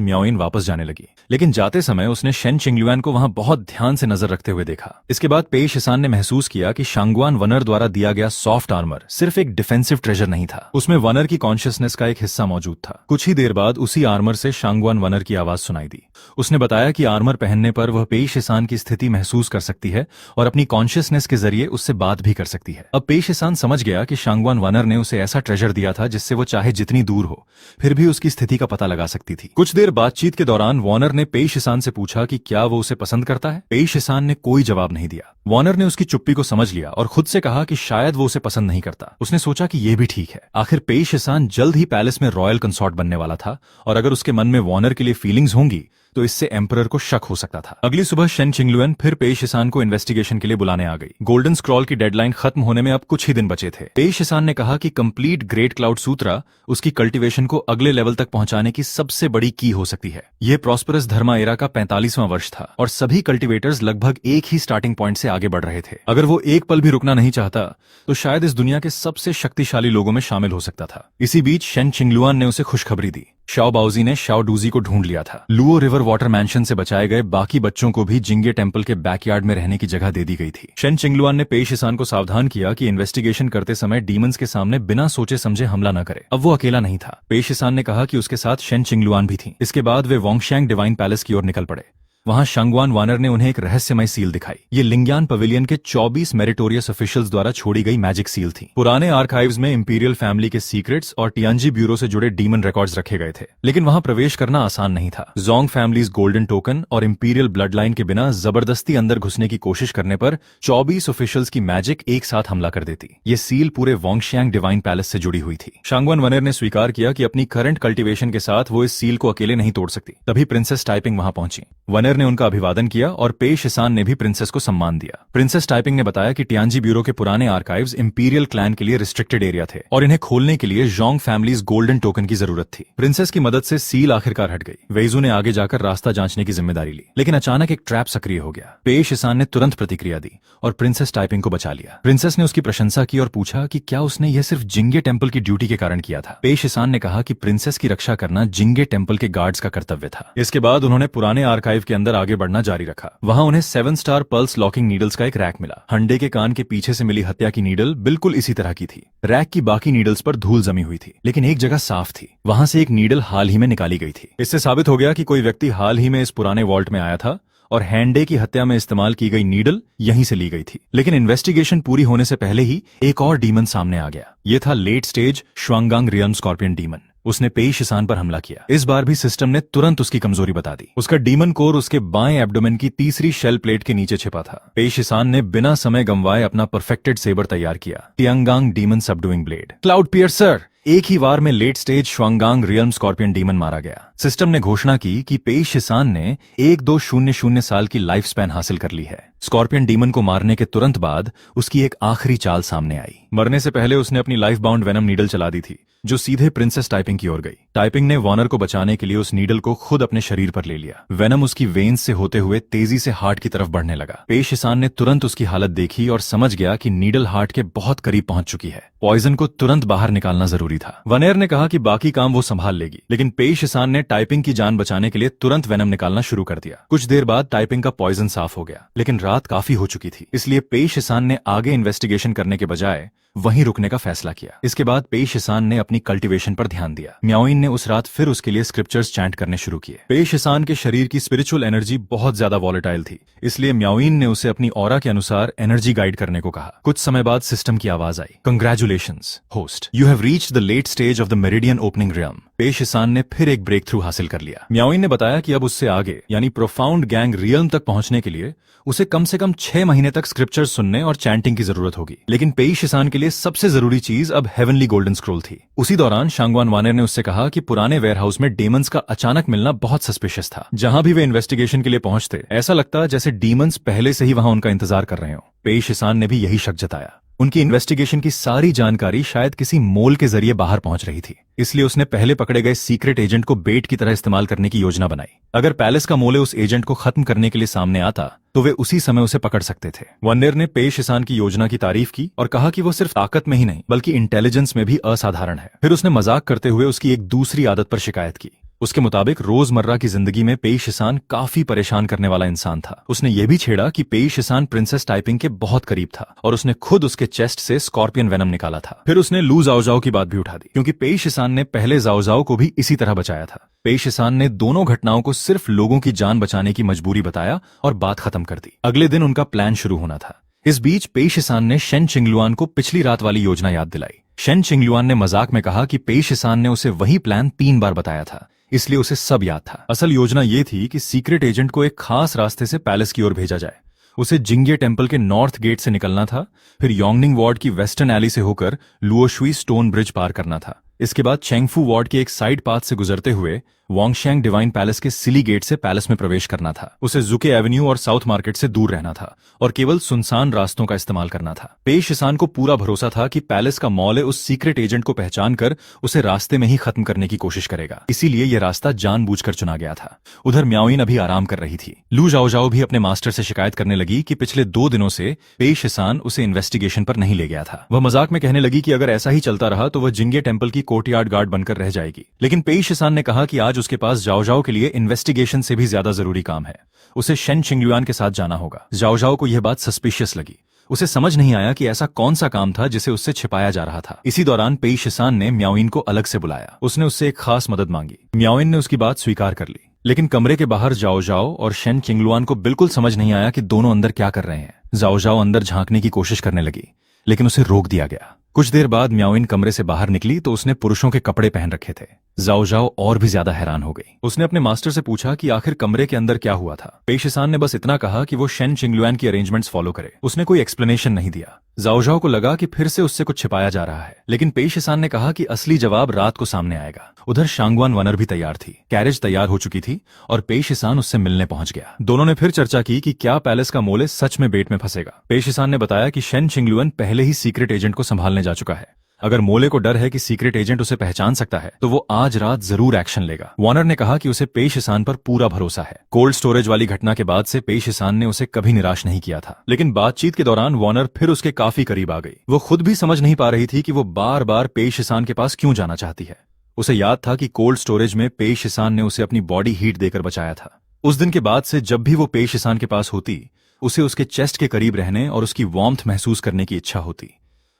म्याओइन वापस जाने लगी, लेकिन जाते समय उसने शेन चिंगलुआन को वहां बहुत ध्यान से नजर रखते हुए देखा। इसके बाद पेश ईसान ने महसूस किया कि शांगवान वनर द्वारा दिया गया सॉफ्ट आर्मर सिर्फ एक डिफेंसिव ट्रेजर नहीं था, उसमें वनर की कॉन्शियसनेस का एक हिस्सा मौजूद था। कुछ ही देर बाद उसी आर्मर से शांगवान वनर की आवाज सुनाई दी। उसने बताया कि आर्मर पहनने पर वह पेश ईसान की स्थिति महसूस कर सकती है और अपनी कॉन्शियसनेस के जरिए उससे बात भी कर सकती है। अब पेश ईसान समझ गया कि शांगवान वनर ने उसे ऐसा ट्रेजर दिया था जिससे वो चाहे जितनी दूर हो फिर भी उसकी स्थिति का पता लगा सकती थी। कुछ देर बातचीत के दौरान वॉर्नर ने पेश ईसान से पूछा कि क्या वो उसे पसंद करता है। पेश ईसान ने कोई जवाब नहीं दिया। वॉर्नर ने उसकी चुप्पी को समझ लिया और खुद से कहा कि शायद वो उसे पसंद नहीं करता। उसने सोचा कि यह भी ठीक है। आखिर पेश ईसान जल्द ही पैलेस में रॉयल कंसॉर्ट बनने वाला था और अगर उसके मन में वॉर्नर के लिए फीलिंग्स होंगी तो इससे एम्परर को शक हो सकता था। अगली सुबह शेन चिंगलुआन फिर पेश ईसान को इन्वेस्टिगेशन के लिए बुलाने आ गई। गोल्डन स्क्रॉल की डेडलाइन खत्म होने में अब कुछ ही दिन बचे थे। पेश ईसान ने कहा कि कंप्लीट ग्रेट क्लाउड सूत्रा उसकी कल्टीवेशन को अगले लेवल तक पहुंचाने की सबसे बड़ी की हो सकती है। यह प्रॉस्परस धर्मा एरा का 45वां वर्ष था और सभी कल्टीवेटर्स लगभग एक ही स्टार्टिंग पॉइंट से आगे बढ़ रहे थे। अगर वो एक पल भी रुकना नहीं चाहता तो शायद इस दुनिया के सबसे शक्तिशाली लोगों में शामिल हो सकता था। इसी बीच शेन चिंगलुआन ने उसे खुशखबरी दी। शाओ बाओजी ने शाओ डूजी को ढूंढ लिया था। लुओ रिवर वाटर मैंशन से बचाए गए बाकी बच्चों को भी जिंगे टेम्पल के बैकयार्ड में रहने की जगह दे दी गई थी। शेन चिंगलुआन ने पेश ईसान को सावधान किया कि इन्वेस्टिगेशन करते समय डीमंस के सामने बिना सोचे समझे हमला न करे। अब वो अकेला नहीं था। पेश ईसान ने कहा कि उसके साथ शेन चिंगलुआन भी थी। इसके बाद वे वोंगशैंग डिवाइन पैलेस की ओर निकल पड़े। वहां शांगवान वानर ने उन्हें एक रहस्यमय सील दिखाई। ये लिंग्यान पवेलियन के 24 मेरिटोरियस ऑफिशियल्स द्वारा छोड़ी गई मैजिक सील थी। पुराने आर्काइव्स में इंपीरियल फैमिली के सीक्रेट्स और टियांजी ब्यूरो से जुड़े डीमन रिकॉर्ड्स रखे गए थे, लेकिन वहां प्रवेश करना आसान नहीं था। जोंग फैमिलीज गोल्डन टोकन और इंपीरियल ब्लड लाइन के बिना जबरदस्ती अंदर घुसने की कोशिश करने पर 24 ऑफिशियल्स की मैजिक एक साथ हमला कर देती। ये सील पूरे वोंगशैंग डिवाइन पैलेस से जुड़ी हुई थी। शांगवान वनर ने स्वीकार किया कि अपनी करंट कल्टीवेशन के साथ वो इस सील को अकेले नहीं तोड़ सकती। तभी प्रिंसेस टाइपिंग वहां पहुंची। वनर ने उनका अभिवादन किया और पेश ईसान ने भी प्रिंसेस को सम्मान दिया। प्रिंसेस टाइपिंग ने बताया कि टियांजी ब्यूरो के पुराने आर्काइव्स इंपीरियल क्लैन के लिए रिस्ट्रिक्टेड एरिया थे और इन्हें खोलने के लिए जोंग फैमिलीज गोल्डन टोकन की जरूरत थी। प्रिंसेस की मदद से सील आखिरकार हट गई। वेइजू ने आगे जाकर रास्ता जांचने की जिम्मेदारी ली, लेकिन अचानक एक ट्रैप सक्रिय हो गया। पेश ईसान ने तुरंत प्रतिक्रिया दी और प्रिंसेस टाइपिंग को बचा लिया। प्रिंसेस ने उसकी प्रशंसा की और पूछा कि क्या उसने यह सिर्फ जिंगे टेम्पल की ड्यूटी के कारण किया था। पेश ईसान ने कहा कि प्रिंसेस की रक्षा करना जिंगे टेम्पल के गार्ड्स का कर्तव्य था। इसके बाद उन्होंने पुराने आर्काइव के अंदर आगे बढ़ना जारी रखा। वहां उन्हें 7 स्टार पल्स लॉकिंग नीडल्स का एक रैक मिला। हंडे के कान के पीछे से मिली हत्या की नीडल बिल्कुल इसी तरह की थी। रैक की बाकी नीडल्स पर धूल जमी हुई थी, लेकिन एक जगह साफ थी। वहां से एक नीडल हाल ही में निकाली गई थी। इससे साबित हो गया कि कोई व्यक्ति हाल ही में इस पुराने वॉल्ट में आया था और हैंडे की हत्या में इस्तेमाल की गई नीडल यहीं से ली गई थी। लेकिन इन्वेस्टिगेशन पूरी होने से पहले ही एक और डीमन सामने आ गया। यह था late stage Shuanggang realm scorpion demon. उसने पेश ईसान पर हमला किया। इस बार भी सिस्टम ने तुरंत उसकी कमजोरी बता दी। उसका डीमन कोर उसके बाएं एब्डोमेन की तीसरी शेल प्लेट के नीचे छिपा था। पेश ईसान ने बिना समय गंवाए अपना परफेक्टेड सेबर तैयार किया, Tiangang demon subduing blade. Cloud piercer. एक ही वार में late stage Shuanggang realm scorpion demon मारा गया। सिस्टम ने घोषणा की कि पेश ईसान ने 1200 साल की लाइफ स्पैन हासिल कर ली है। स्कॉर्पियन डीमन को मारने के तुरंत बाद उसकी एक आखिरी चाल सामने आई। मरने से पहले उसने अपनी लाइफ बाउंड वेनम नीडल चला दी थी, जो सीधे प्रिंसेस टाइपिंग की ओर गई। टाइपिंग ने वॉर्नर को बचाने के लिए उस नीडल को खुद अपने शरीर पर ले लिया। वेनम उसकी वेन्स से होते हुए तेजी से हार्ट की तरफ बढ़ने लगा। पेश ईसान ने तुरंत उसकी हालत देखी और समझ गया कि नीडल हार्ट के बहुत करीब पहुंच चुकी है। पॉइजन को तुरंत बाहर निकालना जरूरी था। वनेर ने कहा कि बाकी काम वो संभाल लेगी, लेकिन पेश ईसान ने टाइपिंग की जान बचाने के लिए तुरंत वेनम निकालना शुरू कर दिया। कुछ देर बाद टाइपिंग का पॉइजन साफ हो गया, लेकिन रात काफी हो चुकी थी, इसलिए पेश ईसान ने आगे इन्वेस्टिगेशन करने के बजाय वहीं रुकने का फैसला किया। इसके बाद पेश ईसान ने अपनी कल्टीवेशन पर ध्यान दिया। म्याओइन ने उस रात फिर उसके लिए स्क्रिप्चर्स चैंट करने शुरू किए। पेश ईसान के शरीर की स्पिरिचुअल एनर्जी बहुत ज्यादा वॉलेटाइल थी, इसलिए म्याओइन ने उसे अपनी ऑरा के अनुसार एनर्जी गाइड करने को कहा। कुछ समय बाद सिस्टम की आवाज आई, congratulations host, you have reached the late stage of the meridian opening realm. Pei Shisan ने फिर एक ब्रेक थ्रू हासिल कर लिया। म्याओइन ने बताया कि अब उससे आगे यानी प्रोफाउंड गैंग रियल्म तक पहुंचने के लिए उसे कम से कम 6 महीने तक स्क्रिप्चर सुनने और चैंटिंग की जरूरत होगी। लेकिन पे शिसान के लिए सबसे जरूरी चीज अब हेवनली गोल्डन स्क्रोल थी। उसी दौरान शांगवान वानर ने उससे कहा कि पुराने वेयरहाउस में डेमंस का अचानक मिलना बहुत सस्पिशियस था। जहां भी वे इन्वेस्टिगेशन के लिए पहुंचते ऐसा लगता जैसे डीमंस पहले से ही वहां उनका इंतजार कर रहे हो। पे शिसान ने भी यही शक जताया। उनकी इन्वेस्टिगेशन की सारी जानकारी शायद किसी मोल के जरिए बाहर पहुंच रही थी, इसलिए उसने पहले पकड़े गए सीक्रेट एजेंट को बेट की तरह इस्तेमाल करने की योजना बनाई। अगर पैलेस का मोले उस एजेंट को खत्म करने के लिए सामने आता तो वे उसी समय उसे पकड़ सकते थे। वनर ने पे शिसान की योजना की तारीफ की और कहा कि वो सिर्फ ताकत में ही नहीं बल्कि इंटेलिजेंस में भी असाधारण है। फिर उसने मजाक करते हुए उसकी एक दूसरी आदत पर शिकायत की। उसके मुताबिक रोजमर्रा की जिंदगी में पे शिसान काफी परेशान करने वाला इंसान था। उसने ये भी छेड़ा कि पे शिसान प्रिंसेस टाइपिंग के बहुत करीब था और उसने खुद उसके चेस्ट से स्कॉर्पियन वेनम निकाला था। फिर उसने लू जाओजाओ की बात भी उठा दी, क्योंकि पे शिसान ने पहले जाओजाओ को भी इसी तरह बचाया था। पे शिसान ने दोनों घटनाओं को सिर्फ लोगों की जान बचाने की मजबूरी बताया और बात खत्म कर दी। अगले दिन उनका प्लान शुरू होना था। इस बीच पे शिसान ने शेन चिंगलुआन को पिछली रात वाली योजना याद दिलाई। शेन चिंगलुआन ने मजाक में कहा कि पे शिसान ने उसे वही प्लान 3 बार बताया था, इसलिए उसे सब याद था। असल योजना ये थी कि सीक्रेट एजेंट को एक खास रास्ते से पैलेस की ओर भेजा जाए। उसे जिंगे टेम्पल के नॉर्थ गेट से निकलना था, फिर योंगनिंग वार्ड की वेस्टर्न एली से होकर लुओशुई स्टोन ब्रिज पार करना था। इसके बाद चेंगफू वार्ड के एक साइड पाथ से गुजरते हुए वोंगशेंग डिवाइन पैलेस के सिली गेट से पैलेस में प्रवेश करना था। उसे जुके एवेन्यू और साउथ मार्केट से दूर रहना था और केवल सुनसान रास्तों का इस्तेमाल करना था। पे शिसान को पूरा भरोसा था कि पैलेस का मॉल उस सीक्रेट एजेंट को पहचान कर उसे रास्ते में ही खत्म करने की कोशिश करेगा, इसीलिए यह रास्ता जानबूझकर चुना गया था। उधर म्याओइन अभी आराम कर रही थी। लू जाओजाओ भी अपने मास्टर से शिकायत करने लगी कि पिछले 2 दिनों से पे शिसान उसे इन्वेस्टिगेशन पर नहीं ले गया था। वह मजाक में कहने लगी कि अगर ऐसा ही चलता रहा तो वह जिंगे टेम्पल की कोर्टयार्ड गार्ड बनकर रह जाएगी। लेकिन पे शिसान ने कहा कि आज उसके पास जाओजाओ के लिए इन्वेस्टिगेशन से भी ज्यादा जरूरी काम है। उसे शेन चिंगलुआन के साथ जाना होगा। जाओजाओ को यह बात सस्पिशियस लगी। उसे समझ नहीं आया कि ऐसा कौन सा काम था जिसे उससे छिपाया जा रहा था। इसी दौरान पे शिसान ने म्याओइन को अलग से बुलाया। उसने उससे एक खास मदद मांगी। म्याओइन ने उसकी बात स्वीकार कर ली, लेकिन कमरे के बाहर जाओजाओ और शेन चिंगलुआन को बिल्कुल समझ नहीं आया कि दोनों अंदर क्या कर रहे हैं। जाओजाओ अंदर झांकने की कोशिश करने लगी, लेकिन उसे रोक दिया गया। कुछ देर बाद म्याओइन कमरे से बाहर निकली तो उसने पुरुषों के कपड़े पहन रखे थे। जाओजाओ और भी ज्यादा हैरान हो गई। उसने अपने मास्टर से पूछा कि आखिर कमरे के अंदर क्या हुआ था। पे शिसान ने बस इतना कहा कि वो शेन चिंगलुआन की अरेंजमेंट्स फॉलो करे। उसने कोई एक्सप्लेनेशन नहीं दिया। जाओजाओ को लगा कि फिर से उससे कुछ छिपाया जा रहा है, लेकिन पे शिसान ने कहा कि असली जवाब रात को सामने आएगा। उधर शांगवान वनर भी तैयार थी। कैरेज तैयार हो चुकी थी और पे शिसान उससे मिलने पहुंच गया। दोनों ने फिर चर्चा की कि क्या पैलेस का मोले सच में बेट में फंसेगा। पे शिसान ने बताया कि शेन चिंगलुआन पहले ही सीक्रेट एजेंट को संभालने जा चुका है। अगर मोले को डर है कि सीक्रेट एजेंट उसे पहचान सकता है तो वो आज रात जरूर एक्शन लेगा। वॉर्नर ने कहा कि उसे पे शिसान पर पूरा भरोसा है। कोल्ड स्टोरेज वाली घटना के बाद से पे शिसान ने उसे कभी निराश नहीं किया था, लेकिन बातचीत के दौरान वॉर्नर फिर उसके काफी करीब आ गई। वो खुद भी समझ नहीं पा रही थी कि वो बार बार पे शिसान के पास क्यों जाना चाहती है। उसे याद था कि कोल्ड स्टोरेज में पे शिसान ने उसे अपनी बॉडी हीट देकर बचाया था। उस दिन के बाद से जब भी वो पे शिसान के पास होती, उसे उसके चेस्ट के करीब रहने और उसकी वार्मथ महसूस करने की इच्छा होती।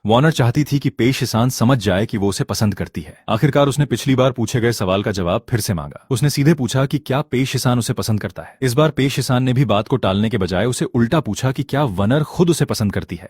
वॉर्नर चाहती थी कि पे शिसान समझ जाए कि वो उसे पसंद करती है। आखिरकार उसने पिछली बार पूछे गए सवाल का जवाब फिर से मांगा। उसने सीधे पूछा कि क्या पे शिसान उसे पसंद करता है। इस बार पे शिसान ने भी बात को टालने के बजाय उसे उल्टा पूछा कि क्या वनर खुद उसे पसंद करती है।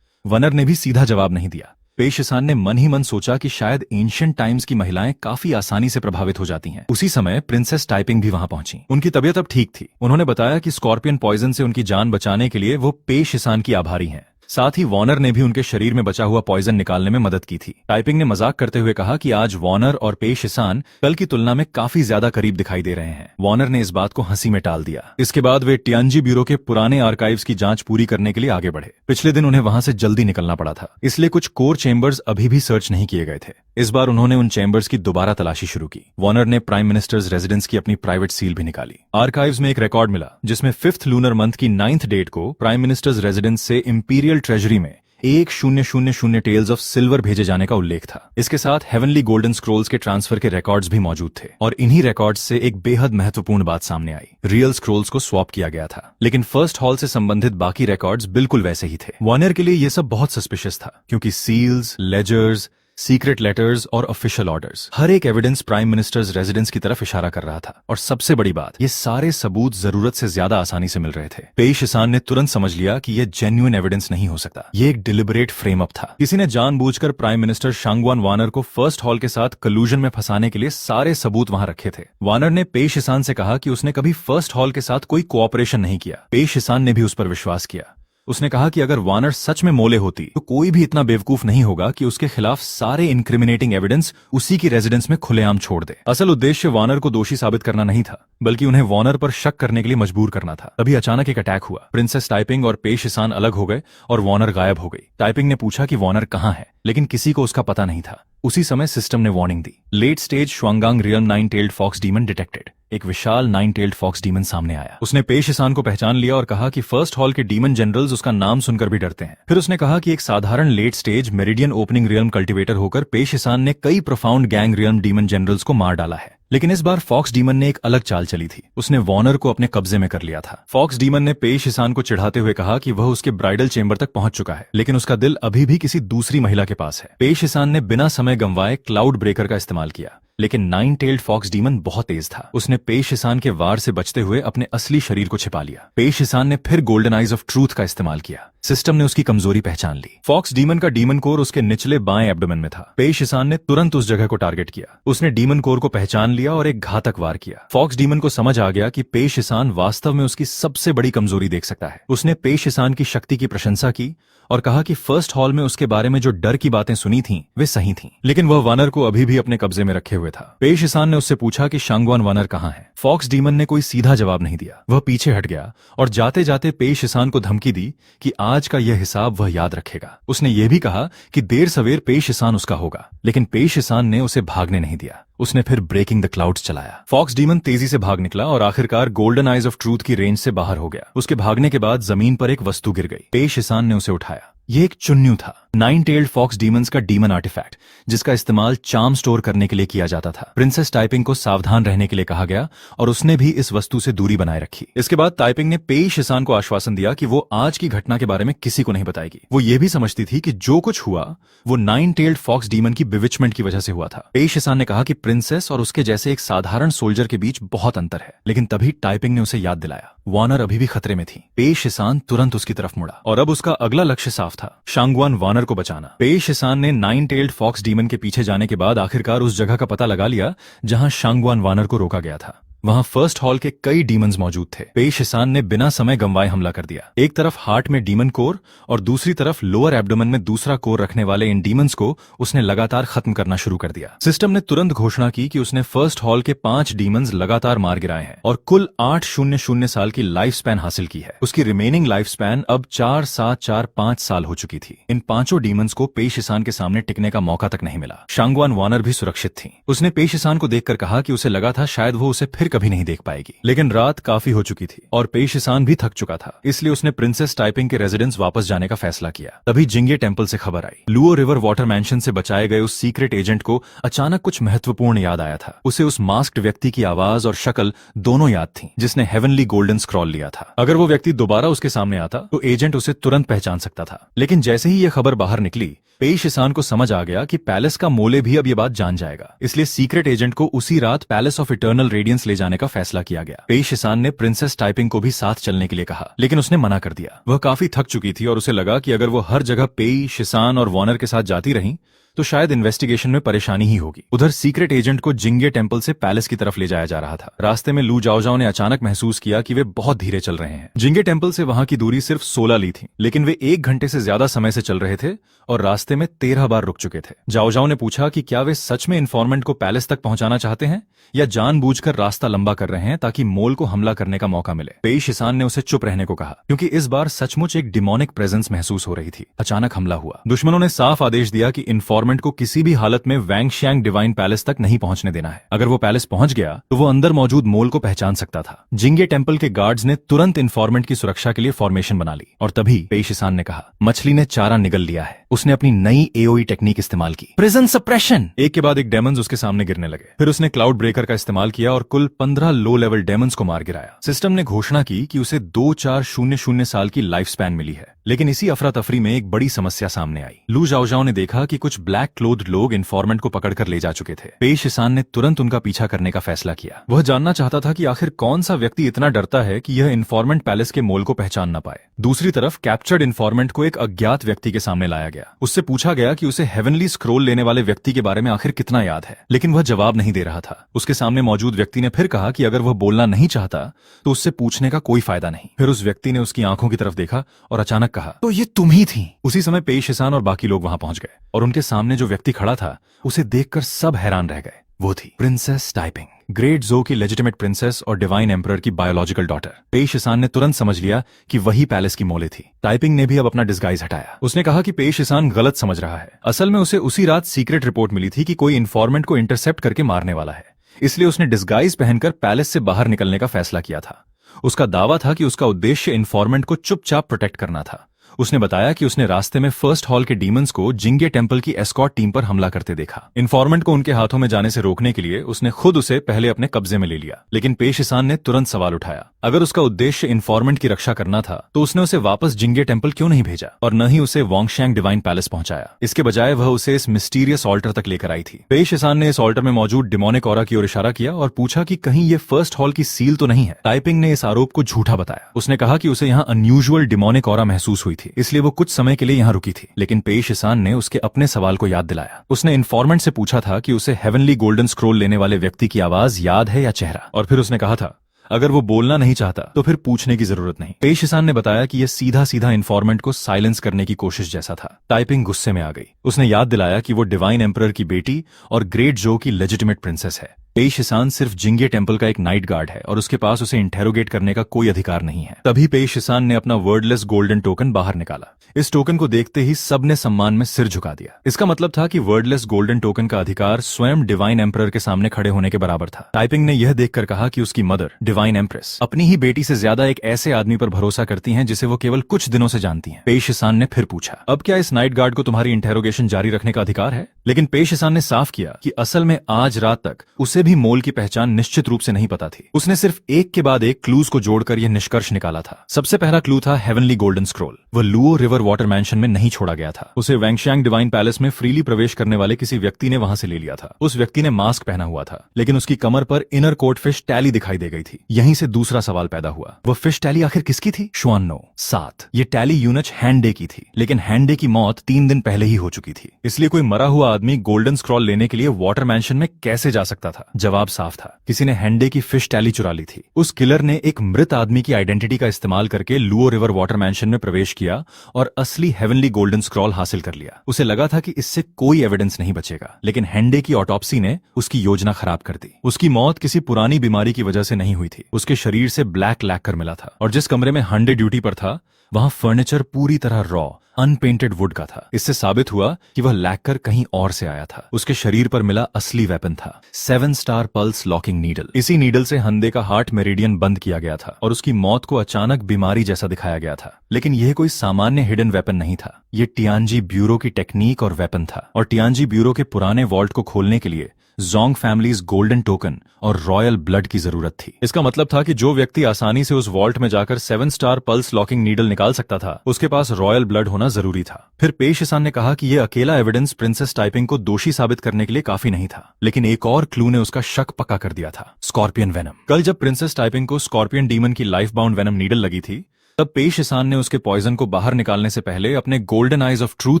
वनर ने भी सीधा जवाब नहीं दिया। पे शिसान ने मन ही मन सोचा कि शायद एंशिएंट टाइम्स की महिलाएं काफी आसानी से प्रभावित हो जाती हैं। उसी समय प्रिंसेस टाइपिंग भी वहां पहुंची। उनकी तबीयत अब ठीक थी। उन्होंने बताया कि स्कॉर्पियन पॉइजन से उनकी जान बचाने के लिए वो पे शिसान की आभारी हैं। साथ ही वॉर्नर ने भी उनके शरीर में बचा हुआ पॉइजन निकालने में मदद की थी। टाइपिंग ने मजाक करते हुए कहा कि आज वॉर्नर और पे शिसान कल की तुलना में काफी ज्यादा करीब दिखाई दे रहे हैं। वॉर्नर ने इस बात को हंसी में टाल दिया। इसके बाद वे टियानजी ब्यूरो के पुराने आर्काइव्स की जांच पूरी करने के लिए आगे बढ़े। पिछले दिन उन्हें वहां से जल्दी निकलना पड़ा था, इसलिए कुछ कोर चेंबर्स अभी भी सर्च नहीं किए गए थे। इस बार उन्होंने उन चेंबर्स की दोबारा तलाशी शुरू की। वॉर्नर ने प्राइम मिनिस्टर्स रेजिडेंस की अपनी प्राइवेट सील भी निकाली। आर्काइव्स में एक रिकॉर्ड मिला जिसमें 5th लूनर मंथ की 9th डेट को प्राइम मिनिस्टर्स रेजिडेंस से इंपीरियल ट्रेजरी में 1000 टेल्स ऑफ सिल्वर भेजे जाने का उल्लेख था। इसके साथ हेवनली गोल्डन स्क्रोल्स के ट्रांसफर के रिकॉर्ड्स भी मौजूद थे और इन्हीं रिकॉर्ड्स से एक बेहद महत्वपूर्ण बात सामने आई। रियल स्क्रोल्स को स्वैप किया गया था, लेकिन फर्स्ट हॉल से संबंधित बाकी रिकॉर्ड्स बिल्कुल वैसे ही थे। वॉर्नर के लिए यह सब बहुत सस्पिशियस था, क्योंकि सील्स, लेजर्स, सीक्रेट लेटर्स और ऑफिशियल ऑर्डर्स, हर एक एविडेंस प्राइम मिनिस्टर्स रेजिडेंस की तरफ इशारा कर रहा था। और सबसे बड़ी बात, ये सारे सबूत जरूरत से ज्यादा आसानी से मिल रहे थे। पे शिसान ने तुरंत समझ लिया कि यह जेन्युइन एविडेंस नहीं हो सकता, ये एक डिलिबरेट फ्रेम अप था। किसी ने जानबूझकर प्राइम मिनिस्टर शांगवान वानर को फर्स्ट हॉल के साथ कलूजन में फंसाने के लिए सारे सबूत वहां रखे थे। वानर ने पे शिसान से कहा कि उसने कभी फर्स्ट हॉल के साथ कोई कोऑपरेशन नहीं किया। पे शिसान ने भी उस पर विश्वास किया। उसने कहा कि अगर वानर सच में मोले होती तो कोई भी इतना बेवकूफ नहीं होगा कि उसके खिलाफ सारे इंक्रिमिनेटिंग एविडेंस उसी की रेजिडेंस में खुलेआम छोड़ दे। असल उद्देश्य वानर को दोषी साबित करना नहीं था, बल्कि उन्हें वानर पर शक करने के लिए मजबूर करना था। तभी अचानक एक अटैक हुआ। प्रिंसेस टाइपिंग और पे शिसान अलग हो गए और वानर गायब हो गई। टाइपिंग ने पूछा कि वानर कहाँ है, लेकिन किसी को उसका पता नहीं था। उसी समय सिस्टम ने वार्निंग दी। Late stage Shuanggang realm 9-tailed fox demon detected. एक विशाल 9-tailed फॉक्स डीमन सामने आया। उसने पे शिसान को पहचान लिया और कहा कि फर्स्ट हॉल के डीमन जनरल्स उसका नाम सुनकर भी डरते हैं। फिर उसने कहा कि एक साधारण late stage meridian opening realm cultivator होकर पे शिसान ने कई profound gang realm demon generals को मार डाला है। लेकिन इस बार फॉक्स डीमन ने एक अलग चाल चली थी। उसने वार्नर को अपने कब्जे में कर लिया था। फॉक्स डीमन ने पे शिसान को चिढ़ाते हुए कहा कि वह उसके ब्राइडल चेंबर तक पहुंच चुका है, लेकिन उसका दिल अभी भी किसी दूसरी महिला के पास है। पे शिसान ने बिना समय गंवाए क्लाउड ब्रेकर का इस्तेमाल किया, लेकिन 9-tailed फॉक्स डीमन बहुत तेज था। उसने पे शिसान के वार से बचते हुए अपने असली शरीर को छिपा लिया। पे शिसान ने फिर गोल्डन आइज ऑफ ट्रूथ का इस्तेमाल किया। सिस्टम ने उसकी कमजोरी पहचान ली। फॉक्स डीमन का डीमन कोर उसके निचले बाएं एब्डोमेन में था। पे शिसान ने तुरंत उस जगह को टारगेट किया। उसने डीमन कोर को पहचान लिया और एक घातक वार किया। फॉक्स डीमन को समझ आ गया कि पे शिसान वास्तव में उसकी सबसे बड़ी कमजोरी देख सकता है। उसने पे शिसान की शक्ति की प्रशंसा की और कहा कि फर्स्ट हॉल में उसके बारे में जो डर की बातें सुनी थीं, वे सही थीं। लेकिन वह वानर को अभी भी अपने कब्जे में रखे हुए था। पे शिसान ने उससे पूछा कि शांगवान वानर कहाँ है। फॉक्स डीमन ने कोई सीधा जवाब नहीं दिया। वह पीछे हट गया और जाते जाते पे शिसान को धमकी दी कि आज का यह हिसाब वह याद रखेगा। उसने यह भी कहा कि देर सवेर पे शिसान उसका होगा, लेकिन पे शिसान ने उसे भागने नहीं दिया। उसने फिर ब्रेकिंग द क्लाउड्स चलाया। फॉक्स डीमन तेजी से भाग निकला और आखिरकार गोल्डन आइज ऑफ ट्रूथ की रेंज से बाहर हो गया। उसके भागने के बाद जमीन पर एक वस्तु गिर गई। पे शिसान ने उसे उठाया। ये एक चुन्नू था, 9-tailed फॉक्स डीमंस का डीमन आर्टिफैक्ट, जिसका इस्तेमाल चार्म स्टोर करने के लिए किया जाता था। प्रिंसेस टाइपिंग को सावधान रहने के लिए कहा गया और उसने भी इस वस्तु से दूरी बनाए रखी। इसके बाद टाइपिंग ने पे शिसान को आश्वासन दिया कि वो आज की घटना के बारे में किसी को नहीं बताएगी। वो ये भी समझती थी कि जो कुछ हुआ वो 9-tailed फॉक्स डीमन की बिविचमेंट की वजह से हुआ था। पे शिसान ने कहा कि प्रिंसेस और उसके जैसे एक साधारण सोल्जर के बीच बहुत अंतर है। लेकिन तभी टाइपिंग ने उसे याद दिलाया, वानर अभी भी खतरे में थी। पे शिसान तुरंत उसकी तरफ मुड़ा और अब उसका अगला लक्ष्य साफ था, शांगवान वानर को बचाना। पे शिसान ने 9-tailed फॉक्स डीमन के पीछे जाने के बाद आखिरकार उस जगह का पता लगा लिया जहां शांगवान वानर को रोका गया था। वहां फर्स्ट हॉल के कई डीमंस मौजूद थे। पे शिसान ने बिना समय गंवाए हमला कर दिया। एक तरफ हार्ट में डीमन कोर और दूसरी तरफ लोअर एब्डोमेन में दूसरा कोर रखने वाले इन डीमंस को उसने लगातार खत्म करना शुरू कर दिया। सिस्टम ने तुरंत घोषणा की कि उसने फर्स्ट हॉल के 5 डीमंस लगातार मार गिराए हैं और कुल 800 साल की लाइफ स्पैन हासिल की है। उसकी रिमेनिंग लाइफ स्पैन अब 4745 साल हो चुकी थी। इन 5 डीमंस को पे शिसान के सामने टिकने का मौका तक नहीं मिला। शांगवान वानर भी सुरक्षित थी। उसने पे शिसान को देखकर कहा कि उसे लगा था शायद वो उसे फिर कभी नहीं देख पाएगी। लेकिन रात काफी हो चुकी थी और पे शिसान भी थक चुका था, इसलिए उसने प्रिंसेस टाइपिंग के रेजिडेंस वापस जाने का फैसला किया। तभी जिंगे टेंपल से खबर आई। लुओ रिवर वाटर मैंशन से बचाए गए उस सीक्रेट एजेंट को अचानक कुछ महत्वपूर्ण याद आया था। उसे उस मास्क्ड व्यक्ति की आवाज और शक्ल दोनों याद थी जिसने हेवनली गोल्डन स्क्रॉल लिया था। अगर वो व्यक्ति दोबारा उसके सामने आता तो एजेंट उसे तुरंत पहचान सकता था। लेकिन जैसे ही यह खबर बाहर निकली, पे शिसान को समझ आ गया कि पैलेस का मोले भी अब ये बात जान जाएगा। इसलिए सीक्रेट एजेंट को उसी रात पैलेस ऑफ इटर्नल रेडियंस ले जाने का फैसला किया गया। पे शिसान ने प्रिंसेस टाइपिंग को भी साथ चलने के लिए कहा, लेकिन उसने मना कर दिया। वह काफी थक चुकी थी और उसे लगा कि अगर वो हर जगह पे शिसान और वानर के साथ जाती रही तो शायद इन्वेस्टिगेशन में परेशानी ही होगी। उधर सीक्रेट एजेंट को जिंगे टेंपल से पैलेस की तरफ ले जाया जा रहा था। रास्ते में लू जाओजाओ ने अचानक महसूस किया कि वे बहुत धीरे चल रहे हैं। जिंगे टेंपल से वहां की दूरी सिर्फ 16 ली थी, लेकिन वे 1 घंटे से ज्यादा समय से चल रहे थे और रास्ते में 13 बार रुक चुके थे। जाओजाओ ने पूछा कि क्या वे सच में इन्फॉर्मेंट को पैलेस तक पहुंचाना चाहते हैं या जानबूझकर रास्ता लंबा कर रहे हैं ताकि मोल को हमला करने का मौका मिले। पे शिसान ने उसे चुप रहने को कहा, क्योंकि इस बार सचमुच एक डिमोनिक प्रेजेंस महसूस हो रही थी। अचानक हमला हुआ। दुश्मनों ने साफ आदेश दिया कि इन्फॉर्मेंट को किसी भी हालत में वैंगशियांग डिवाइन पैलेस तक नहीं पहुंचने देना है। अगर वो पैलेस पहुंच गया तो वो अंदर मौजूद मोल को पहचान सकता था। जिंगे टेंपल के गार्ड्स ने तुरंत इन्फॉर्मेंट की सुरक्षा के लिए फॉर्मेशन बना ली और तभी पे शिसान ने कहा, मछली ने चारा निगल लिया है। उसने अपनी नई एओई टेक्निक इस्तेमाल की, प्रिजन सप्रेशन। एक के बाद एक डेमंस उसके सामने गिरने लगे। फिर उसने क्लाउड ब्रेकर का इस्तेमाल किया और कुल 15 लो लेवल डेमंस को मार गिराया। सिस्टम ने घोषणा की कि उसे 2400 साल की लाइफ स्पैन मिली है। लेकिन इसी अफरा तफरी में एक बड़ी समस्या सामने आई। लू जाओजाओ ने देखा कि कुछ ब्लैक क्लोथ्ड लोग इन्फॉर्मेंट को पकड़कर ले जा चुके थे। पेई शिसान ने तुरंत उनका पीछा करने का फैसला किया। वह जानना चाहता था कि आखिर कौन सा व्यक्ति इतना डरता है कि यह इन्फॉर्मेंट पैलेस के मोल को पहचान न पाए। दूसरी तरफ कैप्चर्ड इन्फॉर्मेंट को एक अज्ञात व्यक्ति के सामने लाया गया। उससे पूछा गया कि उसे हेवनली स्क्रोल लेने वाले व्यक्ति के बारे में आखिर कितना याद है, लेकिन वह जवाब नहीं दे रहा था। उसके सामने मौजूद व्यक्ति ने फिर कहा कि अगर वह बोलना नहीं चाहता तो उससे पूछने का कोई फायदा नहीं। फिर उस व्यक्ति ने उसकी आंखों की तरफ देखा और अचानक कहा, तो ये तुम ही थी। उसी समय पेई शिसान और बाकी लोग वहां पहुंच गए और उनके सामने जो व्यक्ति खड़ा था उसे देखकर सब हैरान रह गए। वो थी प्रिंसेस टाइपिंग, ग्रेट जो की लेजिटिमेट प्रिंसेस और डिवाइन एम्परर की बायोलॉजिकल डॉटर। पेई शिसान ने तुरंत समझ लिया कि वही पैलेस की मोले थी। टाइपिंग ने भी अब अपना डिस्गाइज हटाया। उसने कहा कि पेई शिसान गलत समझ रहा है। असल में उसे उसी रात सीक्रेट रिपोर्ट मिली थी कि कोई इन्फॉर्मेंट को इंटरसेप्ट करके मारने वाला है, इसलिए उसने डिस्गाइज पहनकर पैलेस से बाहर निकलने का फैसला किया था। उसका दावा था कि उसका उद्देश्य इन्फॉर्मेंट को चुपचाप प्रोटेक्ट करना था। उसने बताया कि उसने रास्ते में फर्स्ट हॉल के डीमंस को जिंगे टेंपल की एस्कॉर्ट टीम पर हमला करते देखा। इन्फॉर्मेंट को उनके हाथों में जाने से रोकने के लिए उसने खुद उसे पहले अपने कब्जे में ले लिया। लेकिन पेई शिसान ने तुरंत सवाल उठाया, अगर उसका उद्देश्य इन्फॉर्मेंट की रक्षा करना था तो उसने उसे वापस जिंगे टेंपल क्यों नहीं भेजा और न ही उसे वोंगशैंग डिवाइन पैलेस पहुंचाया। इसके बजाय वह उसे इस मिस्टीरियस ऑल्टर तक लेकर आई थी। पेई शिसान ने इस ऑल्टर में मौजूद डिमोनिक ऑरा की ओर इशारा किया और पूछा कि कहीं ये फर्स्ट हॉल की सील तो नहीं है। टाइपिंग ने इस आरोप को झूठा बताया। उसने कहा कि उसे यहाँ अनयूजुअल डिमोनिक ऑरा महसूस हुई थी, इसलिए वो कुछ समय के लिए यहाँ रुकी थी। लेकिन पेई शिसान ने उसके अपने सवाल को याद दिलाया। उसने इन्फॉर्मेंट से पूछा था कि उसे हेवनली गोल्डन स्क्रोल लेने वाले व्यक्ति की आवाज याद है या चेहरा, और फिर उसने कहा था अगर वो बोलना नहीं चाहता तो फिर पूछने की जरूरत नहीं। पेई शिसान ने बताया कि यह सीधा सीधा इन्फॉर्मेंट को साइलेंस करने की कोशिश जैसा था। टाइपिंग गुस्से में आ गई। उसने याद दिलाया कि वो डिवाइन एम्परर की बेटी और ग्रेट जो की लेजिटिमेट प्रिंसेस है। पेई शिसान सिर्फ जिंगे टेंपल का एक नाइट गार्ड है और उसके पास उसे इंटेरोगेट करने का कोई अधिकार नहीं है। तभी पेई शिसान ने अपना वर्डलेस गोल्डन टोकन बाहर निकाला। इस टोकन को देखते ही सबने सम्मान में सिर झुका दिया। इसका मतलब था कि वर्डलेस गोल्डन टोकन का अधिकार स्वयं डिवाइन एम्परर के सामने खड़े होने के बराबर था। टाइपिंग ने यह देखकर कहा कि उसकी मदर डिवाइन एम्प्रेस अपनी ही बेटी से ज्यादा एक ऐसे आदमी पर भरोसा करती हैं जिसे वो केवल कुछ दिनों से जानती हैं। पेई शिसान ने फिर पूछा, अब क्या इस नाइट गार्ड को तुम्हारी इंटेरोगेशन जारी रखने का अधिकार है? लेकिन पेई शिसान ने साफ किया कि असल में आज रात तक उसे भी मोल की पहचान निश्चित रूप से नहीं पता थी। उसने सिर्फ एक के बाद एक क्लूज को जोड़कर यह निष्कर्ष निकाला था। सबसे पहला क्लू था हेवनली गोल्डन स्क्रोल। वह लुओ रिवर वाटर मैंशन में नहीं छोड़ा गया था। उसे वैंगशियांग डिवाइन पैलेस में फ्रीली प्रवेश करने वाले किसी व्यक्ति ने वहां से ले लिया था। उस व्यक्ति ने मास्क पहना हुआ था, लेकिन उसकी कमर पर इनर कोट फिश टैली दिखाई दे गई थी। यहीं से दूसरा सवाल पैदा हुआ, वह फिश टैली आखिर किसकी थी? शुआनो 7। ये टैली यूनच हैंडे की थी, लेकिन हैंडे की मौत 3 दिन पहले ही हो चुकी थी। इसलिए कोई मरा हुआ आदमी गोल्डन स्क्रॉल लेने के लिए वाटर मैंशन में कैसे जा सकता था? जवाब साफ था, किसी ने हैंडे की फिश टैली चुरा ली थी। उस किलर ने एक मृत आदमी की आइडेंटिटी का इस्तेमाल करके लुओ रिवर वाटर मैंशन में प्रवेश किया और असली हेवनली गोल्डन स्क्रॉल हासिल कर लिया। उसे लगा था कि इससे कोई एविडेंस नहीं बचेगा, लेकिन हैंडे की ऑटोप्सी ने उसकी योजना खराब कर दी। उसकी मौत किसी पुरानी बीमारी की वजह से नहीं हुई थी। उसके शरीर से ब्लैक लैकर मिला था और जिस कमरे में हैंडे ड्यूटी पर था वहां फर्नीचर पूरी तरह रॉ अनपेंटेड वुड का था। इससे साबित हुआ कि वह लैकर कहीं और से आया था। उसके शरीर पर मिला असली वेपन था 7 स्टार पल्स लॉकिंग नीडल। इसी नीडल से हंदे का हार्ट मेरिडियन बंद किया गया था और उसकी मौत को अचानक बीमारी जैसा दिखाया गया था। लेकिन यह कोई सामान्य हिडन वेपन नहीं था। ये टियानजी ब्यूरो की टेक्निक और वेपन था और टियानजी ब्यूरो के पुराने वॉल्ट को खोलने के लिए जोंग फैमिलीज गोल्डन टोकन और रॉयल ब्लड की जरूरत थी। इसका मतलब था कि जो व्यक्ति आसानी से उस वॉल्ट में जाकर 7 स्टार पल्स लॉकिंग नीडल निकाल सकता था, उसके पास रॉयल ब्लड होना जरूरी था। फिर पेई शिसान ने कहा कि यह अकेला एविडेंस प्रिंसेस टाइपिंग को दोषी साबित करने के लिए काफी नहीं था, लेकिन एक और क्लू ने उसका शक पक्का कर दिया था, स्कॉर्पियन वेनम। कल जब प्रिंसेस टाइपिंग को स्कॉर्पियन डीमन की लाइफ बाउंड वेनम नीडल लगी थी, तब पेई शिसान ने उसके पॉइजन को बाहर निकालने से पहले अपने गोल्डन आइज ऑफ ट्रूथ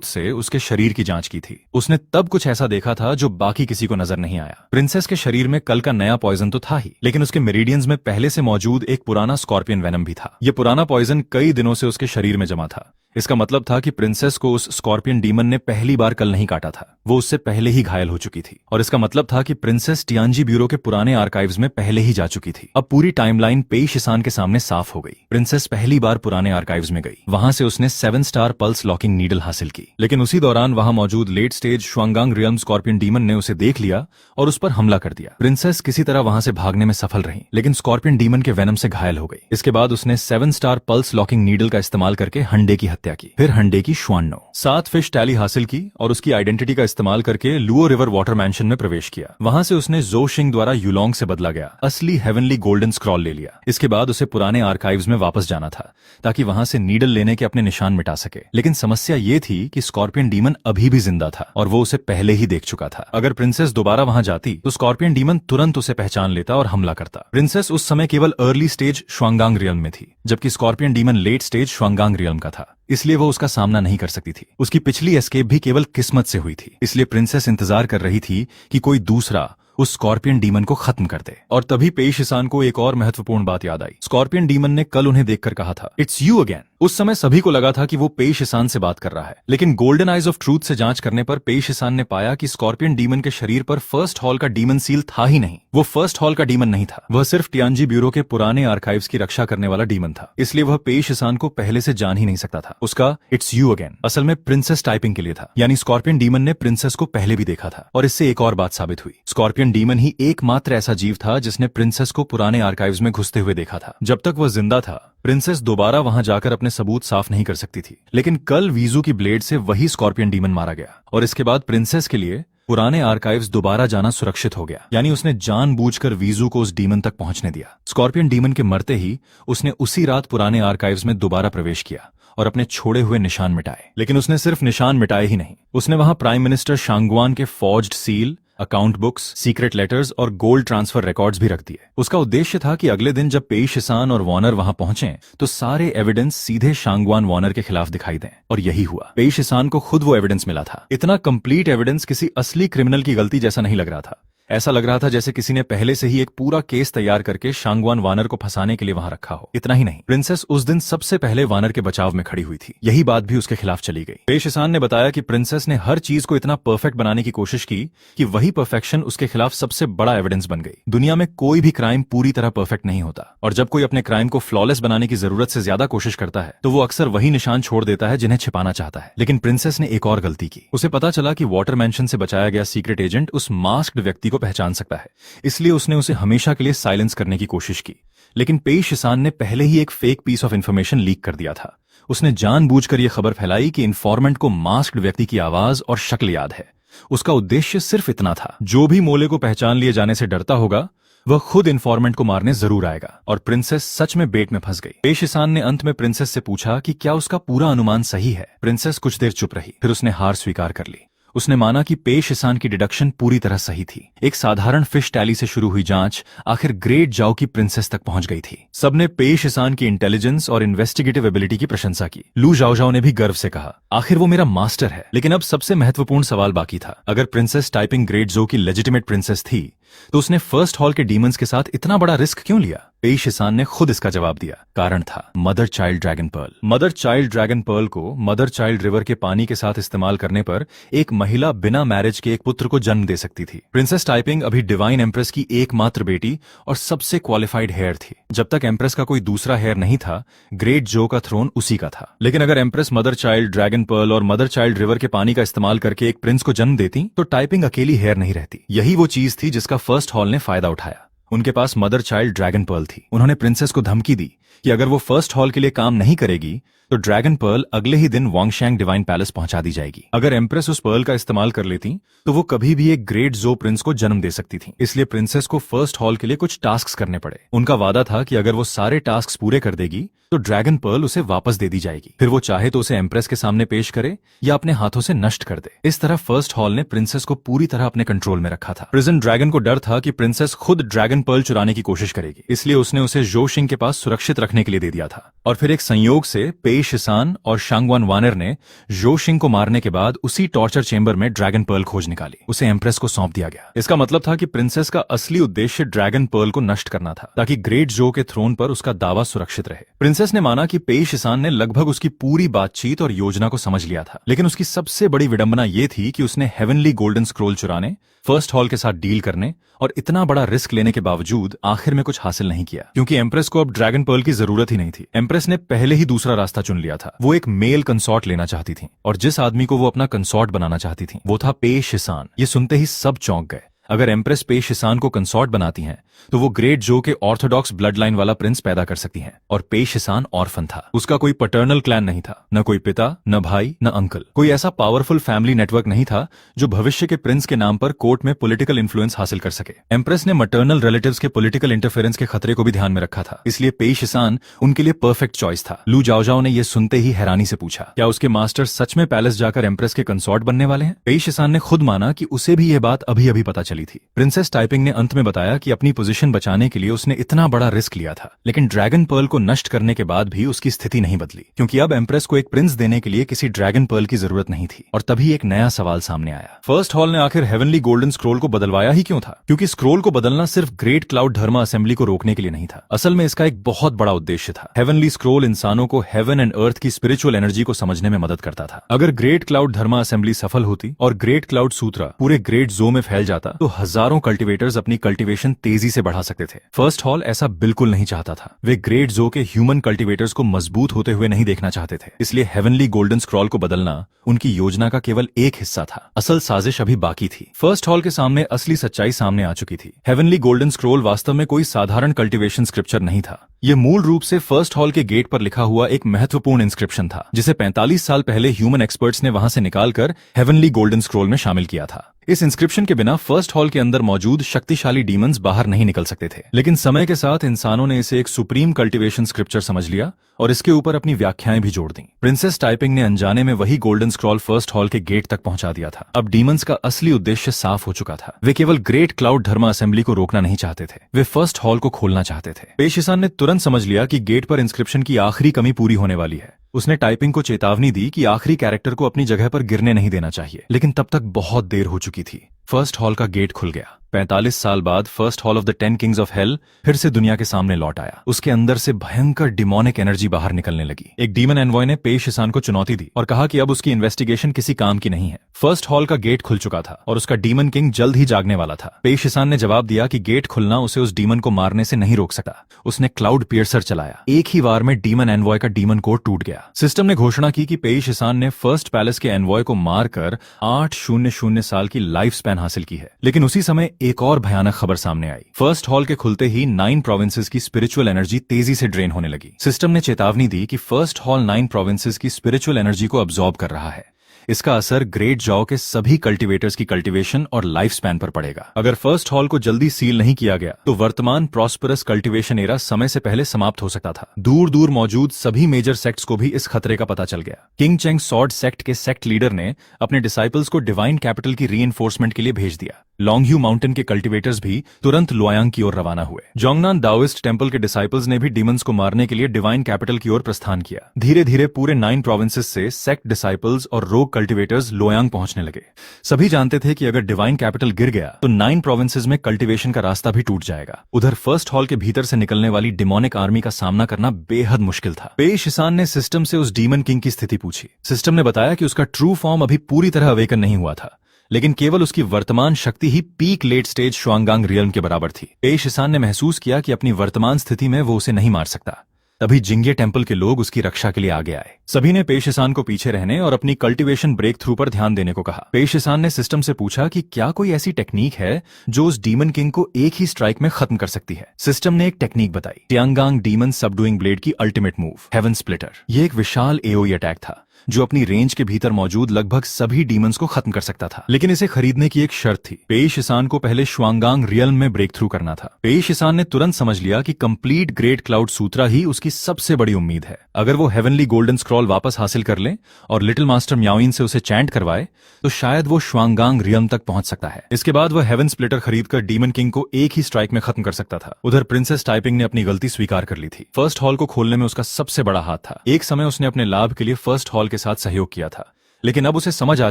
से उसके शरीर की जांच की थी। उसने तब कुछ ऐसा देखा था जो बाकी किसी को नजर नहीं आया। प्रिंसेस के शरीर में कल का नया पॉइजन तो था ही, लेकिन उसके मेरिडियंस में पहले से मौजूद एक पुराना स्कॉर्पियन वेनम भी था। यह पुराना पॉइजन कई दिनों से उसके शरीर में जमा था। इसका मतलब था कि प्रिंसेस को उस स्कॉर्पियन डीमन ने पहली बार कल नहीं काटा था, वो उससे पहले ही घायल हो चुकी थी। और इसका मतलब था कि प्रिंसेस टियानजी ब्यूरो के पुराने आर्काइव्स में पहले ही जा चुकी थी। अब पूरी टाइमलाइन पेई शिसान के सामने साफ हो गई। प्रिंसेस पहली बार पुराने आर्काइव्स में गई, वहां से उसने 7 स्टार पल्स लॉकिंग नीडल हासिल की। लेकिन उसी दौरान वहां मौजूद late stage Shuanggang realm scorpion demon ने उसे देख लिया और उस पर हमला कर दिया। प्रिंसेस किसी तरह वहां से भागने में सफल रही, लेकिन स्कॉर्पियन डीमन के वेनम से घायल हो गई। इसके बाद उसने 7 स्टार पल्स लॉकिंग नीडल का इस्तेमाल करके हंडे की हत्या हत्या की। फिर हंडे की श्वानो 7 फिश टैली हासिल की और उसकी आइडेंटिटी का इस्तेमाल करके लुओ रिवर वाटर मैंशन में प्रवेश किया। वहां से उसने जो शिंग द्वारा यूलोंग से बदला गया असली हेवनली गोल्डन स्क्रॉल ले लिया। इसके बाद उसे पुराने आर्काइव्स में वापस जाना था ताकि वहां से नीडल लेने के अपने निशान मिटा सके। लेकिन समस्या ये थी कि स्कॉर्पियन डीमन अभी भी जिंदा था और वो उसे पहले ही देख चुका था। अगर प्रिंसेस दोबारा वहां जाती तो स्कॉर्पियन डीमन तुरंत उसे पहचान लेता और हमला करता। प्रिंसेस उस समय केवल अर्ली स्टेज श्वांगांग रियल्म में थी, जबकि scorpion demon late stage Shuanggang realm का था, इसलिए वो उसका सामना नहीं कर सकती थी। उसकी पिछली एस्केप भी केवल किस्मत से हुई थी, इसलिए प्रिंसेस इंतजार कर रही थी कि कोई दूसरा उस स्कॉर्पियन डीमन को खत्म कर दे। और तभी पेई शिसान को एक और महत्वपूर्ण बात याद आई। स्कॉर्पियन डीमन ने कल उन्हें देखकर कहा था, इट्स यू अगेन। उस समय सभी को लगा था कि वो पेई शिसान से बात कर रहा है, लेकिन गोल्डन आइज ऑफ ट्रूथ से जांच करने पर पेई शिसान ने पाया कि स्कॉर्पियन डीमन के शरीर पर फर्स्ट हॉल का डीमन सील था ही नहीं। वो फर्स्ट हॉल का डीमन नहीं था, वह सिर्फ टियानजी ब्यूरो के पुराने आर्काइव्स की रक्षा करने वाला डीमन था। इसलिए वह पेई शिसान को पहले से जान ही नहीं सकता था। उसका इट्स यू अगेन असल में प्रिंसेस टाइपिंग के लिए था, यानी स्कॉर्पियन डीमन ने प्रिंसेस को पहले भी देखा था। और इससे एक और बात साबित हुई, स्कॉर्पियन डीमन ही एकमात्र ऐसा जीव था जिसने प्रिंसेस को पुराने आर्काइव्स में घुसते हुए देखा था। जब तक वह जिंदा था, प्रिंसेस दोबारा वहां जाकर अपने सबूत साफ नहीं कर सकती थी। लेकिन कल वीजू की ब्लेड से वही स्कॉर्पियन डीमन मारा गया और इसके बाद प्रिंसेस के लिए पुराने आर्काइव्स दोबारा जाना सुरक्षित हो गया। यानी उसने जानबूझकर वीजू को उस डीमन तक पहुंचने दिया। स्कॉर्पियन डीमन के मरते ही उसने उसी रात पुराने आर्काइव्स में दोबारा प्रवेश किया और अपने छोड़े हुए निशान मिटाए। लेकिन उसने सिर्फ निशान मिटाए ही नहीं, उसने वहां प्राइम मिनिस्टर शांगवान के forged seal, account books, secret letters और गोल्ड ट्रांसफर रिकॉर्ड्स भी रख दिए। उसका उद्देश्य था कि अगले दिन जब पेई शिसान और वॉर्नर वहां पहुंचे तो सारे एविडेंस सीधे शांगवान वॉर्नर के खिलाफ दिखाई दें। और यही हुआ। पेई शिसान को खुद वो एविडेंस मिला था। इतना कंप्लीट एविडेंस किसी असली क्रिमिनल की गलती जैसा नहीं लग रहा था। ऐसा लग रहा था जैसे किसी ने पहले से ही एक पूरा केस तैयार करके शांगवान वानर को फंसाने के लिए वहां रखा हो। इतना ही नहीं, प्रिंसेस उस दिन सबसे पहले वानर के बचाव में खड़ी हुई थी। यही बात भी उसके खिलाफ चली गई। पेई शिसान ने बताया कि प्रिंसेस ने हर चीज को इतना परफेक्ट बनाने की कोशिश की कि वही परफेक्शन उसके खिलाफ सबसे बड़ा एविडेंस बन गई। दुनिया में कोई भी क्राइम पूरी तरह परफेक्ट नहीं होता, और जब कोई अपने क्राइम को फ्लॉलेस बनाने की जरूरत से ज्यादा कोशिश करता है तो वो अक्सर वही निशान छोड़ देता है जिन्हें छिपाना चाहता है। लेकिन प्रिंसेस ने एक और गलती की। उसे पता चला कि वाटर मैंशन से बचाया गया सीक्रेट एजेंट उस मास्क्ड व्यक्ति को पहचान सकता है, इसलिए उसने उसे हमेशा के लिए साइलेंस करने की कोशिश की। लेकिन पेई शिसान ने पहले ही एक fake piece of information leak कर दिया था। उसने जानबूझकर यह खबर फैलाई कि इन्फॉर्मेंट को मास्क्ड व्यक्ति की आवाज और शक्ल याद है। उसका उद्देश्य सिर्फ इतना था, जो भी मोले को पहचान लिए जाने से डरता होगा वह खुद इन्फॉर्मेंट को मारने जरूर आएगा। और प्रिंसेस सच में बेट में फंस गई। पेई शिसान ने अंत में प्रिंसेस से पूछा कि क्या उसका पूरा अनुमान सही है। प्रिंसेस कुछ देर चुप रही, फिर उसने हार स्वीकार कर ली। उसने माना कि पेई शिसान की डिडक्शन पूरी तरह सही थी। एक साधारण फिश टैली से शुरू हुई जांच आखिर ग्रेट जाओ की प्रिंसेस तक पहुंच गई थी। सबने पेई शिसान की इंटेलिजेंस और इन्वेस्टिगेटिव एबिलिटी की प्रशंसा की। लू जाओ ने भी गर्व से कहा, आखिर वो मेरा मास्टर है। लेकिन अब सबसे महत्वपूर्ण सवाल बाकी था। अगर प्रिंसेस टाइपिंग ग्रेट जो की लेजिटिमेट प्रिंसेस थी तो उसने फर्स्ट हॉल के डीमंस के साथ इतना बड़ा रिस्क क्यों लिया? पेई शिसान ने खुद इसका जवाब दिया। कारण था mother child dragon pearl. Mother child dragon pearl को मदर चाइल्ड रिवर के पानी के साथ इस्तेमाल करने पर एक महिला बिना मैरिज के एक पुत्र को जन्म दे सकती थी। प्रिंसेस टाइपिंग अभी डिवाइन एम्प्रेस की एकमात्र बेटी और सबसे क्वालिफाइड हेयर थी। जब तक एम्प्रेस का कोई दूसरा हेयर नहीं था, ग्रेट जो का थ्रोन उसी का था। लेकिन अगर empress mother child dragon pearl और मदर चाइल्ड रिवर के पानी का इस्तेमाल करके एक प्रिंस को जन्म देती तो टाइपिंग अकेली हेयर नहीं रहती। यही वो चीज थी जिसका फर्स्ट हॉल ने फायदा उठाया। उनके पास मदर चाइल्ड ड्रैगन पर्ल थी। उन्होंने प्रिंसेस को धमकी दी कि अगर वो फर्स्ट हॉल के लिए काम नहीं करेगी तो ड्रैगन पर्ल अगले ही दिन वांगशैंग डिवाइन पैलेस पहुंचा दी जाएगी। अगर एम्प्रेस उस पर्ल का इस्तेमाल कर लेती तो वो कभी भी एक ग्रेट जो प्रिंस को जन्म दे सकती थी। इसलिए प्रिंसेस को फर्स्ट हॉल के लिए कुछ टास्क्स करने पड़े। उनका वादा था कि अगर वो सारे टास्क्स पूरे कर देगी तो ड्रैगन पर्ल उसे वापस दे दी जाएगी। फिर वो चाहे तो उसे एम्प्रेस के सामने पेश करे या अपने हाथों से नष्ट कर दे। इस तरह फर्स्ट हॉल ने प्रिंसेस को पूरी तरह अपने कंट्रोल में रखा था। प्रिजन ड्रैगन को डर था कि प्रिंसेस खुद ड्रैगन पर्ल चुराने की कोशिश करेगी, इसलिए उसने उसे जो शिंग के पास सुरक्षित रखने के लिए दे दिया था। और फिर एक संयोग से पेई शिसान और शांगवान वानर ने जो शिंग को मारने के बाद उसी टॉर्चर चेंबर में ड्रैगन पर्ल खोज निकाली। उसे एम्प्रेस को सौंप दिया गया। इसका मतलब था कि प्रिंसेस का असली उद्देश्य ड्रैगन पर्ल को नष्ट करना था ताकि ग्रेट जो के थ्रोन पर उसका दावा सुरक्षित रहे। प्रिंसेस ने माना कि पेई शिसान ने लगभग उसकी पूरी बातचीत और योजना को समझ लिया था। लेकिन उसकी सबसे बड़ी विडंबना यह थी कि उसने हेवनली गोल्डन स्क्रोल चुराने, फर्स्ट हॉल के साथ डील करने और इतना बड़ा रिस्क लेने के बावजूद आखिर में कुछ हासिल नहीं किया, क्योंकि एम्प्रेस को अब ड्रैगन पर्ल की जरूरत ही नहीं थी। एम्प्रेस ने पहले ही दूसरा रास्ता चुन लिया था। वो एक मेल कंसॉर्ट लेना चाहती थी और जिस आदमी को वो अपना कंसॉर्ट बनाना चाहती थी वो था पेई शिसान। ये सुनते ही सब चौंक गए। अगर एम्प्रेस पे शिसान को कंसॉर्ट बनाती हैं तो वो ग्रेट जो के ऑर्थोडॉक्स ब्लड लाइन वाला प्रिंस पैदा कर सकती हैं। और पे शिसान ऑर्फन था, उसका कोई पैटर्नल क्लैन नहीं था, न कोई पिता, न भाई, न अंकल। कोई ऐसा पावरफुल फैमिली नेटवर्क नहीं था जो भविष्य के प्रिंस के नाम पर कोर्ट में पॉलिटिकल इन्फ्लुएंस हासिल कर सके। एम्प्रेस ने मटर्नल रिलेटिव्स के पॉलिटिकल इंटरफेरेंस के खतरे को भी ध्यान में रखा था, इसलिए पे शिसान उनके लिए परफेक्ट चॉइस था। लू जाओजाओ ने यह सुनते ही हैरानी से पूछा, क्या उसके मास्टर सच में पैलेस जाकर एम्प्रेस के कंसॉर्ट बनने वाले हैं? पे शिसान ने खुद माना कि उसे भी यह बात अभी अभी पता चली थी। प्रिंसेस टाइपिंग ने अंत में बताया कि अपनी पोजीशन बचाने के लिए उसने इतना बड़ा रिस्क लिया था, लेकिन ड्रैगन पर्ल को नष्ट करने के बाद भी उसकी स्थिति नहीं बदली, क्योंकि अब एम्प्रेस को एक प्रिंस देने के लिए किसी ड्रैगन पर्ल की जरूरत नहीं थी। और तभी एक नया सवाल सामने आया, फर्स्ट हॉल ने आखिर हेवनली गोल्डन स्क्रोल को बदलवाया ही क्यों था? क्योंकि स्क्रोल को बदलना सिर्फ ग्रेट क्लाउड धर्मा असेंबली को रोकने के लिए नहीं था, असल में इसका एक बहुत बड़ा उद्देश्य था। हेवनली स्क्रोल इंसानों को हेवन एंड अर्थ की स्पिरिचुअल एनर्जी को समझने में मदद करता था। अगर ग्रेट क्लाउड धर्मा असेंबली सफल होती और ग्रेट क्लाउड सूत्रा पूरे ग्रेट जो में फैल जाता तो हजारों कल्टिवेटर्स अपनी कल्टीवेशन तेजी से बढ़ा सकते थे। फर्स्ट हॉल ऐसा बिल्कुल नहीं चाहता था। वे ग्रेट जो के ह्यूमन कल्टिवेटर्स को मजबूत होते हुए नहीं देखना चाहते थे, इसलिए हेवनली गोल्डन स्क्रॉल को बदलना उनकी योजना का केवल एक हिस्सा था। असल साजिश अभी बाकी थी। फर्स्ट हॉल के सामने असली सच्चाई सामने आ चुकी थी। हेवनली गोल्डन स्क्रोल वास्तव में कोई साधारण कल्टीवेशन स्क्रिप्चर नहीं था। यह मूल रूप से फर्स्ट हॉल के गेट पर लिखा हुआ एक महत्वपूर्ण इंस्क्रिप्शन था, जिसे 45 साल पहले ह्यूमन एक्सपर्ट्स ने वहां से निकालकर हेवनली गोल्डन स्क्रोल में शामिल किया था। इस इंस्क्रिप्शन के बिना फर्स्ट हॉल के अंदर मौजूद शक्तिशाली डीमंस बाहर नहीं निकल सकते थे, लेकिन समय के साथ इंसानों ने इसे एक सुप्रीम कल्टीवेशन स्क्रिप्चर समझ लिया और इसके ऊपर अपनी व्याख्याएं भी जोड़ दी। प्रिंसेस टाइपिंग ने अनजाने में वही गोल्डन स्क्रॉल फर्स्ट हॉल के गेट तक पहुंचा दिया था। अब डीमंस का असली उद्देश्य साफ हो चुका था। वे केवल ग्रेट क्लाउड धर्मा असेंबली को रोकना नहीं चाहते थे, वे फर्स्ट हॉल को खोलना चाहते थे। पे शिसान ने तुरंत समझ लिया कि गेट पर इंस्क्रिप्शन की आखिरी कमी पूरी होने वाली है। उसने टाइपिंग को चेतावनी दी कि आखिरी कैरेक्टर को अपनी जगह पर गिरने नहीं देना चाहिए, लेकिन तब तक बहुत देर हो चुकी थी। फर्स्ट हॉल का गेट खुल गया। 45 साल बाद first hall of the 10 kings of hello फिर से दुनिया के सामने लौट आया। उसके अंदर से भयंकर डिमोनिक एनर्जी बाहर निकलने लगी। एक डीमन एनवॉय ने पे शिसान को चुनौती दी और कहा कि अब उसकी इन्वेस्टिगेशन किसी काम की नहीं है। फर्स्ट हॉल का गेट खुल चुका था और उसका डीमन किंग जल्द ही जागने वाला था। पे शिसान ने जवाब दिया कि गेट खुलना उसे उस डीमन को मारने से नहीं रोक सकता। उसने क्लाउड पियर्सर चलाया। एक ही वार में डीमन एनवॉय का डीमन कोड टूट गया। सिस्टम ने घोषणा की कि पे शिसान ने फर्स्ट पैलेस के एनवॉय को मारकर 800 साल की लाइफ स्पैन हासिल की है। लेकिन उसी समय एक और भयानक खबर सामने आई। फर्स्ट हॉल के खुलते ही 9 प्रोविंसेस की स्पिरिचुअल एनर्जी तेजी से ड्रेन होने लगी। सिस्टम ने चेतावनी दी कि फर्स्ट हॉल 9 प्रोविंसेस की स्पिरिचुअल एनर्जी को अब्सॉर्ब कर रहा है। इसका असर ग्रेट जॉ के सभी कल्टीवेटर्स की कल्टीवेशन और लाइफ स्पैन पर पड़ेगा। अगर फर्स्ट हॉल को जल्दी सील नहीं किया गया तो वर्तमान प्रॉस्परस कल्टीवेशन एरा समय से पहले समाप्त हो सकता था। दूर दूर मौजूद सभी मेजर सेक्ट्स को भी इस खतरे का पता चल गया। किंग चेंग सॉर्ड सेक्ट के सेक्ट लीडर ने अपने डिसाइपल्स को डिवाइन कैपिटल की रीइंफोर्समेंट के लिए भेज दिया। लॉन्गह्यू माउंटेन के कल्टीवेटर्स भी तुरंत लोयांग की ओर रवाना हुए। जोंगनान दाओइस्ट टेंपल के डिसाइपल्स ने भी डीमंस को मारने के लिए डिवाइन कैपिटल की ओर प्रस्थान किया। धीरे धीरे पूरे 9 प्रोविंसेस से सेक्ट डिसाइपल्स और रोग कल्टीवेटर्स लोयांग पहुंचने लगे। सभी जानते थे कि अगर डिवाइन कैपिटल गिर गया तो 9 प्रोविंसेस में कल्टीवेशन का रास्ता भी टूट जाएगा। उधर फर्स्ट हॉल के भीतर से निकलने वाली डिमोनिक आर्मी का सामना करना बेहद मुश्किल था। पे शिसान ने सिस्टम से उस डीमन किंग की स्थिति पूछी। सिस्टम ने बताया कि उसका ट्रू फॉर्म अभी पूरी तरह अवेकन नहीं हुआ था, लेकिन केवल उसकी वर्तमान शक्ति ही peak late stage Shuanggang realm के बराबर थी। पे शिसान ने महसूस किया कि अपनी वर्तमान स्थिति में वो उसे नहीं मार सकता। तभी जिंगे टेंपल के लोग उसकी रक्षा के लिए आगे आए। सभी ने पे शिसान को पीछे रहने और अपनी कल्टीवेशन ब्रेक थ्रू पर ध्यान देने को कहा। पे शिसान ने सिस्टम से पूछा कि क्या कोई ऐसी टेक्निक है जो उस डीमन किंग को एक ही स्ट्राइक में खत्म कर सकती है। सिस्टम ने एक टेक्निक बताई, टियांगांग डीमन सबडुइंग ब्लेड की अल्टीमेट मूव, हेवन स्प्लिटर। यह एक विशाल एओई अटैक था जो अपनी रेंज के भीतर मौजूद लगभग सभी डीमंस को खत्म कर सकता था, लेकिन इसे खरीदने की एक शर्त थी। पे शिसान को पहले शुआंगांग रियल्म में ब्रेक थ्रू करना था। पे शिसान ने तुरंत समझ लिया कि कंप्लीट ग्रेट क्लाउड सूत्रा ही उसकी सबसे बड़ी उम्मीद है। अगर वो हेवनली गोल्डन स्क्रॉल वापस हासिल कर ले और लिटिल मास्टर म्याओइन से उसे चैंट करवाए तो शायद वो शुआंगांग रियल्म तक पहुंच सकता है। इसके बाद वह हेवन स्प्लिटर खरीदकर डीमन किंग को एक ही स्ट्राइक में खत्म कर सकता था। उधर प्रिंसेस टाइपिंग ने अपनी गलती स्वीकार कर ली थी। फर्स्ट हॉल को खोलने में उसका सबसे बड़ा हाथ था। एक समय उसने अपने लाभ के लिए फर्स्ट हॉल के साथ सहयोग किया था, लेकिन अब उसे समझ आ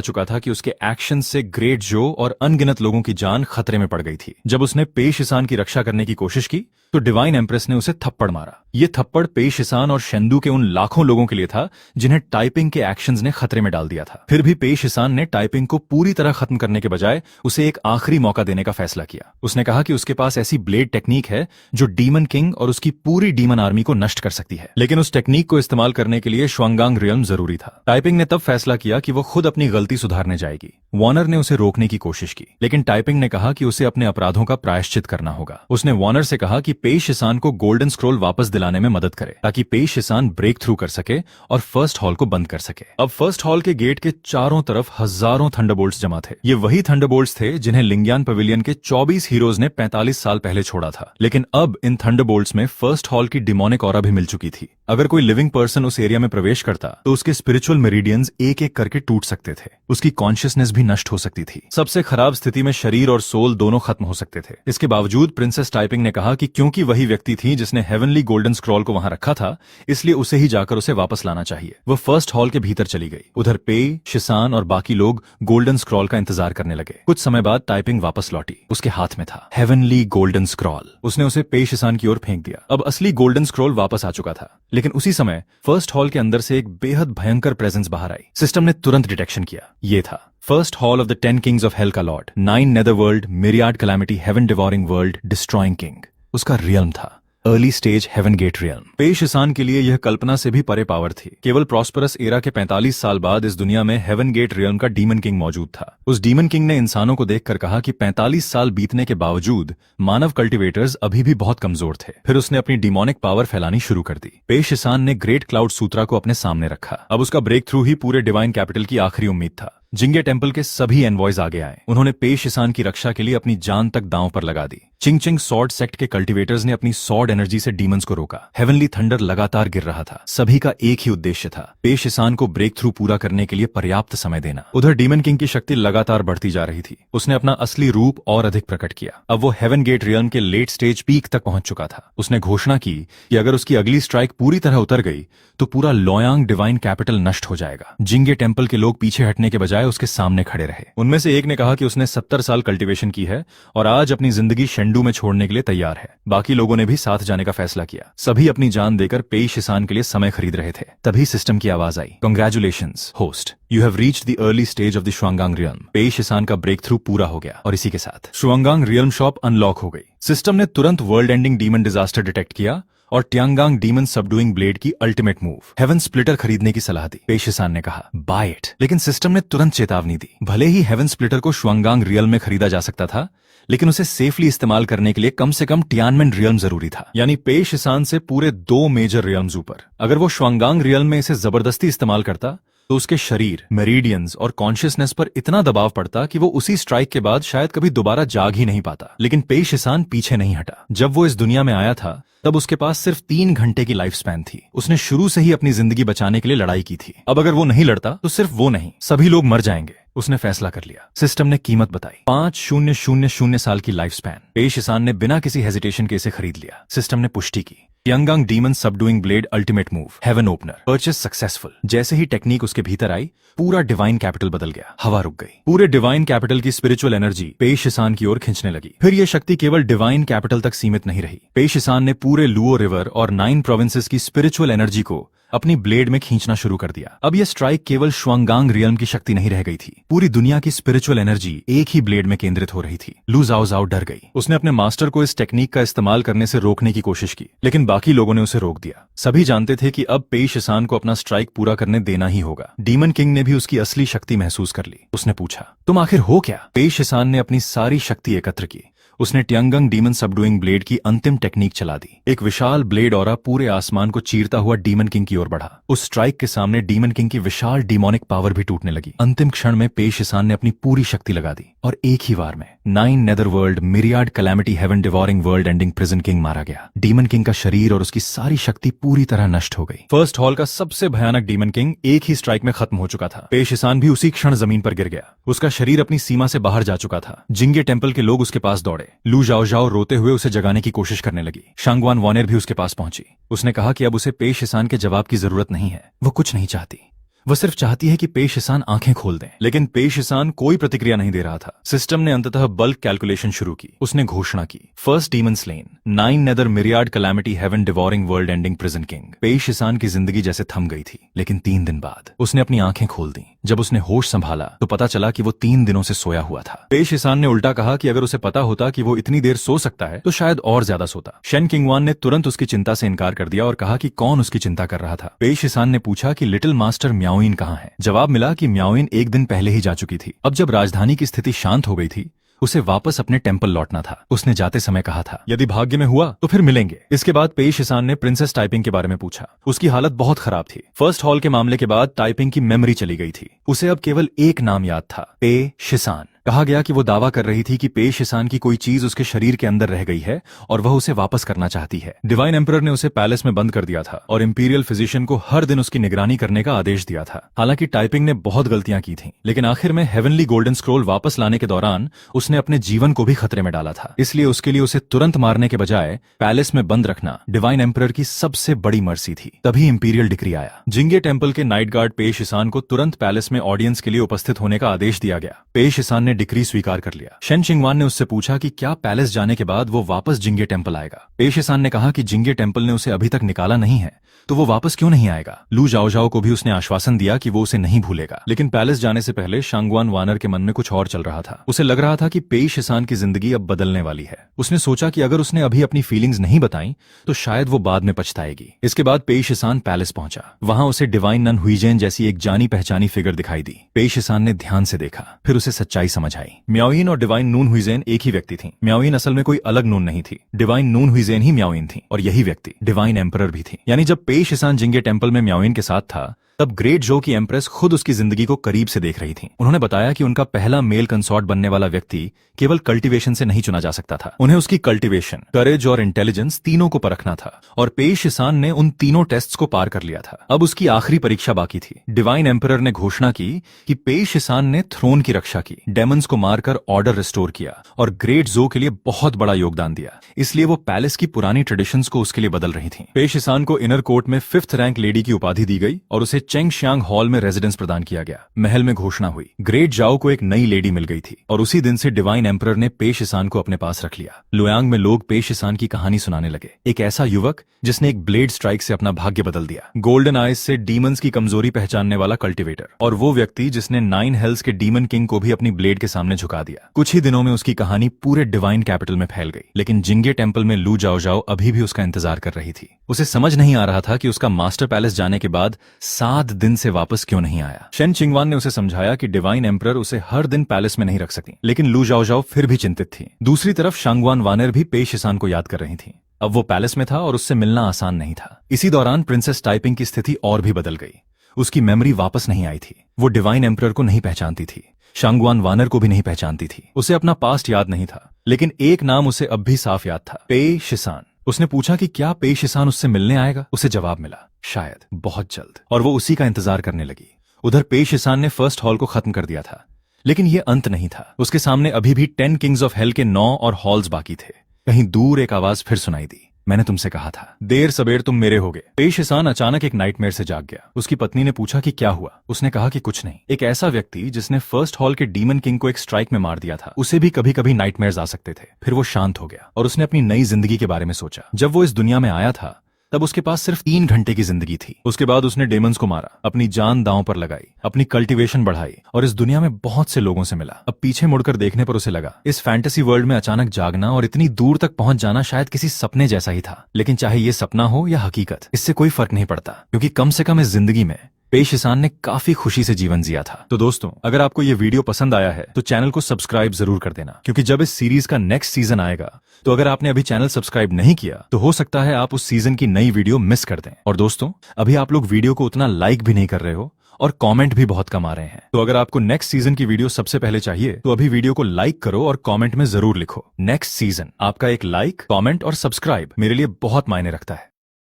चुका था कि उसके एक्शन से ग्रेट जो और अनगिनत लोगों की जान खतरे में पड़ गई थी। जब उसने पे शिसान की रक्षा करने की कोशिश की तो डिवाइन एम्प्रेस ने उसे थप्पड़ मारा। ये थप्पड़ पे शिसान और शेंदू के उन लाखों लोगों के लिए था जिन्हें टाइपिंग के एक्शंस ने खतरे में डाल दिया था। फिर भी पे शिसान ने टाइपिंग को पूरी तरह खत्म करने के बजाय उसे एक आखिरी मौका देने का फैसला किया। उसने कहा कि उसके पास ऐसी ब्लेड टेक्निक है जो डीमन किंग और उसकी पूरी डीमन आर्मी को नष्ट कर सकती है, लेकिन उस टेक्निक को इस्तेमाल करने के लिए शुआंगांग रियल्म जरूरी था। टाइपिंग ने तब फैसला किया कि वो खुद अपनी गलती सुधारने जाएगी। वॉर्नर ने उसे रोकने की कोशिश की, लेकिन टाइपिंग ने कहा कि उसे अपने अपराधों का प्रायश्चित करना होगा। उसने वॉर्नर से कहा कि पेई शिसान को गोल्डन स्क्रोल वापस दिलाने में मदद करे ताकि पेई शिसान ब्रेक थ्रू कर सके और फर्स्ट हॉल को बंद कर सके। अब फर्स्ट हॉल के गेट के चारों तरफ हजारों थंडरबोल्ट्स जमा थे। ये वही थंडरबोल्ट्स थे जिन्हें लिंगियान पवेलियन के 24 हीरोज ने 45 साल पहले छोड़ा था। लेकिन अब इन थंडरबोल्ट्स में फर्स्ट हॉल की डिमोनिक ऑरा भी मिल चुकी थी। अगर कोई लिविंग पर्सन उस एरिया में प्रवेश करता तो उसके स्पिरिचुअल मेरिडियंस एक एक करके टूट सकते थे, उसकी कॉन्शियसनेस भी नष्ट हो सकती थी। सबसे खराब स्थिति में शरीर और सोल दोनों खत्म हो सकते थे। इसके बावजूद प्रिंसेस टाइपिंग ने कहा कि क्योंकि वही व्यक्ति थी जिसने हेवनली गोल्डन स्क्रॉल को वहां रखा था, इसलिए उसे ही जाकर उसे वापस लाना चाहिए। वह फर्स्ट हॉल के भीतर चली गई। उधर पेई, शिसान और बाकी लोग गोल्डन स्क्रॉल का इंतजार करने लगे। कुछ समय बाद टाइपिंग वापस लौटी। उसके हाथ में था हेवनली गोल्डन स्क्रॉल। उसने उसे पेई शिसान की ओर फेंक दिया। अब असली गोल्डन स्क्रॉल वापस आ चुका था, लेकिन उसी समय फर्स्ट हॉल के अंदर से एक बेहद भयंकर प्रेजेंस बाहर आई। सिस्टम ने तुरंत डिटेक्शन किया। ये था first hall of the 10 kings of hell का lord, 9 netherworld, myriad calamity, heaven devouring world, destroying king. उसका रियल्म था early stage heaven gate realm. Pei Shisan के लिए यह कल्पना से भी परे पावर थी। केवल प्रॉस्परस एरा के 45 साल बाद इस दुनिया में हेवन गेट रियल्म का डीमन किंग मौजूद था। उस डीमन किंग ने इंसानों को देखकर कहा कि 45 साल बीतने के बावजूद मानव कल्टिवेटर्स अभी भी बहुत कमजोर थे। फिर उसने अपनी डिमोनिक पावर फैलानी शुरू कर दी। पेई शिसान ने ग्रेट क्लाउड सूत्रा को अपने सामने रखा। अब उसका ब्रेक थ्रू ही पूरे डिवाइन कैपिटल की आखिरी उम्मीद था। जिंगे टेम्पल के सभी एनवॉयज आगे आए। उन्होंने पेई शिसान की रक्षा के लिए अपनी जान तक दांव पर लगा दी। चिंग सॉर्ड सेक्ट के कल्टिवेटर्स ने अपनी सॉर्ड एनर्जी से डीमंस को रोका। हेवनली थंडर लगातार गिर रहा था। सभी का एक ही उद्देश्य था, पेई शिसान को ब्रेक थ्रू पूरा करने के लिए पर्याप्त समय देना। उधर डीमन किंग की शक्ति लगातार बढ़ती जा रही थी। उसने अपना असली रूप और अधिक प्रकट किया। अब वो हेवन गेट रियल्म के लेट स्टेज पीक तक पहुंच चुका था। उसने घोषणा की कि अगर उसकी अगली स्ट्राइक पूरी तरह उतर गई तो पूरा लोयांग डिवाइन कैपिटल नष्ट हो जाएगा। जिंगे टेम्पल के लोग पीछे हटने के बजाय उसके सामने खड़े रहे। उनमें से एक ने कहा कि उसने 70 साल कल्टीवेशन की है और आज अपनी जिंदगी शेंडू में छोड़ने के लिए तैयार है। बाकी लोगों ने भी साथ जाने का फैसला किया। सभी अपनी जान देकर पेई शिसान के लिए समय खरीद रहे थे। तभी सिस्टम की आवाज आई, congratulations host, you have reached the early stage of the Shuanggang realm. Pei Shisan का ब्रेक थ्रू पूरा हो गया और इसी के साथ शुआंगांग रियल्म शॉप अनलॉक हो गई। सिस्टम ने तुरंत world ending demon disaster detect किया और ट्यांगांग डीमन सबडूइंग ब्लेड की अल्टीमेट मूव हेवन स्प्लिटर खरीदने की सलाह दी। पेई शिसान ने कहा बाय इट, लेकिन सिस्टम ने तुरंत चेतावनी दी। भले ही हेवन स्प्लिटर को शुआंगांग रियल्म में खरीदा जा सकता था, लेकिन उसे सेफली इस्तेमाल करने के लिए कम से कम टियानमेन रियल्म जरूरी था, यानी पेई शिसान से पूरे 2 मेजर रियल्म्स ऊपर। अगर वो शुआंगांग रियल्म में इसे जबरदस्ती इस्तेमाल करता तो उसके शरीर, मेरिडियंस और कॉन्शियसनेस पर इतना दबाव पड़ता कि वो उसी स्ट्राइक के बाद शायद कभी दोबारा जाग ही नहीं पाता। लेकिन पेई शिसान पीछे नहीं हटा। जब वो इस दुनिया में आया था तब उसके पास सिर्फ 3 घंटे की लाइफ स्पैन थी। उसने शुरू से ही अपनी जिंदगी बचाने के लिए लड़ाई की थी। अब अगर वो नहीं लड़ता तो सिर्फ वो नहीं, सभी लोग मर जाएंगे। उसने फैसला कर लिया। सिस्टम ने कीमत बताई, 5000 साल की लाइफ स्पैन। पेई शिसान ने बिना किसी हेजिटेशन के इसे खरीद लिया। सिस्टम ने पुष्टि की, Tiangang demon subduing blade ultimate move, heaven opener, purchase successful. जैसे ही टेक्निक उसके भीतर आई, पूरा डिवाइन कैपिटल बदल गया। हवा रुक गई। पूरे डिवाइन कैपिटल की स्पिरिचुअल एनर्जी पेई शिसान की ओर खींचने लगी। फिर यह शक्ति केवल डिवाइन कैपिटल तक सीमित नहीं रही। पेई शिसान ने पूरे लुओ रिवर और 9 प्रोविंसेस की स्पिरिचुअल एनर्जी को अपनी ब्लेड में खींचना शुरू कर दिया। अब यह स्ट्राइक केवल शुआंगांग रियल्म की शक्ति नहीं रह गई थी। पूरी दुनिया की स्पिरिचुअल एनर्जी एक ही ब्लेड में केंद्रित हो रही थी। लू जाओ जाओ डर गई। उसने अपने मास्टर को इस टेक्निक का इस्तेमाल करने से रोकने की कोशिश की, लेकिन बाकी लोगों ने उसे रोक दिया। सभी जानते थे कि अब पेई शिसान को अपना स्ट्राइक पूरा करने देना ही होगा। डीमन किंग ने भी उसकी असली शक्ति महसूस कर ली। उसने पूछा, तुम आखिर हो क्या? पेई शिसान ने अपनी सारी शक्ति एकत्र की। उसने ट्यांगांग डीमन सबडूइंग ब्लेड की अंतिम टेक्निक चला दी। एक विशाल ब्लेड ऑरा पूरे आसमान को चीरता हुआ डीमन किंग की ओर बढ़ा। उस स्ट्राइक के सामने डीमन किंग की विशाल डीमोनिक पावर भी टूटने लगी। अंतिम क्षण में पेई शिसान ने अपनी पूरी शक्ति लगा दी और एक ही बार में 9 netherworld, myriad calamity, heaven devouring world ending prison king मारा गया। डीमन किंग का शरीर और उसकी सारी शक्ति पूरी तरह नष्ट हो गई। फर्स्ट हॉल का सबसे भयानक डीमन किंग एक ही स्ट्राइक में खत्म हो चुका था। पेई शिसान भी उसी क्षण जमीन पर गिर गया। उसका शरीर अपनी सीमा से बाहर जा चुका था। जिंगे टेम्पल के लोग उसके पास दौड़े। लू जाओ जाओ रोते हुए उसे जगाने की कोशिश करने लगी। शांगवान वॉनेर भी उसके पास पहुंची। उसने कहा कि अब उसे पेई शिसान के जवाब की जरूरत नहीं है। वो कुछ नहीं चाहती, वो सिर्फ चाहती है कि पेई शिसान आंखें खोल दें। लेकिन पेई शिसान कोई प्रतिक्रिया नहीं दे रहा था। सिस्टम ने अंततः बल्क कैलकुलेशन शुरू की। उसने घोषणा की, first demon slain, 9 nether, myriad calamity, heaven devouring world ending prison king. Pei Shisan की जिंदगी जैसे थम गई थी, लेकिन 3 दिन बाद उसने अपनी आंखें खोल दी। जब उसने होश संभाला तो पता चला कि वो 3 दिनों से सोया हुआ था। पेई शिसान ने उल्टा कहा कि अगर उसे पता होता कि वो इतनी देर सो सकता है तो शायद और ज्यादा सोता। शेन किंगवान ने तुरंत उसकी चिंता से इनकार कर दिया और कहा कि कौन उसकी चिंता कर रहा था। पेई शिसान ने पूछा कि लिटिल मास्टर म्याओ म्याओइन कहाँ है। जवाब मिला कि म्याओइन एक दिन पहले ही जा चुकी थी। अब जब राजधानी की स्थिति शांत हो गई थी, उसे वापस अपने टेंपल लौटना था। उसने जाते समय कहा था, यदि भाग्य में हुआ तो फिर मिलेंगे। इसके बाद पेई शिसान ने प्रिंसेस टाइपिंग के बारे में पूछा। उसकी हालत बहुत खराब थी। फर्स्ट हॉल के मामले के बाद टाइपिंग की मेमोरी चली गई थी। उसे अब केवल एक नाम याद था, पेई शिसान। कहा गया कि वो दावा कर रही थी कि पेई शिसान की कोई चीज उसके शरीर के अंदर रह गई है और वह उसे वापस करना चाहती है। डिवाइन एम्परर ने उसे पैलेस में बंद कर दिया था और इंपीरियल फिजिशियन को हर दिन उसकी निगरानी करने का आदेश दिया था। हालांकि टाइपिंग ने बहुत गलतियां की थीं, लेकिन आखिर में हेवनली गोल्डन स्क्रोल वापस लाने के दौरान उसने अपने जीवन को भी खतरे में डाला था। इसलिए उसके लिए उसे तुरंत मारने के बजाय पैलेस में बंद रखना डिवाइन एम्परर की सबसे बड़ी मर्सी थी। तभी इंपीरियल डिक्री आया। जिंगे टेंपल के नाइट गार्ड पेई शिसान को तुरंत पैलेस में ऑडियंस के लिए उपस्थित होने का आदेश दिया गया। पेई शिसान ने डिक्री स्वीकार कर लिया। शेन चिंगवान ने उससे पूछा कि क्या पैलेस जाने के बाद वो वापस जिंगे टेंपल आएगा। पेई शिसान ने कहा कि जिंगे टेंपल ने उसे अभी तक निकाला नहीं है, तो वो वापस क्यों नहीं आएगा। लू जाओजाओ को भी उसने आश्वासन दिया कि वो उसे नहीं भूलेगा। लेकिन पैलेस जाने से पहले शांगवान वानर के मन में कुछ और चल रहा था। उसे लग रहा था कि पेई शिसान की जिंदगी अब बदलने वाली है। उसने सोचा कि अगर उसने अभी अपनी फीलिंग्स नहीं बताई तो शायद वो बाद में पछताएगी। इसके बाद पेई शिसान पैलेस पहुंचा। वहां उसे डिवाइन नन हुईजेन जैसी एक जानी पहचानी फिगर दिखाई दी। पेई शिसान ने ध्यान से देखा, फिर उसे सच्चाई समझ आई। म्याओइन और डिवाइन नून हुईजेन एक ही व्यक्ति थी। म्याओइन असल में कोई अलग नून नहीं थी। डिवाइन नून हुईजेन ही म्याओइन थी और यही व्यक्ति डिवाइन एम्परर भी थी। यानी जब पेई शिसान जिंगे टेंपल में म्याओइन के साथ था, तब ग्रेट जो की एम्प्रेस खुद उसकी जिंदगी को करीब से देख रही थी। उन्होंने बताया कि उनका पहला मेल कंसॉर्ट बनने वाला व्यक्ति केवल कल्टीवेशन से नहीं चुना जा सकता था। उन्हें उसकी कल्टीवेशन, करेज और इंटेलिजेंस तीनों को परखना था और पेई शिसान ने उन तीनों टेस्ट्स को पार कर लिया था। अब उसकी आखिरी परीक्षा बाकी थी। डिवाइन एम्परर ने घोषणा की कि पेई शिसान ने थ्रोन की रक्षा की, डेमन्स को मारकर ऑर्डर रिस्टोर किया और ग्रेट जो के लिए बहुत बड़ा योगदान दिया। इसलिए वो पैलेस की पुरानी ट्रेडिशंस को उसके लिए बदल रही थी। पेई शिसान को इनर कोर्ट में 5th रैंक लेडी की उपाधि दी गई और उसे चेंगशियांग हॉल में रेजिडेंस प्रदान किया गया। महल में घोषणा हुई, ग्रेट जाओ को एक नई लेडी मिल गई थी और उसी दिन से डिवाइन एम्परर ने पेई शिसान को अपने पास रख लिया। लुयांग में लोग पेई शिसान की कहानी सुनाने लगे। एक ऐसा युवक जिसने एक ब्लेड स्ट्राइक से अपना भाग्य बदल दिया, गोल्डन आइज से डीमंस की कमजोरी पहचानने वाला कल्टिवेटर, और वो व्यक्ति जिसने 9 हेल्स के डीमन किंग को भी अपनी ब्लेड के सामने झुका दिया। कुछ ही दिनों में उसकी कहानी पूरे डिवाइन कैपिटल में फैल गई। लेकिन जिंगे टेंपल में लू जाओजाओ अभी भी उसका इंतजार कर रही थी। उसे समझ नहीं आ रहा था कि उसका मास्टर पैलेस जाने के बाद 7 दिन से वापस क्यों नहीं आया। शेन चिंगवान ने उसे समझाया कि डिवाइन एम्परर उसे हर दिन पैलेस में नहीं रख सकती, लेकिन लू जाओजाओ फिर भी चिंतित थी। दूसरी तरफ शांगवान वानर भी पेई शिसान को याद कर रही थी। अब वो पैलेस में था और उससे मिलना आसान नहीं था। इसी दौरान प्रिंसेस टाइपिंग की स्थिति और भी बदल गई। उसकी मेमोरी वापस नहीं आई थी। वो डिवाइन एम्परर को नहीं पहचानती थी, शांगवान वानर को भी नहीं पहचानती थी। उसे अपना पास्ट याद नहीं था, लेकिन एक नाम उसे अब भी साफ याद था, पेई शिसान। उसने पूछा कि क्या पेई शिसान उससे मिलने आएगा। उसे जवाब मिला, शायद, बहुत जल्द, और वो उसी का इंतजार करने लगी। उधर पेई शिसान ने फर्स्ट हॉल को खत्म कर दिया था, लेकिन ये अंत नहीं था। उसके सामने अभी भी 10 किंग्स ऑफ हेल के 9 और हॉल्स बाकी थे। कहीं दूर एक आवाज फिर सुनाई दी, मैंने तुमसे कहा था, देर सबेर तुम मेरे होगे। पेई शिसान अचानक एक नाइटमेयर से जाग गया। उसकी पत्नी ने पूछा कि क्या हुआ। उसने कहा कि कुछ नहीं। एक ऐसा व्यक्ति जिसने फर्स्ट हॉल के डीमन किंग को एक स्ट्राइक में मार दिया था, उसे भी कभी कभी नाइटमेयर्स आ सकते थे। फिर वो शांत हो गया और उसने अपनी नई जिंदगी के बारे में सोचा। जब वो इस दुनिया में आया था तब उसके पास सिर्फ 3 घंटे की जिंदगी थी। उसके बाद उसने डेमंस को मारा, अपनी जान दांव पर लगाई, अपनी कल्टीवेशन बढ़ाई और इस दुनिया में बहुत से लोगों से मिला। अब पीछे मुड़कर देखने पर उसे लगा, इस फैंटेसी वर्ल्ड में अचानक जागना और इतनी दूर तक पहुंच जाना शायद किसी सपने जैसा ही था। लेकिन चाहे ये सपना हो या हकीकत, इससे कोई फर्क नहीं पड़ता, क्योंकि कम से कम इस जिंदगी में पेई शिसान ने काफी खुशी से जीवन जिया था। तो दोस्तों, अगर आपको ये वीडियो पसंद आया है तो चैनल को सब्सक्राइब जरूर कर देना, क्योंकि जब इस सीरीज का नेक्स्ट सीजन आएगा तो अगर आपने अभी चैनल सब्सक्राइब नहीं किया तो हो सकता है आप उस सीजन की नई वीडियो मिस कर दें। और दोस्तों, अभी आप लोग वीडियो को उतना लाइक भी नहीं कर रहे हो और कमेंट भी बहुत कम आ रहे हैं। तो अगर आपको नेक्स्ट सीजन की वीडियो सबसे पहले चाहिए तो अभी वीडियो को लाइक करो और कमेंट में जरूर लिखो नेक्स्ट सीजन। आपका एक लाइक, कमेंट और सब्सक्राइब मेरे लिए बहुत मायने रखता है।